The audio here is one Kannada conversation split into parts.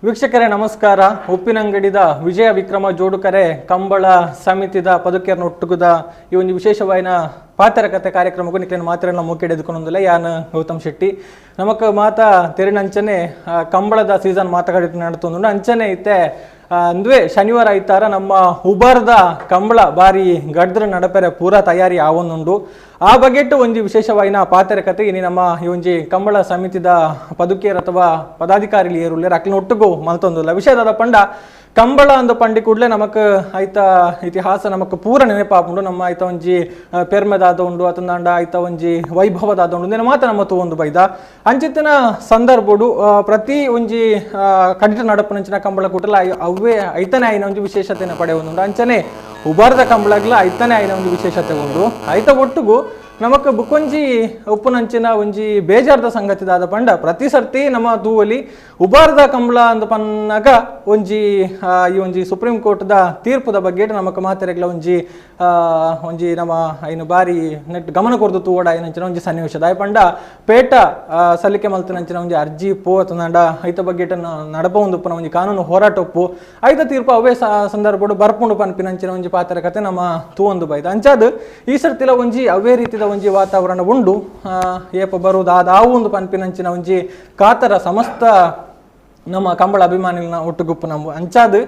ವೀಕ್ಷಕರೇ ನಮಸ್ಕಾರ. ಉಪ್ಪಿನಂಗಡಿದ ವಿಜಯ ವಿಕ್ರಮ ಜೋಡುಕರೆ ಕಂಬಳ ಸಮಿತಿದ ಪದಕೇರ್ನ ಒಟ್ಟುಗುದ ಈ ಒಂದು ವಿಶೇಷವಾದ ಪಾತ್ರಕತೆ ಕಾರ್ಯಕ್ರಮಕ್ಕೂ ನಿಕ್ಲೇನು ಮಾತ್ರ ಮೂಕೆಡೆದುಕೊಂಡಿಲ್ಲ ಯಾನ್ ಗೌತಮ್ ಶೆಟ್ಟಿ ನಮಕ್ ಮಾತಾ ತೆರಿನಂಚನೆ ಕಂಬಳದ ಸೀಸನ್ ಮಾತಾಡಿ ನಡ್ತೊಂದು ಅಂಚನೆ ಐತೆ ಅಂದ್ವೇ ಶನಿವಾರ ಐತಾರ ನಮ್ಮ ಉಬರ್ದ ಕಂಬಳ ಬಾರಿ ಗಡ್ದ್ರ ನಡಪೆರೆ ಪೂರ ತಯಾರಿ ಆವೊಂದುಂಡು ಆ ಬಗೆಟ್ಟು ಒಂಜಿ ವಿಶೇಷವಾಯಿನ ಪಾತ್ರಕತೆ ಇನಿ ನಮ್ಮ ಈ ಒಂಜಿ ಕಂಬಳ ಸಮಿತಿದ ಪದುಕೇರ್ ಅಥವಾ ಪದಾಧಿಕಾರಿ ಏರುಲ್ಲೇರ್ ಅಕ್ಲಿನ ಒಟ್ಟಿಗೂ ಮಲ್ತೊಂದುಲ್ಲ ವಿಷಯದ ಪಂಡ ಕಂಬಳ ಅಂದ ಪಂಡಿ ಕೂಡಲೇ ನಮಕ್ ಐತ ಇತಿಹಾಸ ನಮಕ್ ಪೂರ ನೆನಪಾಪುಂಡು ನಮ್ಮ ಐತ ಒಂಜಿ ಪೆರ್ಮೆದಾದ ಉಂಡು ಅತಂದಾಂಡ ಐತ ಒಂಜಿ ವೈಭವದಾದ ಉಂಡು ನೇನು ಮಾತ ನಮ್ಮ ತೂಂದು ಬೈದ ಅಂಚಿತ್ತಿನ ಸಂದರ್ಭಡು ಪ್ರತಿ ಒಂಜಿ ಕಡಿತ ನಡಪನಂಚಿನ ಕಂಬಳ ಕೂಟಲ ಅವೇ ಐತನೇ ಆಯ್ನ ಒಂಜಿ ವಿಶೇಷತೆನ ಪಡೆಯುವುದು ಅಂಚನೆ ಉಬಾರ್ದ ಕಂಬಳಗ್ಲ ಐತನೇ ಆಯ್ನ ಒಂದು ವಿಶೇಷತೆ ಉಂಡು ಐತ ಒಟ್ಟಿಗೂ ನಮಕ್ ಬುಕ್ಕೊಂಜಿ ಉಪ್ಪುನಂಚಿನ ಒಂಜಿ ಬೇಜಾರ್ದ ಸಂಗತಿದಾದ ಪಂಡ ಪ್ರತಿ ಸರ್ತಿ ನಮ್ಮ ತೂವಲಿ ಉಬಾರ್ದ ಕಂಬಳ ಅಂದ ಪನ್ನಾಗ ಒಂಜಿ ಈ ಒಂಜಿ ಸುಪ್ರೀಂ ಕೋರ್ಟ್ದ ತೀರ್ಪುದ ಬಗ್ಗೆ ನಮಕ್ ಮಾತೆರೆಗ್ಲ ಒಂಜಿ ನಮ್ಮ ಐನು ಬಾರಿ ನೆಟ್ ಗಮನ ಕೊರ್ದು ತೂವಡ ಏನಂಚಿನ ಒಂಜಿ ಸನ್ನಿವೇಶದ ಪಂಡ ಪೇಟ ಸಲ್ಲಿಕೆ ಮಲ್ತಿನಂಚಿನ ಒಂಜಿ ಅರ್ಜಿ ಪೋ ತಂದಾಂಡ ಐತ ಬಗ್ಗೆ ನಡಪ ಉಪ್ಪುನ ಒಂಜಿ ಕಾನೂನು ಹೋರಾಟ ಒಪ್ಪು ಐತ ತೀರ್ಪು ಅವೇ ಸಂದರ್ಭಡು ಬರ್ಪುಂಡು ಪನ್ಪಿನಂಚಿನ ಒಂಜಿ ಪಾತ್ರಕತೆ ನಮ್ಮ ತೂವೊಂದು ಬೈದ ಅಂಚಾದ್ ಈ ಸರ್ತಿಲ ಒಂಜಿ ಅವೇ ರೀತಿದ ಒಂಜಿ ವಾತಾವರಣ ಉಂಡು ಏಪ ಬರುವುದು ಆವು ಒಂದು ಪನ್ಪಿನಂಚಿನ ಒಂಜಿ ಕಾತರ ಸಮಸ್ತ ನಮ್ಮ ಕಂಬಳ ಅಭಿಮಾನಿಗಳನ್ನ ಒಟ್ಟುಗುಪ್ಪು ನಮ್ಮ ಅಂಚಾದ್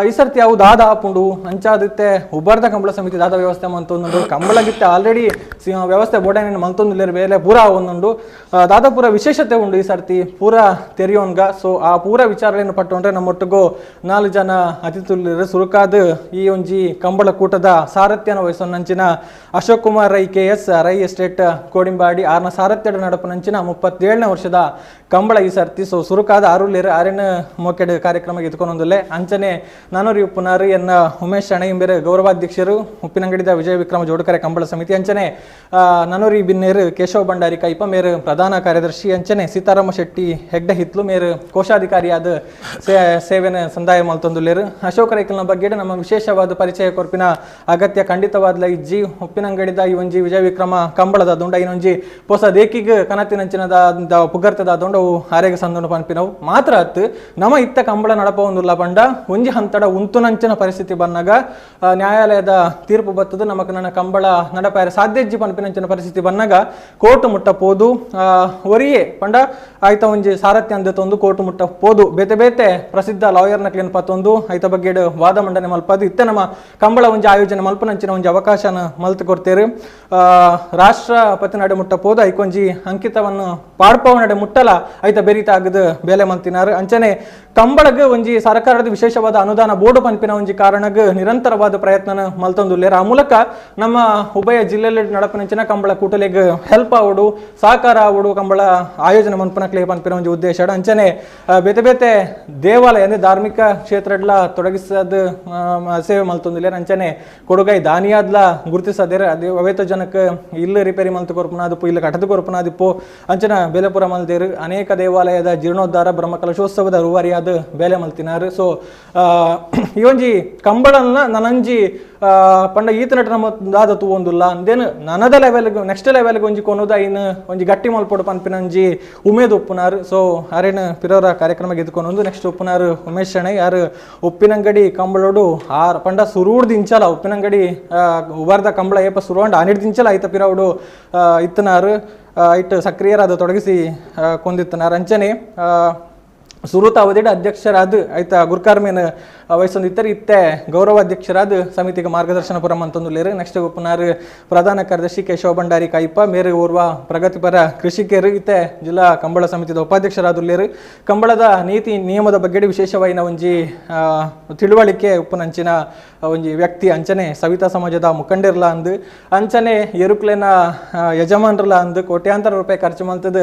ಈ ಸರ್ತಿ ಅವು ದಾದ ಆಪುಂಡು ಅಂಚಾದಿತ್ತೆ ಉಬರ್ದ ಕಂಬಳ ಸಮಿತಿ ದಾದ ವ್ಯವಸ್ಥೆ ಮಂತೊಂದುಂಡು ಕಂಬಳಗಿತ್ತೆ ಆಲ್ರೆಡಿ ವ್ಯವಸ್ಥೆ ಬೋಡಾನಿನ ಮಂತೊಂದುಲ್ಲೇರು ಬೇಲೆ ಪೂರ ಒಂದುಂಡು ದಾದ ಪೂರ ವಿಶೇಷತೆ ಉಂಡು ಈ ಸರ್ತಿ ಪೂರ ತೆರೆಯೋನ್ಗ ಸೊ ಆ ಪೂರ ವಿಚಾರಗಳನ್ನು ಪಟ್ಟುಂಡ್ರೆ ನಮ್ಮೊಟ್ಟಿಗೂ 4 ಜನ ಅತಿಥಿಗಳು ಸುರುಕಾದ ಈ ಒಂಜಿ ಕಂಬಳ ಕೂಟದ ಸಾರಥ್ಯನ ವಹಿಸೋನಂಚಿನ ಅಶೋಕ್ ಕುಮಾರ್ ರೈ KS ರೈ ಎಸ್ಟೇಟ್ ಕೋಡಿಂಬಾಡಿ ಆರ್ನ ಸಾರಥ್ಯದ ನಡಪನಂಚಿನ 37ನೇ ವರ್ಷದ ಕಂಬಳ ಈ ಸರ್ತಿ ಸೊ ಸುರುಕಾದ ಆರುಲೇರು ಆರ್ಯನ ಮೋಕೆಡ್ ಕಾರ್ಯಕ್ರಮ ಎತ್ಕೊಂಡೊಂದುಲ್ಲೆ ಅಂಚನೆ ನಾನೂರಿ ಉಪ್ಪುನಾರು ಎನ್ನ ಉಮೇಶ್ ಅಣೆಂಬೇರು ಗೌರವಾಧ್ಯಕ್ಷರು ಉಪ್ಪಿನಂಗಡಿದ ವಿಜಯ ವಿಕ್ರಮ ಜೋಡುಕರೆ ಕಂಬಳ ಸಮಿತಿ ಅಂಚನೆ ನಾನೂರಿ ಬಿನ್ನೇರು ಕೇಶವ ಭಂಡಾರಿ ಕೈಪ ಮೇರು ಪ್ರಧಾನ ಕಾರ್ಯದರ್ಶಿ ಅಂಚನೆ ಸೀತಾರಾಮ ಶೆಟ್ಟಿ ಹೆಗ್ಡೆ ಹಿತ್ಲು ಮೇರು ಕೋಶಾಧಿಕಾರಿಯಾದ ಸೇವೆನ ಸಂದಾಯ ಮಲ್ತೊಂದುಲ್ಲೇರು ಅಶೋಕ ರೈಕಲ್ನ ಬಗ್ಗೆ ನಮ್ಮ ವಿಶೇಷವಾದ ಪರಿಚಯ ಕೊರ್ಪಿನ ಅಗತ್ಯ ಖಂಡಿತವಾದ್ಲ ಇಜ್ಜಿ ಉಪ್ಪಿನಂಗಡಿದ ಈ ಒಂಜಿ ವಿಜಯ ವಿಕ್ರಮ ಕಂಬಳದ ದುಂಡ ಇನ್ನೊಂಜಿ ಹೊಸ ದೇಕಿಗ್ ಕನತಿನಂಚಿನದ ಪುಗರ್ತದ ದುಂಡವು ಆರೆಗೆ ಸಂದುಂಡು ಪನ್ಪಿನವು ಮಾತ್ರ ಹತ್ತು ನಮ್ಮ ಇತ್ತ ಕಂಬಳ ನಡಪ ಒಂದುಲ್ಲ ಬಂಡ ಒಂಜಿ ಹಂತಡ ಉಂತುನಂಚಿನ ಪರಿಸ್ಥಿತಿ ಬಂದಾಗ ನ್ಯಾಯಾಲಯದ ತೀರ್ಪು ಬತ್ತದು ನಮಕ್ ನನ್ನ ಕಂಬಳ ನಡಪಾರ ಸಾಧ್ಯಜ್ಜಿ ಪನ್ಪಿನಂಚಿನ ಪರಿಸ್ಥಿತಿ ಬಂದಾಗ ಕೋರ್ಟ್ ಮುಟ್ಟಪೋದು ಒರಿಯೇ ಪಂಡ ಆಯ್ತ ಒಂಜಿ ಸಾರಥ್ಯ ಅಂದತೊಂದು ಕೋರ್ಟ್ ಮುಟ್ಟಪೋದು ಬೇತೆ ಬೇತೆ ಪ್ರಸಿದ್ಧ ಲಾಯರ್ನ ಕ್ಲೇನ್ ಪತ್ತೊಂದು ಐತ ಬಗ್ಗೆ ವಾದ ಮಂಡನೆ ಮಲ್ಪದು ಇತ್ತೆ ನಮ್ಮ ಕಂಬಳ ಒಂಜಿ ಆಯೋಜನೆ ಮಲ್ಪನಂಚಿನ ಒಂಜಿ ಅವಕಾಶನ ಮಲ್ತು ಕೊಡ್ತೇರು ರಾಷ್ಟ್ರಪತಿ ನಡೆ ಮುಟ್ಟಪೋದು ಐಕೊಂಜಿ ಅಂಕಿತವನ್ನು ಪಾಡ್ಪವ ನಡೆ ಮುಟ್ಟಲ ಐತ ಬೆರೀತ ಆಗದು ಬೇಲೆ ಮಂತಿನಾರು ಅಂಚನೆ ಕಂಬಳಗ್ ಒಂಜಿ ಸರ್ಕಾರದ ವಿಶೇಷವಾದ ಅನುದಾನ ಬೋರ್ಡು ಪನ್ಪಿನ ಒಂಜಿ ಕಾರಣಗ್ ನಿರಂತರವಾದ ಪ್ರಯತ್ನ ಮಲ್ತೊಂದುಲ್ಲೇರು ಆ ಮೂಲಕ ನಮ್ಮ ಉಭಯ ಜಿಲ್ಲೆಯಲ್ಲಿ ನಡಪನಂಚಿನ ಕಂಬಳ ಕೂಟಲೆಗ್ ಹೆಲ್ಪ್ ಆವಡು ಸಹಕಾರ ಆವಡು ಕಂಬಳ ಆಯೋಜನೆ ಮನ್ಪನಕ್ಲೆ ಪನ್ಪಿನ ಒಂಜಿ ಉದ್ದೇಶ ಅಂಚನೆ ಬೇತೆ ಬೇತೆ ದೇವಾಲಯ ಅಂದ್ರೆ ಧಾರ್ಮಿಕ ಕ್ಷೇತ್ರಡ್ಲ ತೊಡಗಿಸದ ಸೇವೆ ಮಲ್ತೊಂದುಲ್ಲೇರು ಅಂಚನೆ ಕೊಡುಗೈ ದಾನಿಯಾದ್ಲ ಗುರುತಿಸದೇರ ಅದೇ ಅವೇತ ಜನಕ್ಕೆ ಇಲ್ಲಿ ರಿಪೇರಿ ಮಲ್ತು ಕೊರ್ಪುನಾದಿಪ್ಪು ಇಲ್ಲಿ ಕಟದು ಕೊರ್ಪುನಾದಿಪ್ಪು ಅಂಚನ ಬೇಲೆಪುರ ಮಲ್ದೇರು ಅನೇಕ ದೇವಾಲಯದ ಜೀರ್ಣೋದ್ಧಾರ ಬ್ರಹ್ಮಕಲಶೋತ್ಸವದ ರೂವಾರಿಯಾದ ಬೇಲೆ ಮಲ್ತಿನಾರು ಸೊ ಈ ಒಂಜಿ ಕಂಬಳನ್ನ ನನಂಜಿ ಪಂಡ ಈತ ನಟ ನಮ್ಮ ದಾದ ತೂವೊಂದುಲ್ಲ ಅಂದೇನು ನನದ ಲೆವೆಲ್ಗೆ ನೆಕ್ಸ್ಟ್ ಲೆವೆಲ್ಗೆ ಒಂಜಿ ಕೊನೋದ ಇನ್ನು ಒಂಜಿ ಗಟ್ಟಿ ಮಲ್ಪೊಡು ಪನ್ಪಿನಂಜಿ ಉಮೇದ್ ಒಪ್ಪುನಾರು ಸೊ ಆರೇನು ಪಿರೋರ ಕಾರ್ಯಕ್ರಮ ಗೆದ್ಕೊಂಡು ನೆಕ್ಸ್ಟ್ ಒಪ್ಪುನಾರು ಉಮೇಶ್ ಶೆಣೈ ಯಾರು ಉಪ್ಪಿನಂಗಡಿ ಕಂಬಳೋಡು ಆರ್ ಪಂಡ ಸುರುಡ್ದು ಇಂಚಲ ಉಪ್ಪಿನಂಗಡಿ ಉಬಾರ್ದ ಕಂಬಳ ಏಪ ಸುರುವಂಡ ಆನಿಡ್ದಿಂಚಲ ಐತ ಪಿರೋಡು ಇತ್ತನಾರು ಇಟ್ಟು ಸಕ್ರಿಯರಾದ ತೊಡಗಿಸಿ ಕೊಂದಿತ್ತನಾರು ಅಂಚನೆ ಸುರುತ ಅವಧಿಡ ಅಧ್ಯಕ್ಷರಾದ ಐತ ಗುರ್ಕಾರ್ಮೇನ್ ವಹಿಸೊಂದಿತ್ತರು ಇತ್ತೆ ಗೌರವಾಧ್ಯಕ್ಷರಾದ ಸಮಿತಿಗೆ ಮಾರ್ಗದರ್ಶನ ಪುರಂ ಅಂತಂದುಲ್ಲೇರು ನೆಕ್ಸ್ಟ್ ಉಪನಾರು ಪ್ರಧಾನ ಕಾರ್ಯದರ್ಶಿ ಕೇಶವ ಭಂಡಾರಿ ಕೈಪ ಮೇರೆ ಓರ್ವ ಪ್ರಗತಿಪರ ಕೃಷಿಕರು ಇತ್ತೆ ಜಿಲ್ಲಾ ಕಂಬಳ ಸಮಿತಿದ ಉಪಾಧ್ಯಕ್ಷರಾದುಲ್ಲೇರು ಕಂಬಳದ ನೀತಿ ನಿಯಮದ ಬಗ್ಗೆ ವಿಶೇಷವಾಯಿನ ಒಂಜಿ ತಿಳುವಳಿಕೆ ಉಪ್ಪುನಂಚಿನ ಒಂಜಿ ವ್ಯಕ್ತಿ ಅಂಚನೆ ಸವಿತಾ ಸಮಾಜದ ಮುಖಂಡಿರ್ಲ ಅಂದು ಅಂಚನೆ ಎರುಕ್ಲೇನ ಯಜಮಾನ್ರಲ್ಲ ಅಂದು ಕೋಟ್ಯಾಂತರ ರೂಪಾಯಿ ಖರ್ಚು ಮಂತದ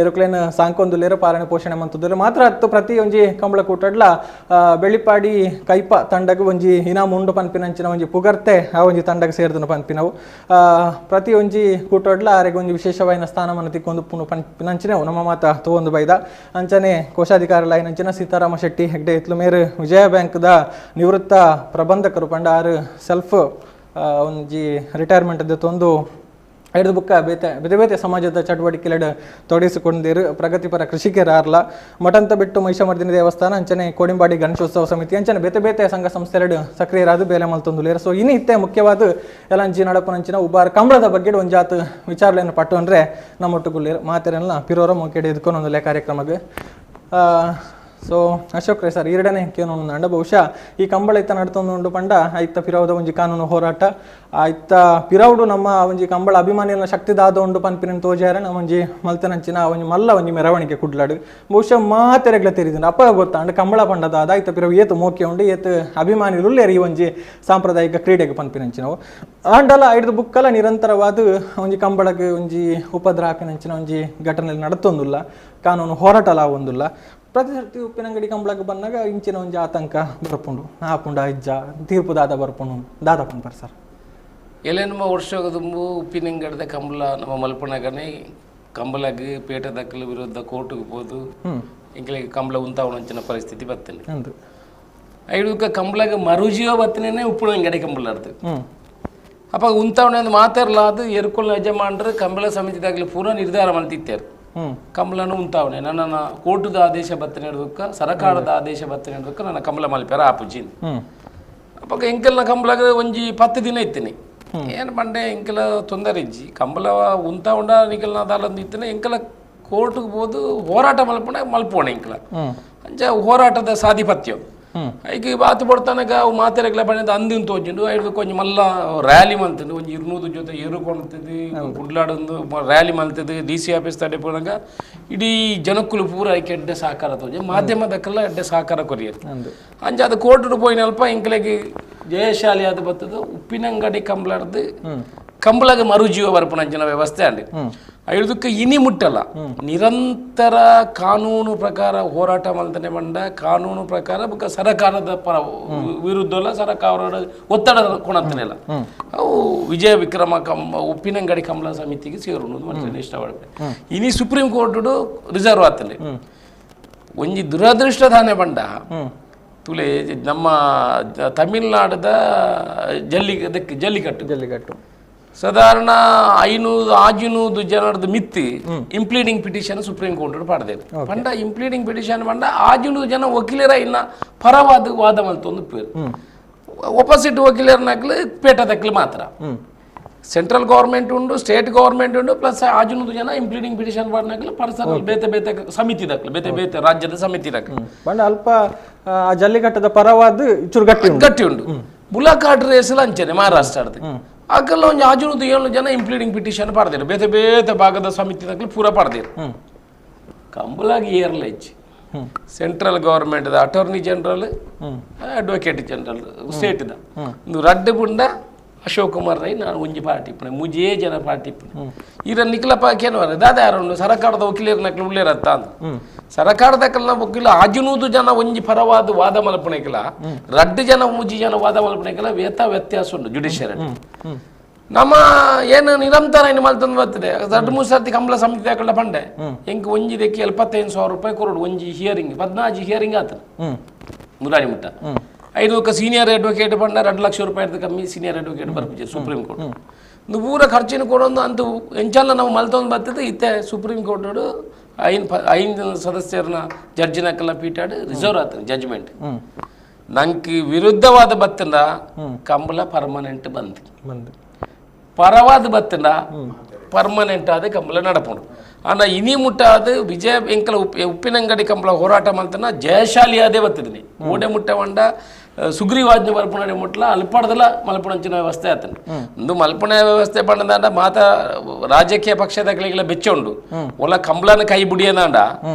ಎರುಕ್ಲೇನ ಸಾಂಕೊಂದುಲ್ಲೇರು ಪಾಲನೆ ಪೋಷಣೆ ಮಂತದ್ದು ಮಾತ್ರ ಹತ್ತು ಪ್ರತಿ ಒಂಜಿ ಕಂಬಳ ಕೂಟಡ್ಲ ಬೆಳಿಪಾಡಿ ಕೈಪ ತಂಡಗ ಒಂಜಿ ಇನಾಮ್ ಉಂಡು ಪನ್ಪಿನಂಚಿನ ಒಂಜಿ ಪುಗರ್ತೆ ಆ ಒಂಜಿ ತಂಡಗ ಸೇರ್ದನು ಪನ್ಪಿನವು ಪ್ರತಿ ಒಂಜಿ ಕೂಟಡ್ಲ ಆರೆಗೆ ಒಂಜಿ ವಿಶೇಷವಾಯಿನ ಸ್ಥಾನಮಾನ ತಿಕ್ಕೊಂಡು ಪನ್ಪಿನಂಚಿನವು ನಮ್ಮ ಮಾತ ತಗೊಂಡು ಬೈದ ಅಂಚನೆ ಕೋಶಾಧಿಕಾರಿ ನಂಚಿನ ಸೀತಾರಾಮ ಶೆಟ್ಟಿ ಹೆಗ್ಡೆ ಇತ್ಲು ಮೇರು ವಿಜಯ ಬ್ಯಾಂಕ್ದ ನಿವೃತ್ತ ಪ್ರಬಂಧಕರು ಪಂಡ ಆರು ಸೆಲ್ಫ್ ಒಂಜಿ ರಿಟೈರ್ಮೆಂಟ್ ತಂದು ಐದು ಬುಕ್ಕ ಬೇತೆ ಬೇತೆ ಸಮಾಜದ ಚಟುವಟಿಕೆಲೆಡ್ ತೊಡಗಿಸಿಕೊಂಡಿರು ಪ್ರಗತಿಪರ ಕೃಷಿಕರಾರ್ಲ ಮಠಂತ ಬಿಟ್ಟು ಮಹಿಷಮರ್ದಿನಿ ದೇವಸ್ಥಾನ ಅಂಚನೆ ಕೋಡಿಂಬಾಡಿ ಗಣೇಶೋತ್ಸವ ಸಮಿತಿ ಅಂಚನೆ ಬೇತೆ ಸಂಘ ಸಂಸ್ಥೆಲೆಡ್ ಸಕ್ರಿಯರಾದ ಬೇಲೆ ಮಲ್ತೊಂದುಲೇರು. ಸೊ ಇನ್ನು ಇತ್ತೆ ಮುಖ್ಯವಾದ ಎಲ್ಲಂಚಿ ನಡಪನಂಚಿನ ಉಬ್ಬಾರ ಕಂಬಳದ ಬಗ್ಗೆ ಒಂಜಾತ್ ವಿಚಾರಗಳನ್ನು ಪಟ್ಟು ಅಂದರೆ ನಮ್ಮೊಟ್ಟುಗುಳ್ಳೇರು ಮಾತೆರೆಲ್ಲ ಪಿರೋರ ಮೊಕೆಡೆ ಎದ್ಕೊಂಡೊಂದುಲೆ ಕಾರ್ಯಕ್ರಮಕ್ಕೆ. ಸೊ ಅಶೋಕ್ ರೇ ಸರ್ ಎರಡನೇ ಕೇನೊಂದು ಅಂಡ ಬಹುಶಃ ಈ ಕಂಬಳ ಇತ್ತ ನಡ್ತೊಂದು ಪಂಡ ಐತ ಪಿರವದ ಒಂಜಿ ಕಾನೂನು ಹೋರಾಟ ಐತ ಪಿರವುಡು ನಮ್ಮ ಒಂಜಿ ಕಂಬಳ ಅಭಿಮಾನಿಗಳ ಶಕ್ತಿದಾದ ಉಂಡು ಪನ್ಪಿನ ತೋಜಾರ ಒಂಜಿ ಮಲ್ತನಂಚಿನ ಒಂಜಿ ಮಲ್ಲ ಒಂಜಿ ಮೆರವಣಿಗೆ ಕುಡ್ಲಾಡು ಬಹುಶಃ ಮಾತೆರೆಗ್ಲ ತೆರಿದಿನ ಅಪ್ಪ ಗೊತ್ತಾ ಅಂಡ್ ಕಂಬಳ ಪಂಡದಾದ ಐತ ಪಿರವು ಏತು ಮೋಕೆ ಉಂಡು ಏತು ಅಭಿಮಾನಿಗಳು ಈ ಒಂಜಿ ಸಾಂಪ್ರದಾಯಿಕ ಕ್ರೀಡೆಗೆ ಪನ್ಪಿನಂಚಿನವು ಆಂಡಲ ಐದು ಬುಕ್ಕಲ ನಿರಂತರವಾದ ಒಂಜಿ ಕಂಬಳಕ್ಕೆ ಒಂಜಿ ಉಪದ್ರ ಹಾಪಿನಂಚಿನ ಒಂಜಿ ಘಟನೆಯಲ್ಲಿ ನಡತೊಂದುಲ್ಲ ಕಾನೂನು ಹೋರಾಟಲ ಒಂದುಲ್ಲ. ಪ್ರತಿ ಸರ್ತಿ ಉಪ್ಪಿನಂಗಡಿ ಕಂಬಳಕ್ಕೆ ಬಂದಾಗ ಇಂಚಿನ ಒಂಜಿ ಆತಂಕ ಬರ್ಪುಂಡು ಆಪುಂಡ ಇಜ್ಜ ತೀರ್ಪು ದಾದ ಬರ್ಪುಂಡು ದಾದ ಪನ್ಪರ್ ಸರ್ ಎಲೆನುಮ ವರ್ಷ ತುಂಬು ಉಪ್ಪಿನಂಗಡದ ಕಂಬಳ ನಮ್ಮ ಮಲ್ಪನಾಗನೇ ಕಂಬಳಗೆ ಪೇಟ ದಕ್ಕಲ ವಿರುದ್ಧ ಕೋರ್టుకు పోదు ಇಂಕಲಿಗೆ ಕಂಬಳ ಉಂತಾವಣಂಚಿನ ಪರಿಸ್ಥಿತಿ ಬರ್ತೇನೆ ಐಡುಕ ಕಂಬಳಗೆ ಮರುಜೀವ ಬತ್ತನೇ ಉಪ್ಪಿನಂಗಡಿ ಕಂಬಳಾಡ್ದು ಅಪ್ಪ ಉಂತಾವಣೆ ಮಾತಾರಲ್ಲ ಅದು ಎರ್ಕೊಲ್ಲ ಯಜಮಾನರು ಕಂಬಳ ಸಮಿತಿದಾಗಲಿ ಪೂರ ನಿರ್ಧಾರ ಮಾಡ್ತಿದ್ದಾರೆ ಕಂಬಳನು ಉಂತಾವಣೆ ನನ್ನ ಕೋರ್ಟದ ಆದೇಶ ಬತ್ತನೆ ಹಿಡಿದಕ್ಕ ಸರಕಾರದ ಆದೇಶ ಬತ್ತನೆ ಹಿಡಿದಕ್ಕ ನನ್ನ ಕಂಬಳ ಮಲ್ಪ್ಯಾರ ಆಪುಜಿ ಅಪ್ಪ ಎಂಕೆಲ್ಲ ಕಂಬಳಾಗ ಒಂಜಿ 10 ದಿನ ಇತ್ತೇನೆ ಏನು ಬಂಡೆ ಎಂಕೆಲ್ಲ ತೊಂದರೆ ಇಜ್ಜಿ ಕಂಬಳ ಉಂತಾವಂಡ ನಿಕಲ್ ಅದಾಲಂದು ಇತ್ತೇನೆ ಎಂಕೆಲ್ಲ ಕೋರ್ಟ್ಗೆ ಹೋದು ಹೋರಾಟ ಮಲ್ಪೋಣ ಎಂಕೆಲ್ಲ ಅಂಚ ಹೋರಾಟದ ಸಾಧಿಪತ್ಯ ಐಕೆ ಬಾತು ಪಡ್ತಾನಾಗ ಅವು ಮಾತೆರೆಗ್ಲ ಬಂದ ಅಂದಿನ ತೋಜಿಂಡು ಐದು ಕೊಂಚ ಮಲ್ಲ ರ್ಯಾಲಿ ಮಲ್ತದ್ದು ಒಂಜಿ 200 ಜೊತೆ ಏರುಕೊಂಡ್ತದ್ದು ಕುಡ್ಲಾಡೊಂದು ರ್ಯಾಲಿ ಮಲ್ತದ್ದು DC ಆಫೀಸ್ ತಡೆ ಪೋನಾಗ ಇಡೀ ಜನಕ್ಕುಲು ಪೂರ ಐಕೆ ಎಡ್ಡೆ ಸಹಕಾರ ತೋಜಿ ಮಾಧ್ಯಮದಕ್ಕೆಲ್ಲ ಎಡ್ಡೆ ಸಹಕಾರ ಕೊರಿಯರು ಅಂಚ ಅದು ಕೋರ್ಟ್ ಪೋಯಿನಲ್ಪ ಇಂಕಲೆಗೆ ಜಯಶಾಲಿ ಅದು ಬರ್ತದೆ ಉಪ್ಪಿನಂಗಡಿ ಕಂಬಳಾಡ್ದು ಕಂಬಳಗೆ ಮರುಜೀವ ಬರ್ಪಣಂಚಿನ ವ್ಯವಸ್ಥೆ ಅಂಡಿ ಐದಕ್ಕೆ ಇನಿ ಮುಟ್ಟಲ್ಲ ನಿರಂತರ ಕಾನೂನು ಪ್ರಕಾರ ಹೋರಾಟ ಮಲ್ತನೆ ಬಂದ ಕಾನೂನು ಪ್ರಕಾರ ಬುಕ್ಕ ಸರಕಾರದ ಪರ ವಿರುದ್ಧ ಸರಕಾರದ ಒತ್ತಡ ಕೊಣತ್ತನೆಲ್ಲ ಅವು ವಿಜಯ ವಿಕ್ರಮ ಉಪ್ಪಿನಂಗಡಿ ಕಂಬಳ ಸಮಿತಿಗೆ ಸೇರುವುದು ಮನುಷ್ಯನ ಇಷ್ಟಪಡ್ತಾರೆ ಇನಿ ಸುಪ್ರೀಂ ಕೋರ್ಟ್ ರಿಸರ್ವ್ ಆತಲ್ಲಿ ಒಂಜಿ ದುರದೃಷ್ಟದಾನೆ ಬಂಡ ತುಲೆ ನಮ್ಮ ತಮಿಳ್ನಾಡದ ಜಲ್ಲಿಕಟ್ಟು ಸಾಧಾರಣ 500 ಜನರದ್ದು ಮಿತ್ತಿ ಇಂಪ್ಲೀಡಿಂಗ್ ಪಿಟಿಷನ್ ಸುಪ್ರೀಂ ಕೋರ್ಟ್ ಪಡೆದೇವೆ ಪಂಡ ಇಂಪ್ಲೀಡಿಂಗ್ ಪಿಟಿಷನ್ ಪಂಡ 500 ಜನ ವಕೀಲರ ಇನ್ನ ಪರವಾದ ವಾದ ಮಲ್ತೊಂದು ಪೇರು ಒಪೋಸಿಟ್ ವಕೀಲರ್ನಾಗ್ಲಿ ಪೇಟದಕ್ಲಿ ಮಾತ್ರ ಸೆಂಟ್ರಲ್ ಗೌರ್ಮೆಂಟ್ ಉಂಡು ಸ್ಟೇಟ್ ಗೌರ್ಮೆಂಟ್ ಉಂಡು ಪ್ಲಸ್ 500 ಜನ ಇಂಪ್ಲೀಡಿಂಗ್ ಪಿಟಿಷನ್ ಬರ್ನಾಗ್ಲಿ ಪರ್ಸನಲ್ ಬೇತೆ ಸಮಿತಿ ದಕ್ಲಿ ಬೇತೆ ರಾಜ್ಯದ ಸಮಿತಿ ದಕ್ಲಿ ಪಂಡ ಅಲ್ಪ ಜಲ್ಲಿಕಟ್ಟದ ಪರವಾದ ಚೂರು ಗಟ್ಟಿ ಉಂಡು ಬುಲಾಕಾಟ್ ರೇಸಲ್ ಅಂಚನೆ ಮಹಾರಾಷ್ಟ್ರದ ಆಕಲ್ಲ ಒಂದು 607 ಜನ ಇಂಪ್ಲೀಡಿಂಗ್ ಪಿಟಿಷನ್ ಪಡೆದಿರು ಬೇತೆ ಭಾಗದ ಸಮಿತಿದಾಗಲಿ ಪೂರ ಪಡೆದಿರು ಕಂಬಳಾಗಿ ಏರ್ಲೈಚ್ central government attorney general advocate general ಸ್ಟೇಟ್ದ ಒಂದು ರಡ್ಡು ಬುಂಡ ಅಶೋಕ್ ಕುಮಾರ್ ರೈ ನಾನು ಒಂಜಿ ಪಾರ್ಟಿ ಇಪ್ಪಣೆ ಮುಜೇ ಜನ ಪಾರ್ಟಿ ಇಪ್ಪಣೆ ಈರ ನಿಖಲಪ್ಪ ಕೇನವರ ದಾದ ಯಾರು ಸರಕಾರದ ವಕೀಲರು ನಕ್ಲು ಉಳ್ಳೇರತ್ತ ಅಂತ ಸರಕಾರದ ಕಲ್ನ ವಕೀಲ 500 ಜನ ಒಂಜಿ ಪರವಾದ ವಾದ ಮಲ್ಪಣೆಕಲ 2 ಜನ 3 ಜನ ವಾದ ಮಲ್ಪಣೆಕಲ ವ್ಯತ್ಯಾಸ ಉಂಟು ಜುಡಿಷಿಯರಿ ನಮ್ಮ ಏನು ನಿರಂತರ ಏನು ಮಲ್ತಂದು ಬರ್ತದೆ 2-3 ಸರ್ತಿ ಕಂಬಳ ಸಮಿತಿ ಹಾಕೊಂಡ ಪಂಡೆ ಎಂಕ್ ಒಂಜಿ ದೆಕ್ಕಿ 75,000 ರೂಪಾಯಿ ಕೊರೋಡು ಒಂಜಿ ಹಿಯರಿಂಗ್ 14 ಹಿಯರಿಂಗ್ ಆತನು ಮುರಾರಿ ಮುಟ್ಟ 5 ಸೀನಿಯರ್ ಅಡ್ವೊಕೇಟ್ ಪಂಡ 2 ಲಕ್ಷ ರೂಪಾಯಿ ಕಮ್ಮಿ ಸೀನಿಯರ್ ಅಡ್ವೊಕೇಟ್ ಬರ್ಪಿಜೆ ಸುಪ್ರೀಂ ಕೋರ್ಟ್ ಪೂರ ಖರ್ಚಿನ ಕೊಡೊಂದು ಅಂತೂ ಎಂಚಲ್ಲ ನಾವು ಮಲ್ತೊಂದು ಬರ್ತದೆ ಇತ್ತೆ ಸುಪ್ರೀಂ ಕೋರ್ಟ್ ಐದು ಸದಸ್ಯರನ್ನ ಜಡ್ಜಿನಕ್ಕೆಲ್ಲ ಪೀಠಾಡು ರಿಸರ್ವ್ ಆತನ ಜಡ್ಜ್ಮೆಂಟ್ ನಂಗೆ ವಿರುದ್ಧವಾದ ಬತ್ತಂದ ಕಂಬಳ ಪರ್ಮನೆಂಟ್ ಬಂದು ಪರವಾದ ಬತ್ತಂದ ಪರ್ಮನೆಂಟ್ ಆದ ಕಂಬಳ ನಡಪುಂಡು ಆನ ಇನಿ ಮುಟ್ಟಾದ ವಿಜಯ ಎಂಕಲ ಉಪ್ಪಿನಂಗಡಿ ಕಂಬಳ ಹೋರಾಟ ಮಲ್ತನ ಜಯಶಾಲಿ ಆದೇ ಬತ್ತಿದ್ದೀನಿ ಓಡೆ ಮುಟ್ಟ ಹೊಂಡ ಸುಗ್ರೀವಾಜ್ಞೆ ಮಲ್ಪಣೆ ಮುಟ್ಲ ಅಲ್ಪಡದಲ್ಲ ಮಲ್ಪಣಂಚಿನ ವ್ಯವಸ್ಥೆ ಆತನ ಒಂದು ಮಲ್ಪಣೆ ವ್ಯವಸ್ಥೆ ಪಂಡದಾಂಡ ಮಾತ ರಾಜಕೀಯ ಪಕ್ಷದಾಗಲಿಗೆಲ್ಲ ಬೆಚ್ಚುಂಡು ಒಲ ಕಂಬಳನ ಕೈ ಬುಡಿಯದಾಂಡ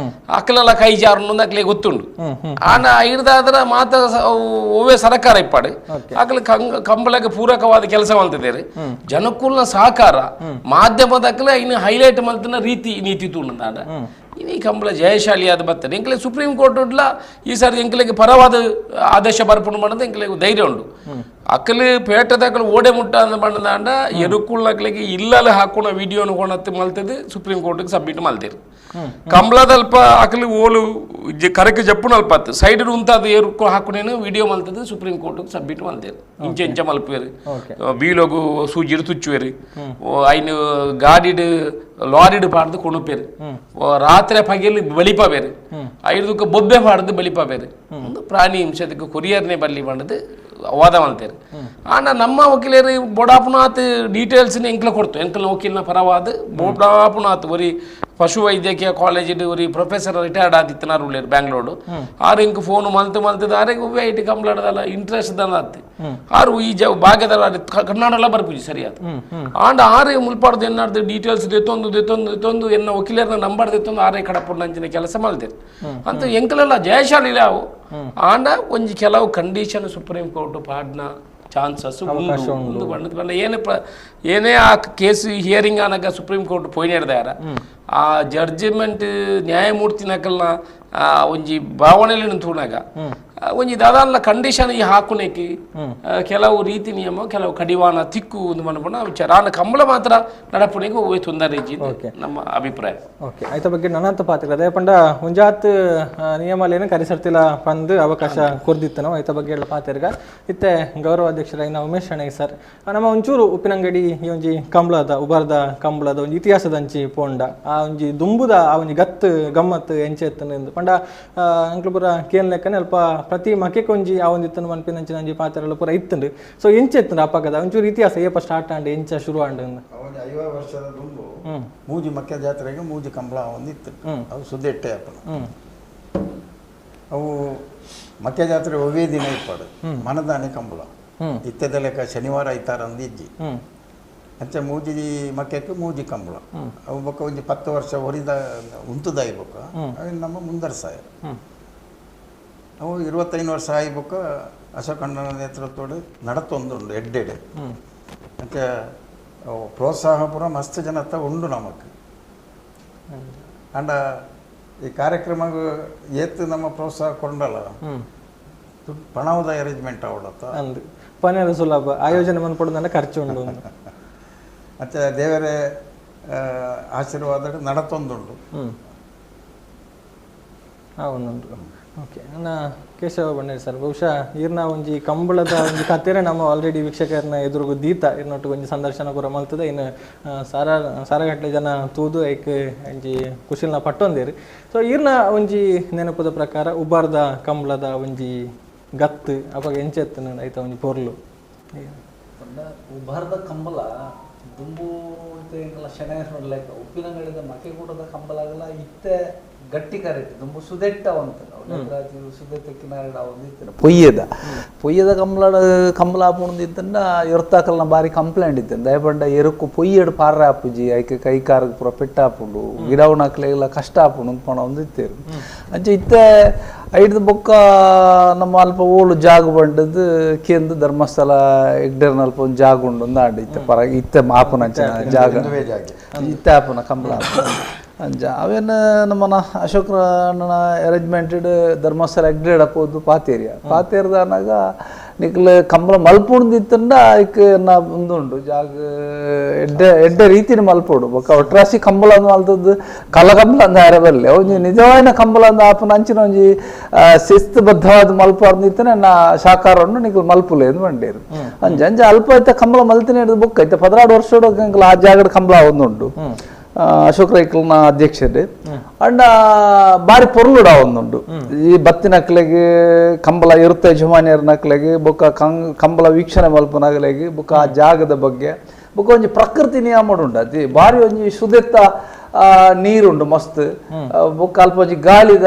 ಅಕ್ಕಲೆಲ್ಲ ಕೈ ಜಾರು ಅಕ್ಲೆ ಗೊತ್ತುಂಡು ಆನ ಐದಾದ್ರ ಮಾತ ಓವೇ ಸರಕಾರ ಇಪ್ಪಾಡು ಅಕ್ಕಲ ಕಂಬಳಕ್ಕೆ ಪೂರಕವಾದ ಕೆಲಸ ಮಲ್ತಿದ್ದೇವೆ ಜನಕ್ಕೂಲ್ನ ಸಹಕಾರ ಮಾಧ್ಯಮದಕ್ಕಲೆ ಇನ್ನು ಹೈಲೈಟ್ ಮಲ್ತಿನ ರೀತಿ ನೀತಿ ತುಂಡದಾಂಡ ಇನಿ ಕಂಬಳ ಜಯಶಾಲಿ ಆದ ಬರ್ತದೆ ಎಂಕಲೆ ಸುಪ್ರೀಂ ಕೋರ್ಟ್ ಉಡ್ಲ ಈ ಸಾರಿ ಎಂಕಲೆಗೆ ಪರವಾದ ಆದೇಶ ಬರ್ಪಣೆ ಮಾಡೋದು ಎಂಕಲೆಗೆ ಧೈರ್ಯ ಉಂಟು ಅಕ್ಕಲು ಪೇಟದಾಕಲು ಓಡೆ ಮುಟ್ಟ ಅಂತ ಬಂದಾಂಡ ಎರುಕುಳ್ನಕ್ಲಿಗೆ ಇಲ್ಲಲ್ಲಿ ಹಾಕೋಣ ವಿಡಿಯೋನು ಕೊಣತ್ತು ಮಲ್ತದ್ದು ಸುಪ್ರೀಂ ಕೋರ್ಟ್ಗೆ ಸಬ್ಮಿಟ್ ಮಲ್ತೀರಿ ಕಂಬಳದಲ್ಪ ಅಕ್ಕಲು ಓಲು ಕರೆಕ್ಟ್ ಜಪ್ಪು ಅಲ್ಪತ್ತು ಸೈಡ್ ಉಂತಾದ ಎರುಕು ಹಾಕೋಣೇನು ವಿಡಿಯೋ ಮಲ್ತದ್ದು ಸುಪ್ರೀಂ ಕೋರ್ಟ್ಗೆ ಸಬ್ಮಿಟ್ ಮಲ್ತೀರಿ ಇಂಚೆ ಮಲ್ಪೇರಿ ಬೀಲೋಗು ಸೂಜಿಡು ತುಚ್ಚುವೇರಿ ಐನು ಗಾಡಿಡು ಲಾರಿಡು ಪಾಡ್ದು ಕೊಣುಪೇರಿ ರಾತ್ರಿ ಪಗೆಯಲ್ಲಿ ಬಲಿಪ ಬೇರೆ ಐದಕ್ಕೆ ಬೊಬ್ಬೆ ಪಾಡ್ದು ಬಲಿಪ ಬೇರೆ ಒಂದು ಪ್ರಾಣಿ ಹಿಂಸೆದಕ್ಕೆ ಕೊರಿಯರ್ನೇ ಬಲ್ಲಿ ಮಾಡಿದ್ದು ವಾದ ಮಾಡ್ತಾರೆ ಆನ ನಮ್ಮ ವಕೀಲರು ಬೋಡಾಪುನಾಥ್ ಡೀಟೇಲ್ಸ್ನ ಎಂಕ್ಲ ಕೊಡ್ತು ಎಂಕ್ಲ ವಕೀಲನ ಪರವಾದ ಬೋಡಾಪುನಾಥ್ ಒರಿ ಪಶು ವೈದ್ಯಕೀಯ ಕಾಲೇಜಿಡು ಒರಿ ಪ್ರೊಫೆಸರ್ ರಿಟೈರ್ಡ್ ಆದಿತ್ತನಾರು ಉಳ್ಳೇರು ಬ್ಯಾಂಗ್ಳೂರು ಆರು ಇಂಕ ಫೋನ್ ಮಲ್ತದ ಆರೆಗೆ ಉವ್ವೆ ಐಟಿ ಕಂಪ್ಲಾಡದಲ್ಲ ಇಂಟ್ರೆಸ್ಟ್ ದನಾತಿ ಆರು ಈ ಭಾಗ್ಯದಲ್ಲ ಕರ್ನಾಟಕ ಬರ್ಪುಜಿ ಸರಿಯಾದ ಆಂಡ ಆರೆ ಮುಲ್ಪಾಡ್ದು ಎನ್ನಾಡ್ದು ಡೀಟೇಲ್ಸ್ ದೆತ್ತೊಂದು ಎನ್ನ ವಕೀಲರನ್ನ ನಂಬರ್ ದೆತ್ತೊಂದು ಆರೆ ಕಡಪುಂಡು ಅಂಚಿನ ಕೆಲಸ ಮಲ್ತೇರು ಅಂತ ಎಂಕಲೆಲ್ಲ ಜಯಶಾಲಿ ಅವು ಆಂಡ ಒಂಜಿ ಕೆಲವು ಕಂಡೀಷನ್ ಸುಪ್ರೀಂ ಕೋರ್ಟ್ ಪಾಡ್ನ ಚಾನ್ಸಸ್ ಒಂದು ಬಂಡ ಏನೇ ಆ ಕೇಸ್ ಹಿಯರಿಂಗ್ ಆನಾಗ ಸುಪ್ರೀಂ ಕೋರ್ಟ್ ಪೋಯ್ನೇಡ್ದಾರ ಆ ಜಡ್ಜ್ಮೆಂಟ್ ನ್ಯಾಯಮೂರ್ತಿನಕಲ್ನ ಒಂಜಿ ಭಾವನೆಯಲ್ಲಿ ತೂನಾಗ ಒಂಜಿ ದಾದಾಲ ಕಂಡೀಷನ್ ಈ ಹಾಕುನೇಕಿ ಕೆಲವು ರೀತಿ ನಿಯಮ ಕೆಲವು ಕಡಿವಾಣ ತಿಕ್ಕು ಒಂದು ಮನಪಣ ವಿಚಾರ ಆನ ಕಂಬಳ ಮಾತ್ರ ನಡಪುಣಿಗೆ ಒವ್ವೆ ತೊಂದರೆ ನಮ್ಮ ಅಭಿಪ್ರಾಯ ಓಕೆ ಐತ ಬಗ್ಗೆ ನನ್ನಂತ ಪಾತ್ರ ಅದೇ ಪಂಡ ಮುಂಜಾತ್ ನಿಯಮಾಲೇನು ಕರಿಸರ್ತಿಲ್ಲ ಬಂದು ಅವಕಾಶ ಕೊರ್ದಿತ್ತನೋ ಐತ ಬಗ್ಗೆ ಎಲ್ಲ ಪಾತಿರ್ಗ ಇತ್ತೆ ಗೌರವ ಅಧ್ಯಕ್ಷರಾಗಿ ಉಮೇಶ್ ಶೆಣೈ ಸರ್ ನಮ್ಮ ಒಂಚೂರು ಉಪ್ಪಿನಂಗಡಿ ಈ ಒಂಜಿ ಕಂಬಳದ ಉಬರ್ದ ಕಂಬಳದ ಒಂಜಿ ಇತಿಹಾಸದ ಅಂಚಿ ಪೋಂಡ ಆ ಒಂಜಿ ದುಂಬುದ ಆ ಒಂಜಿ ಗತ್ತು ಗಮ್ಮತ್ತು ಎಂಚೆತ್ತನೆಂದು ಪಂಡ ಅಂಕ್ಲು ಪುರ ಕೇನ್ ಲೆಕ್ಕನೆ ಅಲ್ಪ ಪ್ರತಿ ಮಕೆಗೆ ಒಂಜಿ ಆ ಒಂದು ಇತ್ತನ್ನು ಮನ್ಪಿನಂಚಿನ ಒಂಜಿ ಪಾತ್ರೆಲ್ಲ ಪೂರ ಇತ್ತಂಡು ಸೊ ಎಂಚೆತ್ತಂಡು ಅಪ್ಪಗದ ಒಂಚೂರು ಇತಿಹಾಸ ಏಪ ಸ್ಟಾರ್ಟ್ ಆಂಡು ಎಂಚ ಶುರು ಆಂಡು 50 ವರ್ಷದ ದುಂಬು ಮೂಜಿ ಮಕ್ಕೆ ಜಾತ್ರೆಗೆ ಮೂಜಿ ಕಂಬಳ ಒಂದಿತ್ತು ಅವು ಸುದ್ದೆಟ್ಟೆ ಅಪ್ಪನ ಅವು ಮಕ್ಕೆ ಜಾತ್ರೆ ಒವೇ ದಿನ ಇಪ್ಪಾಡು ಮನದಾನೆ ಕಂಬಳ ಇತ್ತದ ಲೆಕ್ಕ ಶನಿವಾರ ಐತಾರ ಅಂದಿಜ್ಜಿ ಅಂಚೆ ಮೂಜಿ ಮಕ್ಕಕ್ಕೆ ಮೂಜಿ ಕಂಬಳ ಅವು ಬೊಕ್ಕ ಒಂಜಿ 10 ವರ್ಷ ಹೊರಿದ ಉಂತುದಾಯಿ ಬೊಕ್ಕ ಅವು ನಮ್ಮ ಮುಂದರ್ಸಾಯ ಅವು 25 ವರ್ಷ ಆಯ್ಬೊಕ್ಕ ಅಶೋಕಣ್ಣನ ನೇತೃತ್ವಡು ನಡತೊಂದುಂಡು ಎಡ್ಡೆಡೆ ಅಂಚೆ ಪ್ರೋತ್ಸಾಹ ಪೂರ ಮಸ್ತ್ ಜನತ ಉಂಡು ನಮಕ್ ಅಂಡ ಈ ಕಾರ್ಯಕ್ರಮ ಏತ್ ನಮ್ಮ ಪ್ರೋತ್ಸಾಹ ಕೊಂಡಲ್ಲ ಪಣವದ ಅರೇಂಜ್ಮೆಂಟ್ ಅವಡತ್ತ ಅಂದು ಪನೇರ ಸುಲಭ ಆಯೋಜನೆ ಮನ್ಪಡೋದನ್ನ ಖರ್ಚು ಉಂಡು ಮತ್ತೆ ದೇವರೇ ಆಶೀರ್ವಾದ ನಡತೊಂದುಂಡು అవునుండు ಓಕೆ ನನ್ನ ಕೇಶವ ಬಣ್ಣೇರಿ ಸರ್ ಬಹುಶಃ ಈರ್ನ ಒಂಜಿ ಕಂಬಳದ ಒಂಜಿ ಕತೆರೆ ನಮ್ಮ ಆಲ್ರೆಡಿ ವೀಕ್ಷಕರನ್ನ ಎದುರುಗು ದೀತ ಇರ್ನೊಟ್ಟಿಗೆ ಒಂಜಿ ಸಂದರ್ಶನ ಪೂರ ಮಲ್ತದೆ ಇನ್ನು ಸಾರಗಟ್ಲೆ ಜನ ತೂದು ಐಕ್ ಒಂಜಿ ಖುಷಿಲ್ನ ಪಟ್ಟೊಂದೇರಿ ಸೊ ಈರ್ನ ಒಂಜಿ ನೆನಪದ ಪ್ರಕಾರ ಉಬಾರ್ದ ಕಂಬಳದ ಒಂಜಿ ಗತ್ತು ಅವಾಗ ಎಂಚೆತ್ತು ಐತ ಒಂಜಿ ಪೊರ್ಲು ಉಬಾರ್ದ ಕಂಬಳ ದುಂಬು ಶೆಣೆಸ್ ನೋಡ್ಲೈಕ ಉಪ್ಪಿನಂಗಡಿದ ಮಕೆ ಕೂಟದ ಕಂಬಳ ಆಗಲ್ಲ ಇತ್ತೆ ಗಟ್ಟಿ ಕರೆಕ್ಟ್ ತುಂಬ ಸುದೆಟ್ಟವಂತ ಪೊಯ್ಯದ ಕಂಬಳ ಹಾಪುಂದಿತ್ತಂಡ ಇರ್ತಾಕಲ್ನ ಬಾರಿ ಕಂಪ್ಲೇಂಟ್ ಇತ್ತು ದಯಪಂಡ ಎರುಕು ಪೊಯ್ಯಡು ಪಾರ ಹಾಪುಜಿ ಐಕೆ ಕೈ ಕಾರಿಗೆ ಪೂರ ಪೆಟ್ಟ ಹಾಪುಂಡು ಗಿಡವನಕ್ಲೆಲ್ಲ ಕಷ್ಟ ಹಾಪುಂಡು ಅಂದ್ಕೊಂಡು ಒಂದಿತ್ತೇರು ಅಂಚೆ ಇತ್ತೆ ಐದು ಬೊಕ್ಕ ನಮ್ಮ ಅಲ್ಪ ಓಳು ಜಾಗ ಬಂಡದು ಕೇಂದ್ರ ಧರ್ಮಸ್ಥಳ ಎಗ್ಡರ್ನ ಅಲ್ಪ ಒಂದು ಜಾಗ ಉಂಡು ಒಂದು ಆಡು ಇತ್ತೆ ಪರ ಇತ್ತೆ ಮಾಪುನ ಜಾಗ ಇತ್ತೆ ಹಾಪುನ ಕಂಬಳ ಅಂಜ ಅವೇನು ನಮ್ಮನ ಅಶೋಕ ಅಣ್ಣನ ಅರೇಂಜ್ಮೆಂಟೆಡ್ ಧರ್ಮಸ್ಥಳ ಎಗ್ರೇಡ್ ಅಪ್ಪೋದು ಪಾತೇರಿದಾನಾಗ ನಿಕ್ಲ ಕಂಬಳ ಮಲ್ಪುಂದಿತ್ತಂಡ ಐಕ್ ನಾ ಒಂದುಂಡು ಜಾಗ ಎಡ್ಡೆ ರೀತಿನ ಮಲ್ಪೋಡು ಬೊಕ್ಕ ಒಟ್ರಾಸಿ ಕಂಬಳ ಅಂದು ಮಲ್ತದ್ದು ಕಲ ಕಂಬಳ ಅಂದ ಅರಬಲ್ಲೆ ಒಂಜಿ ನಿಜವಾದ ಕಂಬಳ ಅಂದ ಆಪನ ಅಂಚಿನ ಒಂಜಿ ಶಿಸ್ತುಬದ್ಧವಾದ ಮಲ್ಪಾರ್ದಿತ್ತನೆ ನಾ ಶಾಕಾರವನ್ನು ನಿಕ್ಲು ಮಲ್ಪುಲೆ ಎಂದು ಬಂಡೇರು ಅಂಜ ಅಂಜ ಅಲ್ಪ ಐತೆ ಕಂಬಳ ಮಲ್ತಿನ ಹಿಡಿದು ಬೊಕ್ಕ ಐತೆ 16 ವರ್ಷ ಆ ಜಾಗದ ಕಂಬಳ ಒಂದುಂಡು ಅಶೋಕ್ ರೈಕಲ್ನ ಅಧ್ಯಕ್ಷರು ಅಂಡ ಬಾರಿ ಪೊರ್ಲುಡ ಒಂದುಂಡು ಈ ಬತ್ತಿನಕ್ಲೆಗೆ ಕಂಬಳ ಇರುತ್ತೆ ಯಜಮಾನಿಯರ ನಕ್ಲೆಗೆ ಬೊಕ್ಕ ಕಂಬಳ ವೀಕ್ಷಣೆ ಮಲ್ಪನಗಲೆಗೆ ಬೊಕ್ಕ ಆ ಜಾಗದ ಬಗ್ಗೆ ಬೊಕ್ಕ ಒಂಜಿ ಪ್ರಕೃತಿ ನಿಯಮ ಉಂಡು ಅದಿ ಬಾರಿ ಒಂಜಿ ಸುದೆತ್ತ ನೀರುಂಡು ಮಸ್ತ್ ಬೊಕ್ಕ ಅಲ್ಪ ಒಂಜಿ ಗಾಳಿದ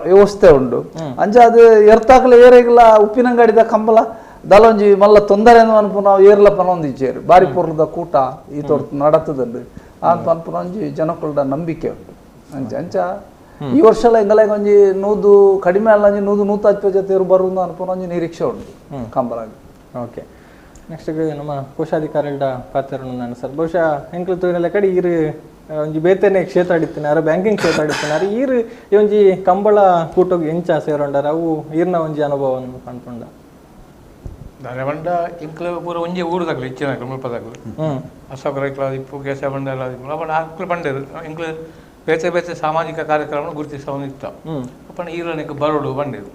ವ್ಯವಸ್ಥೆ ಉಂಡು ಅಂಚ ಅದು ಎರ್ತಾಕ್ಲೆ ಏರೆಗ್ಲ ಉಪ್ಪಿನಂಗಡಿದ ಕಂಬಳ ದಲೊಂಜಿ ಮಲ್ಲ ತೊಂದರೆ ಅನ್ಪು ನಾವು ಏರ್ಲ ಪನೊಂದಿಚ್ಚೇರು ಬಾರಿ ಪೊರ್ಲದ ಕೂಟ ಈ ತೊಡ್ತು ನಡತದಂಡು ಅಂತ ಅನ್ಪುನೊಂಜಿ ಜನಕ್ಕುಲ್ಡ ನಂಬಿಕೆ ಉಂಟು ಅಂಚ ಅಂಚ ಈ ವರ್ಷ ಎಂಗಲಾಗ ಒಂಜಿ ನೂದು ಕಡಿಮೆ ಅಲ್ಲ ಒಂಜಿ 120 ಜೊತೆ ಬರುವುದು ಅನ್ಪುನೊಂಜಿ ನಿರೀಕ್ಷೆ ಉಂಟು ಕಂಬಳಾಗಿ ಓಕೆ ನೆಕ್ಸ್ಟ್ ನಮ್ಮ ಕೋಶಾಧಿಕಾರಿಗಳ ಪಾತ್ರ ನಾನು ಸರ್ ಬಹುಶಃ ಎಂಕ್ಲು ತೂರಿನ ಕಡೆ ಈರು ಒಂಜಿ ಬೇತೆನೆ ಕ್ಷೇತ್ರ ಆಡಿತ್ತಿನಾರು ಬ್ಯಾಂಕಿಂಗ್ ಕ್ಷೇತ್ರ ಆಡಿತ್ತಿನಾರು ಈರು ಈ ಒಂಜಿ ಕಂಬಳ ಕೂಟೋಗಿ ಎಂಚ ಸೇರೋಂಡಾರ ಅವು ಈರ್ನ ಒಂಜಿ ಅನುಭವವನ್ನು ಅನ್ಕೊಂಡ ದಾನವಂಡ ಇಂಕ್ಲ ಪೂರ ಒಂಜಿ ಊರುದಾಗಲು ಇಚ್ಚಿನ ಮುಲ್ಪದಾಗಲು ಅಶೋಕ ರೈಕ್ಲ ಇಪ್ಪು ಕೇಶವ ಬಂಡ ಎಲ್ಲ ಅಪ್ಪಣ ಆಕಲು ಬಂಡೇರು ಇಂಕ್ಲ ಬೇತೆ ಬೇತೆ ಸಾಮಾಜಿಕ ಕಾರ್ಯಕ್ರಮ ಗುರುತಿಸವನು ಇತ್ತ ಅಪ್ಪಣ ಈರನಿಗೆ ಬರೋಡು ಬಂಡೇರು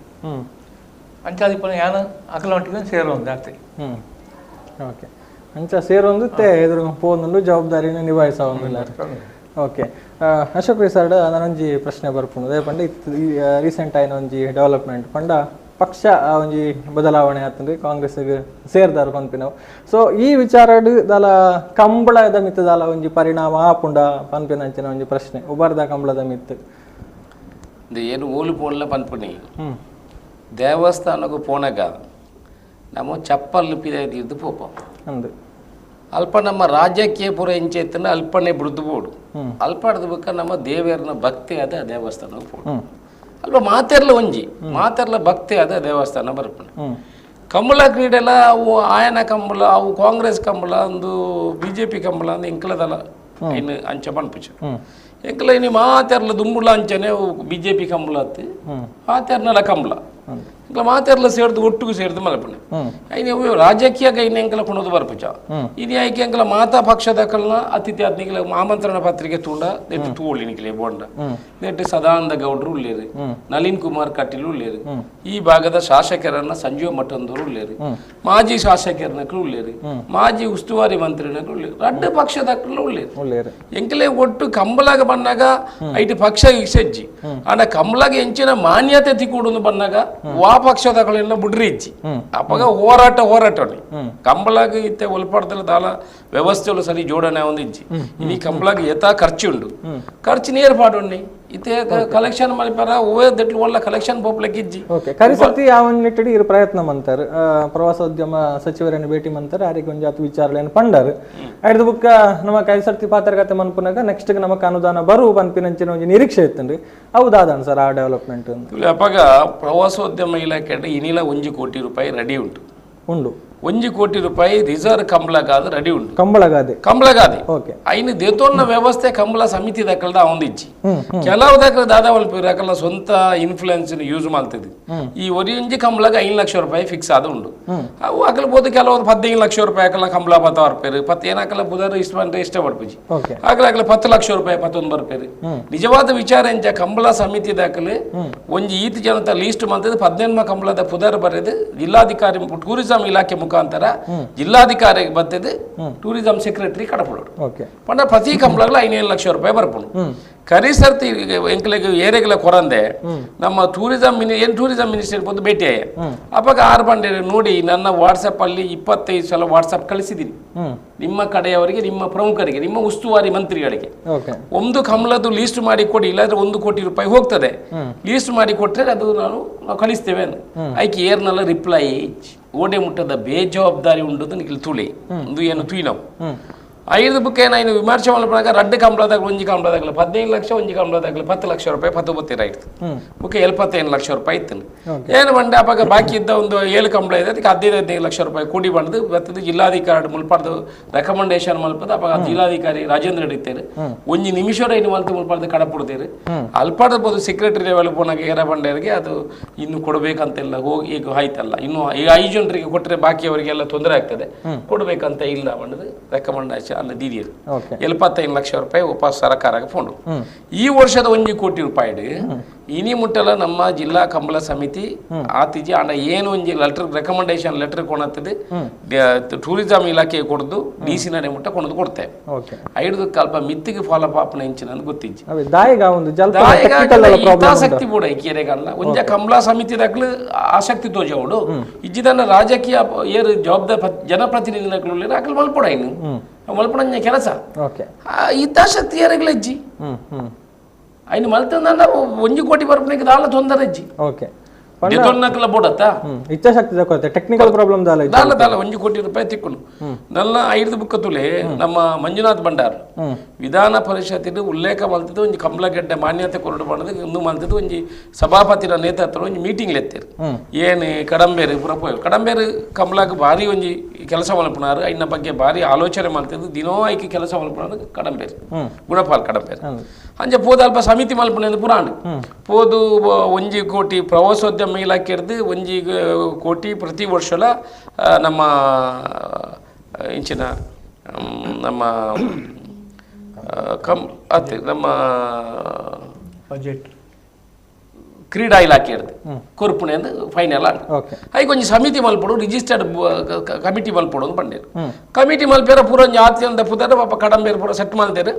ಅಂಚಾದಿಪ್ಪನ ಯಾನ ಅಕಲ ಮಟ್ಟಿಗೆ ಸೇರೋದು ಜಾಸ್ತಿ ಓಕೆ ಅಂಚ ಸೇರೊಂದು ಎದುರು ಪೋನೊಂದು ಜವಾಬ್ದಾರಿನ ನಿಭಾಯಿಸೋದಿಲ್ಲ. ಓಕೆ ಅಶೋಕ್ ರಿಸಾರ್ಡ್ ನಾನೊಂಜಿ ಪ್ರಶ್ನೆ ಬರ್ಪುಂಡು ಅದೇ ಪಂಡ ರೀಸೆಂಟ್ ಆಯ್ನ ಒಂಜಿ ಡೆವಲಪ್ಮೆಂಟ್ ಪಂಡ ಪಕ್ಷ ಒಂಜಿ ಬದಲಾವಣೆ ಆತಂದ್ರೆ ಕಾಂಗ್ರೆಸ್ಗೆ ಸೇರ್ದಾರು ಪನ್ಪಿನವು. ಸೊ ಈ ವಿಚಾರಡ್ ದಾಲ ಕಂಬಳದ ಮಿತ್ತದಾಲ ಒಂಜಿ ಪರಿಣಾಮ ಆಪುಂಡ ಪನ್ಪಿನಂಚಿನ ಒಂಜಿ ಪ್ರಶ್ನೆ ಉಬರ್ದ ಕಂಬಳದ ಮಿತ್ತು ಏನು ಓಲು ಪೋನ್ಲ ಪನ್ಪುನಿ ದೇವಸ್ಥಾನಕ್ಕೂ ಪೋನಾಗ ನಮ್ಮ ಚಪ್ಪಲ್ ಪಿದು ಪೋಪ ಅಂದು ಅಲ್ಪ ನಮ್ಮ ರಾಜ್ಯಕ್ಕೆ ಪೂರ ಎಂಚೆತ್ತನ ಅಲ್ಪನೆ ಬಿಡ್ದು ಬೋಡು ಅಲ್ಪ ಹಿಡ್ದು ಬೇಕಾ ನಮ್ಮ ದೇವರನ ಭಕ್ತಿ ಆದ ದೇವಸ್ಥಾನ ಪೋಡು ಅಲ್ಪ ಮಾತೆರ್ಲ ಒಂಜಿ ಮಾತೆರ್ಲ ಭಕ್ತಿ ಆದ ದೇವಸ್ಥಾನ ಬರ್ಪುಂಡು. ಕಂಬಳ ಕ್ರೀಡೆಲ್ಲ ಅವು ಆಯನ ಕಂಬಳ ಅವು ಕಾಂಗ್ರೆಸ್ ಕಂಬಳ ಒಂದು BJP ಕಂಬಳ ಅಂದ್ ಎಂಕ್ಲದಲ್ಲ ಇನ್ನು ಅಂಚ ಪನ್ಪುಚು ಎಂಕ್ಲ ಇನ್ನು ಮಾತೆರ್ಲ ದುಂಬುಳ ಅಂಚನೆ ಅವು BJP ಕಂಬಳ ಹತ್ತಿ ಮಾತೆರ್ನಲ್ಲ ಕಂಬಳ ఇంకా మాతేర్ల సేర్దు ఒట్టుకు సేర్దు మలపండి అయిన రాజకీయ అయిన ఎంకల కొనదు బర్పుచ ఇది ఐకి ఎంకల మాతా పಕ್ಷದಕಲ್ನ ಅತಿಥಿ ಆತ್ನಿಕಲ ಆಮಂತ್ರಣ ಪತ್ರಿಕೆ ತೂಂಡ ನೆಟ್ಟು ತೂಳಿನಿಕಲೆ ಬೋಂಡ ನೆಟ್ಟು ಸದಾನಂದ ಗೌಡ್ರು ಉಳ್ಳೇರು ನಳಿನ್ ಕುಮಾರ್ ಕಟೀಲ್ ಉಳ್ಳೇರು ಈ ಭಾಗದ ಶಾಸಕರನ್ನ ಸಂಜೀವ ಮಠಂದವರು ಉಳ್ಳೇರು ಮಾಜಿ ಶಾಸಕರನಕಲು ಉಳ್ಳೇರು ಮಾಜಿ ಉಸ್ತುವಾರಿ ಮಂತ್ರಿನಕಲು ಉಳ್ಳೇರು ರಡ್ಡ ಪಕ್ಷದಕಲು ಉಳ್ಳೇರು ಎಂಕಲೆ ಒಟ್ಟು ಕಂಬಲಾಗ ಬಂದಾಗ ಐಟಿ ಪಕ್ಷ ಇಸಜ್ಜಿ ಆನ ಕಂಬಲಾಗ ಎಂಚಿನ ಮಾನ್ಯತೆ ತಿಕ್ಕೊಡು ಬಂದಾಗ ವಾ ಪಕ್ಷದಕಳೆಲ್ಲ ಬುಡ್ರಿ ಇಚ್ಚಿ ಅಪ್ಪಗ ಹೋರಾಟೋನಿ ಕಂಬಲಾಗ ಇತ್ತೆ ಒಲ್ಪಾಡ್ದಲ್ಲ ದಾಲ ವ್ಯವಸ್ಥೆಲು ಸರಿ ಜೋಡಣೆ ಒಂದಿಜ್ಜಿ ಇನಿ ಕಂಬಲಾಗ ಯಥಾ ಖರ್ಚು ಉಂಡು ಖರ್ಚಿನ ಏರ್ಪಾಡುಣ್ಣಿ ಇತ್ತೆ ಕಲೆಕ್ಷನ್ ಮಲ್ಪಾರ ಓವೇ ದೆಟ್ಲು ಒಳ್ಳ ಕಲೆಕ್ಷನ್ ಪೋಪ್ಲಕ್ಕಿಜ್ಜಿ ಓಕೆ ಕರಿಸತಿ ಯಾವನ್ ನಿಟ್ಟಡಿ ಇರು ಪ್ರಯತ್ನ ಮಂತಾರ ಪ್ರವಾಸೋದ್ಯಮ ಸಚಿವರನ್ನು ಭೇಟಿ ಮಂತಾರ ಆರಿಗೆ ಒಂಜಿ ಆತು ವಿಚಾರಲೇನು ಪಂಡಾರು ಐದು ಬುಕ್ಕ ನಮ್ಮ ಕೈಸರ್ತಿ ಪಾತ್ರಕತೆ ಮನ್ಪುನಾಗ ನೆಕ್ಸ್ಟ್ ನಮಕ್ ಅನುದಾನ ಬರು ಪನ್ಪಿನಂಚಿನ ಒಂಜಿ ನಿರೀಕ್ಷೆ ಇತ್ತನ್ರಿ ಹೌದಾದನ್ ಸರ್ ಆ ಡೆವಲಪ್ಮೆಂಟ್ ಅಪ್ಪಗ ಪ್ರವಾಸೋದ್ಯಮ ಇಲಾಖೆ ಇನಿಲ 1 ಕೋಟಿ ರೂಪಾಯಿ ರೆಡಿ ಉಂಟು 1 ಕೋಟಿ ರೂಪಾಯಿ ರಿಸರ್ವ್ ಕಂಬಳಗಾದ ರೆಡಿ ಉಂಟು ಕಂಬಳಗಾದೆ ಐನು ದೇತೋನ್ನ ವ್ಯವಸ್ಥೆ ಕಂಬಳ ಸಮಿತಿ ದಕ್ಕಲ್ದ ಅವಂದಿಜ್ಜಿ ಕೆಲವು ದಕ್ಕಲ ದಾದಾ ಅಕಲ್ನ ಸ್ವಂತ ಇನ್ಫ್ಲೂಯೆನ್ಸ್ ಯೂಸ್ ಮಾಡ್ತಿದ್ವಿ ಈ ಒಂಜಿ ಕಂಬಳಗ 5 ಲಕ್ಷ ರೂಪಾಯಿ ಫಿಕ್ಸ್ ಆದ ಉಂಡು ಅವು ಅಕಲ್ ಬೋದು ಕೆಲವು 15 ಲಕ್ಷ ರೂಪಾಯಿ ಅಕಲ್ಲ ಕಂಬಳ ಪತ್ತ ಬರ್ಪೇರು ಏನಾಕಲ್ಲ ಬುಧರು ಇಷ್ಟ ಪಡ್ಪುಜಿ ಅಕಲ 10 ಲಕ್ಷ ರೂಪಾಯಿ ಪತ್ತೊಂದು ಬರ್ಪೇರು ನಿಜವಾದ ವಿಚಾರ ಎಂಚ ಕಂಬಳ ಸಮಿತಿ ದಾಖಲೆ ಒಂಜಿ ಈತ್ ಜನತ ಲೀಸ್ಟ್ ಮಾಡ್ತಿದ್ದು 18 ಕಂಬಳದ ಪುದರ್ ಬರೆದು ಜಿಲ್ಲಾಧಿಕಾರಿ ಟೂರಿಸಂ ಇಲಾಖೆ ಮುಖಾಂತರ ಜಿಲ್ಲಾಧಿಕಾರಿಗೆ ಬರ್ತದೆ ಟೂರಿಸಂ ಸೆಕ್ರೆಟರಿ ಕಡಪಡೋಡು ಪಂಡ ಪ್ರತಿ ಕಂಬಳಗಳ 5 ಲಕ್ಷ ರೂಪಾಯಿ ಬರ್ಪುಂಡು ಕರಿಸರ್ತಿ ಎಂಕ್ಲೆಗ್ ಏರೆಗಳ ಕೊರಂದೆ ನಮ್ಮ ಟೂರಿಸಂ ಮಿನಿಸ್ಟರ್ ಬಂದು ಭೇಟಿ ಆಯ್ಯ ಅವಾಗ 6 ಬಂಡೆ ನೋಡಿ ನನ್ನ ವಾಟ್ಸಪ್ ಅಲ್ಲಿ 25 ಸಲ ವಾಟ್ಸಪ್ ಕಳಿಸಿದೀನಿ ನಿಮ್ಮ ಕಡೆಯವರಿಗೆ ನಿಮ್ಮ ಪ್ರಮುಖರಿಗೆ ನಿಮ್ಮ ಉಸ್ತುವಾರಿ ಮಂತ್ರಿಗಳಿಗೆ ಒಂದು ಕಂಬಳದ್ದು ಲೀಸ್ಟ್ ಮಾಡಿ ಕೊಡಿ ಇಲ್ಲಾಂದ್ರೆ 1 ಕೋಟಿ ರೂಪಾಯಿ ಹೋಗ್ತದೆ ಲೀಸ್ಟ್ ಮಾಡಿ ಕೊಟ್ರೆ ಅದು ನಾವು ಕಳಿಸ್ತೇವೆ ಐಕೆ ಏರ್ನಲ್ಲ ರಿಪ್ಲೈ ಓಡೆ ಮುಟ್ಟದ ಬೇಜವಾಬ್ದಾರಿ ಉಂಡು ನಿಖಿಲ್ ತುಳಿ ಒಂದು ಏನು ತುಯ್ನವು 5 ಬುಕ್ ಏನಾಯ್ತು ವಿಮರ್ಶೆ ಮಲ್ಪನಾಗ 2 ಕಂಬಳದಾಗ 1 ಕಂಬಳದಾಗಲ 15 ಲಕ್ಷ 1 ಕಂಬಳದಾಗಲ 10 ಲಕ್ಷ ರೂಪಾಯಿ 19 ಆಯ್ತು ಬುಕ್ 75 ಲಕ್ಷ ರೂಪಾಯಿ ಇತ್ತು ಏನು ಬಂಡೆ ಅವಾಗ ಬಾಕಿ ಇದ್ದ ಒಂದು 7 ಕಂಬಳ ಇದೆ ಅದಕ್ಕೆ 15 ಲಕ್ಷ ರೂಪಾಯಿ ಕೂಡಿ ಬಂದು ಬರ್ತದೆ ಜಿಲ್ಲಾಧಿಕಾರಿ ಮುಲ್ಪಾಡ್ದು ರೆಕಮೆಂಡೇಶನ್ ಮಲ್ಪದ ಅವಾಗ ಜಿಲ್ಲಾಧಿಕಾರಿ ರಾಜೇಂದ್ರ ಹಿಡಿತೇರು 1 ನಿಮಿಷ ಏನು ಮಲ್ತು ಮುಲ್ಪಾಡ್ದು ಕಡಪಡ್ತೇರು ಅಲ್ಪಾಡ್ಬೋದು ಸೆಕ್ರೆಟರಿ ಲೆವೆಲ್ ಪೋನಾಗ ಏರ ಬಂಡೆಯವರಿಗೆ ಅದು ಇನ್ನು ಕೊಡಬೇಕಂತೆಲ್ಲ ಹೋಗಿ ಈಗ ಆಯ್ತಲ್ಲ ಇನ್ನು ಈಗ 5 ಜನರಿಗೆ ಕೊಟ್ಟರೆ ಬಾಕಿಯವರಿಗೆಲ್ಲ ತೊಂದರೆ ಆಗ್ತದೆ ಕೊಡಬೇಕಂತ ಇಲ್ಲ ಬಂಡದು ರೆಕಮೆಂಡೇಶನ್ ಅಲ್ಲ ದೀದಿಯರು 75 ಲಕ್ಷ ರೂಪಾಯಿ ವಾಪಸ್ ಸರ್ಕಾರಕ್ಕೆ ಫೋಂಡು ಈ ವರ್ಷದ 1 ಕೋಟಿ ರೂಪಾಯಿ ಇನಿ ಮುಟ್ಟಲ ನಮ್ಮ ಜಿಲ್ಲಾ ಕಂಬಳ ಸಮಿತಿ ಆತಿಜಿ ಆಂಡ ಏನು ಒಂಜಿ ಲೆಟರ್ ರೆಕಮೆಂಡೇಶನ್ ಲೆಟರ್ ಕೊಣತ್ತದೆ ಟೂರಿಸಂ ಇಲಾಖೆ ಕೊಡದು DC ನಡೆ ಮುಟ್ಟ ಕೊಣದು ಕೊಡ್ತೇವೆ 5 ಕಲ್ಪ ಮಿತ್ತಿಗೆ ಫಾಲೋ ಅಪ್ ಇಂಚಿನ ಗೊತ್ತಿಜ್ಜಿ ಹಿತಾಸಕ್ತಿ ಕೂಡ ಕೆರೆಗಲ್ಲ ಒಂಜ ಕಂಬಳ ಸಮಿತಿ ದಾಖಲು ಆಸಕ್ತಿ ತೋಜವಡು ಇಜ್ಜಿದನ್ನ ರಾಜಕೀಯ ಏರು ಜವಾಬ್ದಾರಿ ಜನಪ್ರತಿನಿಧಿಗಳು ಅಕಲ್ ಮಲ್ಪಡ ಇನ್ನು ಮಲ್ಪಡ ಕೆಲಸ ಹಿತಾಸಕ್ತಿ ಏರೆಗಳ ಇಜ್ಜಿ ಐನು ಮಲ್ತಂದ 1 ಕೋಟಿ ಬರ್ಪನೆಗೆ ದಾಲ ತೊಂದರೆ ಇಜ್ಜಿ ಇಚ್ಛಾಶಕ್ತಿ ಟೆಕ್ನಿಕಲ್ ಪ್ರಾಬ್ಲಮ್ ದಾಲ 1 ಕೋಟಿ ರೂಪಾಯಿ ತಿಕ್ಕೊಂಡು ನನ್ನ 5 ಬುಕ್ಕ ತುಲೆ ನಮ್ಮ ಮಂಜುನಾಥ್ ಭಂಡಾರ್ ವಿಧಾನ ಪರಿಷತ್ತಿನ ಉಲ್ಲೇಖ ಮಲ್ತಿದ್ದು ಒಂಜಿ ಕಂಬಳಗೆಡ್ಡೆ ಮಾನ್ಯತೆ ಕೊರಡು ಮಾಡೋದು ಒಂದು ಮಲ್ತಿದ್ದು ಒಂಜಿ ಸಭಾಪತಿನ ನೇತೃತ್ವ ಒಂಜಿ ಮೀಟಿಂಗ್ ಲೆತ್ತೇರು ಏನು ಕಡಂಬೇರು ಪುರಪೋಯ್ ಕಡಂಬೇರು ಕಂಬಳಕ್ಕೆ ಭಾರಿ ಒಂಜಿ ಕೆಲಸ ಮಲ್ಪನಾರು ಐನ ಬಗ್ಗೆ ಭಾರಿ ಆಲೋಚನೆ ಮಾಡ್ತಿದ್ದು ದಿನೋ ಐಕಿ ಕೆಲಸ ಮಲ್ಪನಾರು ಕಡಂಬೇರು ಗುಣಪಾಲ್ ಕಡಂಬೇರು ಅಂಜ ಪೋದ ಅಲ್ಪ ಸಮಿತಿ ಮಲ್ಪನೆ ಪುರಾಣ ಪೋದು 1 ಕೋಟಿ ಪ್ರವಾಸೋದ್ಯಮ ನಮ್ಮ ಇಲಾಖೆರ್ದು ಒಂಜಿ ಕೋಟಿ ಪ್ರತಿ ವರ್ಷಲ ನಮ್ಮ ಇಂಚಿನ ನಮ್ಮ ನಮ್ಮ ಬಜೆಟ್ ಕ್ರೀಡಾ ಇಲಾಖೆ ಇರ್ತದೆ ಕೊರ್ಪುಣೆ ಅಂತ ಫೈನಲ್ ಆಡ್ ಐ ಕೊಂಚ ಸಮಿತಿ ಮಲ್ಪಡು ರಿಜಿಸ್ಟರ್ಡ್ ಕಮಿಟಿ ಮಲ್ಪಡು ಅಂತ ಬಂದಿರು ಕಮಿಟಿ ಮಲ್ಪೇರ ಪೂರ ಒಂದು ಜಾತಿ ಅಂತ ಪುದಾರ ಪಾಪ ಕಡಂಬೇರು ಪೂರ ಸೆಟ್ ಮಾಡ್ತೇರು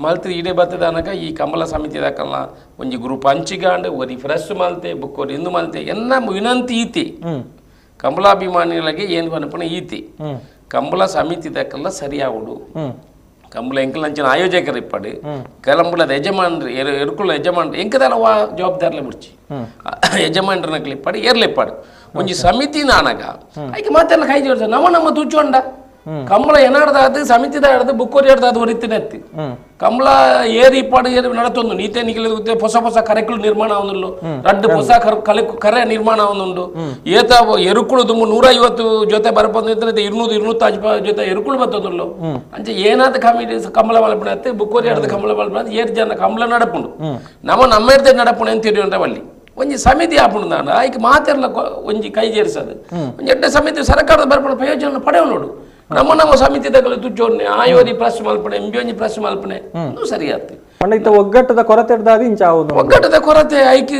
ಮಲ್ತಿ ಇಡೇ ಬರ್ತದೆ ಅನ್ನಕ ಈ ಕಂಬಳ ಸಮಿತಿ ದಾಕಲ್ಲ ಒಂಜಿ ಗ್ರೂಪ್ ಹಂಚಿಗಾಂಡು ಒರಿ ಫ್ರೆಶ್ ಮಲ್ತೆ ಬುಕ್ ಒರಿ ಇಂದು ಮಲ್ತೆ ಎನ್ನ ವಿನಂತಿ ಈತಿ ಕಂಬಳಾಭಿಮಾನಿಗಳಿಗೆ ಏನು ಅನ್ಪಣ ಈತಿ ಕಂಬಳ ಸಮಿತಿ ದಾಕಲ್ಲ ಸರಿಯಾಗುಡು ಕಂಬಳ ಎಂಕಲ್ ಅಂಚಿನ ಆಯೋಜಕರು ಇಪ್ಪಡು ಕೆಲಂಬಳದ ಯಜಮಾನ್ರು ಎರುಕುಳ ಯಜಮಾನ್ರು ಎಂಕದಲ್ಲ ಜವಾಬ್ದಾರಿಲೆ ಬಿಡ್ಚಿ ಯಜಮಾನ್ರನ್ನ ಇಪ್ಪಡು ಏರ್ಲಿಪ್ಪಾಡು ಒಂಜಿ ಸಮಿತಿ ನಾನಗ ಐಕೆ ಮಾತೆಲ್ಲ ಕೈ ಜೋಡಿಸ ನಮ್ಮ ತೂಚೋಂಡ ಕಂಬಳ ಏನಾಡ್ದು ಸಮಿತಿದ ಹಿಡ್ದು ಬುಕ್ಕೋರಿ ಹಿಡ್ದು ಅದು ಹೊರಿತಿನೆತ್ತಿ ಕಂಬಳ ಏರಿ ಇಪ್ಪಾಡು ಏರಿ ನಡತೊಂದು ನೀತೆ ನಿಖಿಲ ಹೊಸ ಹೊಸ ಕರೆಕುಲು ನಿರ್ಮಾಣ ಆವೊಂದುಂಡು ರಡ್ಡು ಹೊಸ ಕರೆ ನಿರ್ಮಾಣ ಆವೊಂದುಂಡು ಏತ ಎರುಕುಳು ತುಂಬ 150 ಜೊತೆ ಬರ್ಬಂದಿದ್ರೆ 200-250 ಜೊತೆ ಎರುಕುಳು ಬತ್ತೊಂದುಲ್ಲು ಅಂಚೆ ಏನಾದ ಕಮಿಟಿ ಕಂಬಳ ಮಲ್ಪಣೆ ಬುಕ್ಕೋರಿ ಹಿಡ್ದು ಕಂಬಳ ಮಲ್ಪಣೆ ಏರ್ ಜನ ಕಂಬಳ ನಡಪುಂಡು ನಮ್ಮ ಇರ್ದೆ ನಡಪುಣೆ ಅಂತ ತಿಳಿಯೋಣ ಬಲ್ಲಿ ಒಂಜಿ ಸಮಿತಿ ಆಪುಂಡು ನಾನು ಆಯ್ಕೆ ಮಾತೆರ್ಲ ಒಂಜಿ ಕೈ ಜೇರಿಸದು ಒಂಜಿ ಎಡ್ಡೆ ಸಮಿತಿ ಸರ್ಕಾರದ ಬರ್ಪಣ ಪ್ರಯೋಜನ ಪಡೆಯೋ ನೋಡು ನಮ್ಮ ಸಮಿತಿ ತಗೊಳ್ಳಿ ತುಚ್ಚೋಡ್ನೆ ಆಯೋರಿ ಪ್ರೆಸ್ ಮಲ್ಪಣೆ ಎಂಬಿಯೊಂಜಿ ಪ್ರೆಸ್ ಮಲ್ಪಣೆ ಸರಿ ಆಗ್ತದೆ ಒಗ್ಗಟ್ಟದ ಕೊರತೆ ಒಗ್ಗಟ್ಟದ ಕೊರತೆ ಐಕಿ